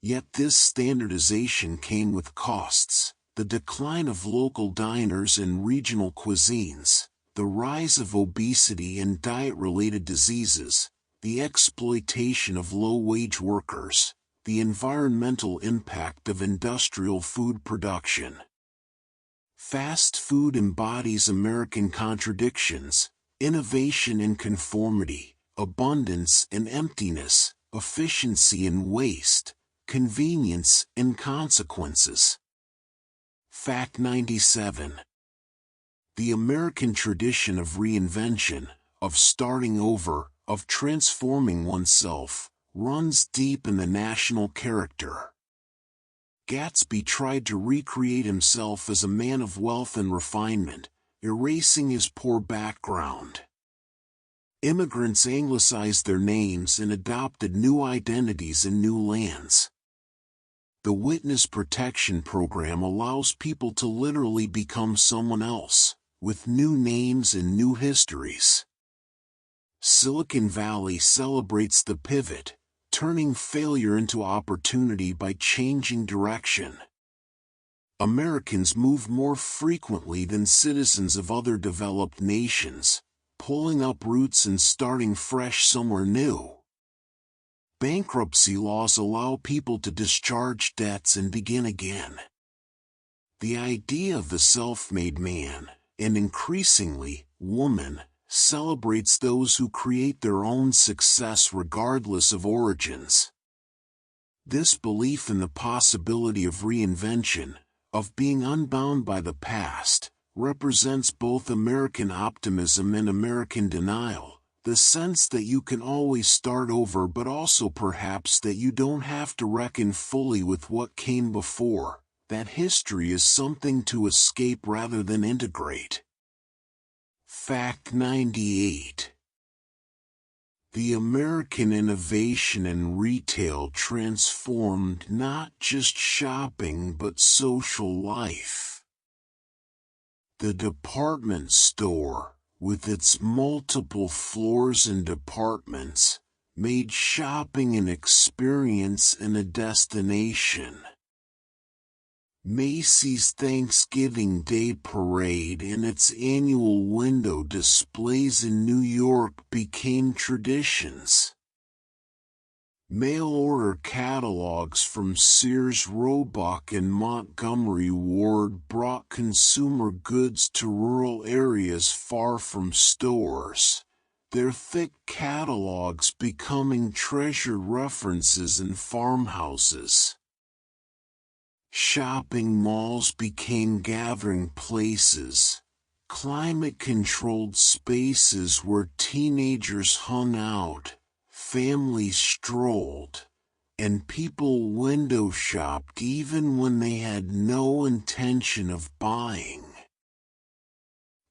Yet this standardization came with costs, the decline of local diners and regional cuisines, the rise of obesity and diet-related diseases, the exploitation of low-wage workers, the environmental impact of industrial food production. Fast food embodies American contradictions, innovation and conformity, abundance and emptiness, efficiency and waste, convenience and consequences. Fact 97. The American tradition of reinvention, of starting over, of transforming oneself, runs deep in the national character. Gatsby tried to recreate himself as a man of wealth and refinement, erasing his poor background. Immigrants anglicized their names and adopted new identities in new lands. The Witness Protection Program allows people to literally become someone else, with new names and new histories. Silicon Valley celebrates the pivot, turning failure into opportunity by changing direction. Americans move more frequently than citizens of other developed nations, pulling up roots and starting fresh somewhere new. Bankruptcy laws allow people to discharge debts and begin again. The idea of the self-made man, and increasingly, woman, celebrates those who create their own success regardless of origins. This belief in the possibility of reinvention, of being unbound by the past, represents both American optimism and American denial, the sense that you can always start over but also perhaps that you don't have to reckon fully with what came before, that history is something to escape rather than integrate. Fact 98. The American innovation in retail transformed not just shopping but social life. The department store, with its multiple floors and departments, made shopping an experience and a destination. Macy's Thanksgiving Day Parade and its annual window displays in New York became traditions. Mail-order catalogs from Sears Roebuck and Montgomery Ward brought consumer goods to rural areas far from stores, their thick catalogs becoming treasured references in farmhouses. Shopping malls became gathering places, climate-controlled spaces where teenagers hung out, families strolled, and people window shopped even when they had no intention of buying.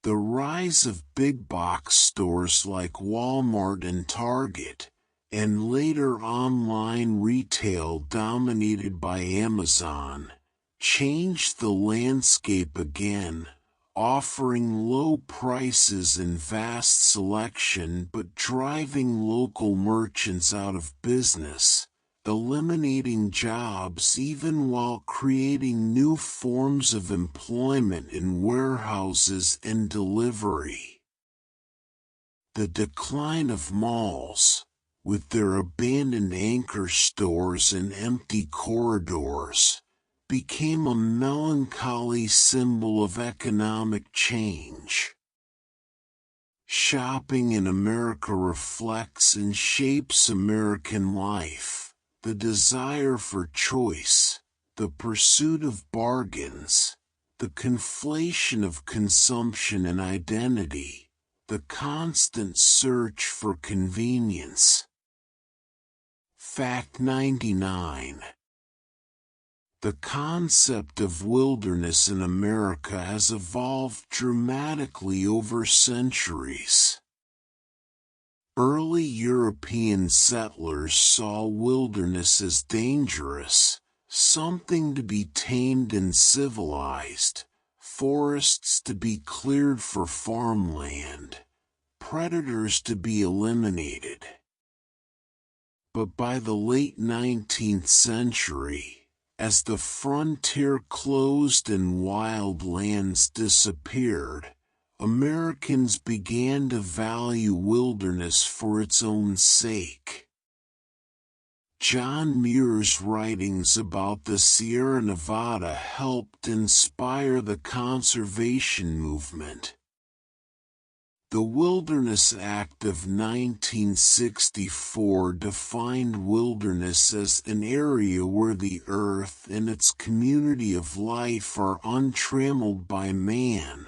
The rise of big box stores like Walmart and Target, and later online retail dominated by Amazon, changed the landscape again, offering low prices and vast selection but driving local merchants out of business, eliminating jobs even while creating new forms of employment in warehouses and delivery. The decline of malls, with their abandoned anchor stores and empty corridors, became a melancholy symbol of economic change. Shopping in America reflects and shapes American life, the desire for choice, the pursuit of bargains, the conflation of consumption and identity, the constant search for convenience. Fact 99. The concept of wilderness in America has evolved dramatically over centuries. Early European settlers saw wilderness as dangerous, something to be tamed and civilized, forests to be cleared for farmland, predators to be eliminated. But by the late 19th century, as the frontier closed and wild lands disappeared, Americans began to value wilderness for its own sake. John Muir's writings about the Sierra Nevada helped inspire the conservation movement. The Wilderness Act of 1964 defined wilderness as an area where the earth and its community of life are untrammeled by man,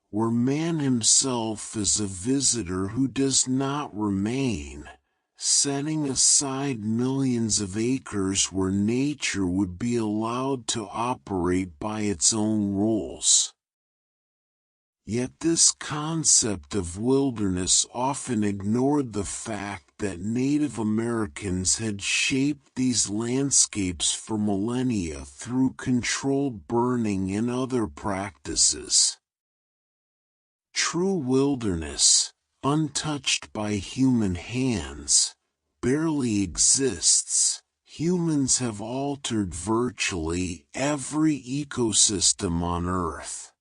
where man himself is a visitor who does not remain, setting aside millions of acres where nature would be allowed to operate by its own rules. Yet this concept of wilderness often ignored the fact that Native Americans had shaped these landscapes for millennia through controlled burning and other practices. True wilderness, untouched by human hands, barely exists. Humans have altered virtually every ecosystem on Earth.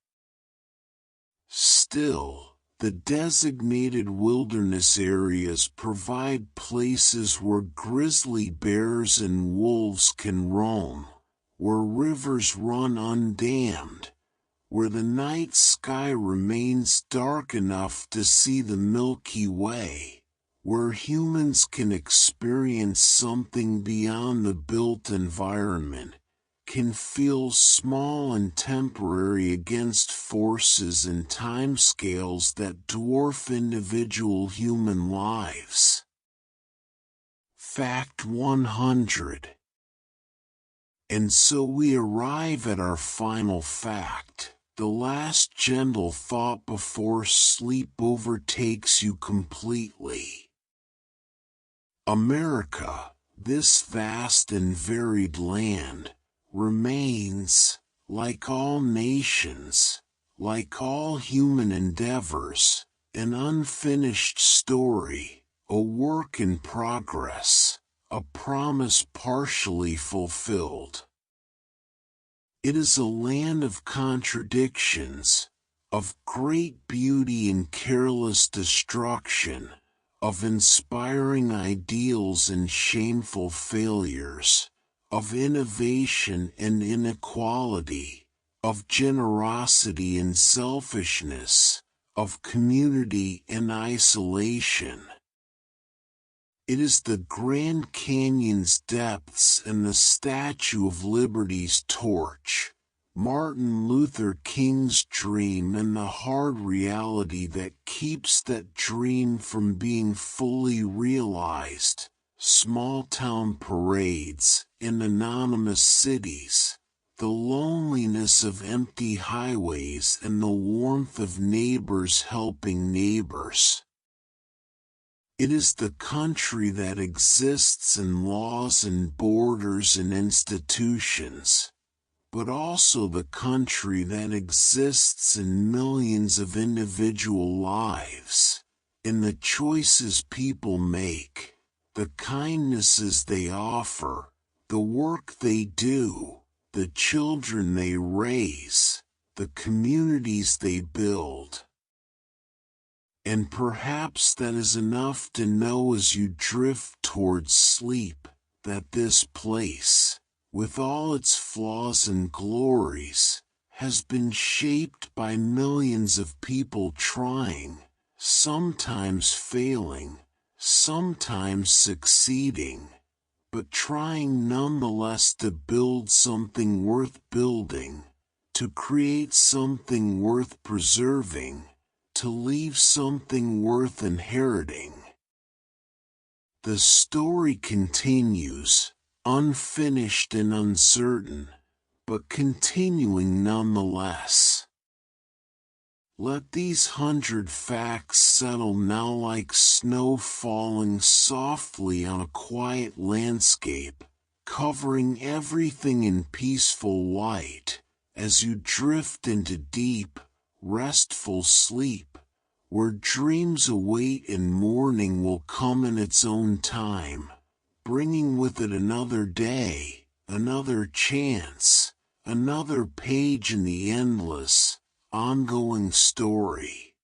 Still, the designated wilderness areas provide places where grizzly bears and wolves can roam, where rivers run undammed, where the night sky remains dark enough to see the Milky Way, where humans can experience something beyond the built environment, can feel small and temporary against forces and timescales that dwarf individual human lives. Fact 100. And so we arrive at our final fact, the last gentle thought before sleep overtakes you completely. America, this vast and varied land, remains, like all nations, like all human endeavors, an unfinished story, a work in progress, a promise partially fulfilled. It is a land of contradictions, of great beauty and careless destruction, of inspiring ideals and shameful failures, of innovation and inequality, of generosity and selfishness, of community and isolation. It is the Grand Canyon's depths and the Statue of Liberty's torch, Martin Luther King's dream and the hard reality that keeps that dream from being fully realized. Small-town parades in anonymous cities, the loneliness of empty highways and the warmth of neighbors helping neighbors. It is the country that exists in laws and borders and institutions, but also the country that exists in millions of individual lives, in the choices people make, the kindnesses they offer, the work they do, the children they raise, the communities they build. And perhaps that is enough to know as you drift towards sleep, that this place, with all its flaws and glories, has been shaped by millions of people trying, sometimes failing, sometimes succeeding, but trying nonetheless to build something worth building, to create something worth preserving, to leave something worth inheriting. The story continues, unfinished and uncertain, but continuing nonetheless. Let these 100 facts settle now like snow falling softly on a quiet landscape, covering everything in peaceful light, as you drift into deep, restful sleep, where dreams await and morning will come in its own time, bringing with it another day, another chance, another page in the endless, ongoing story.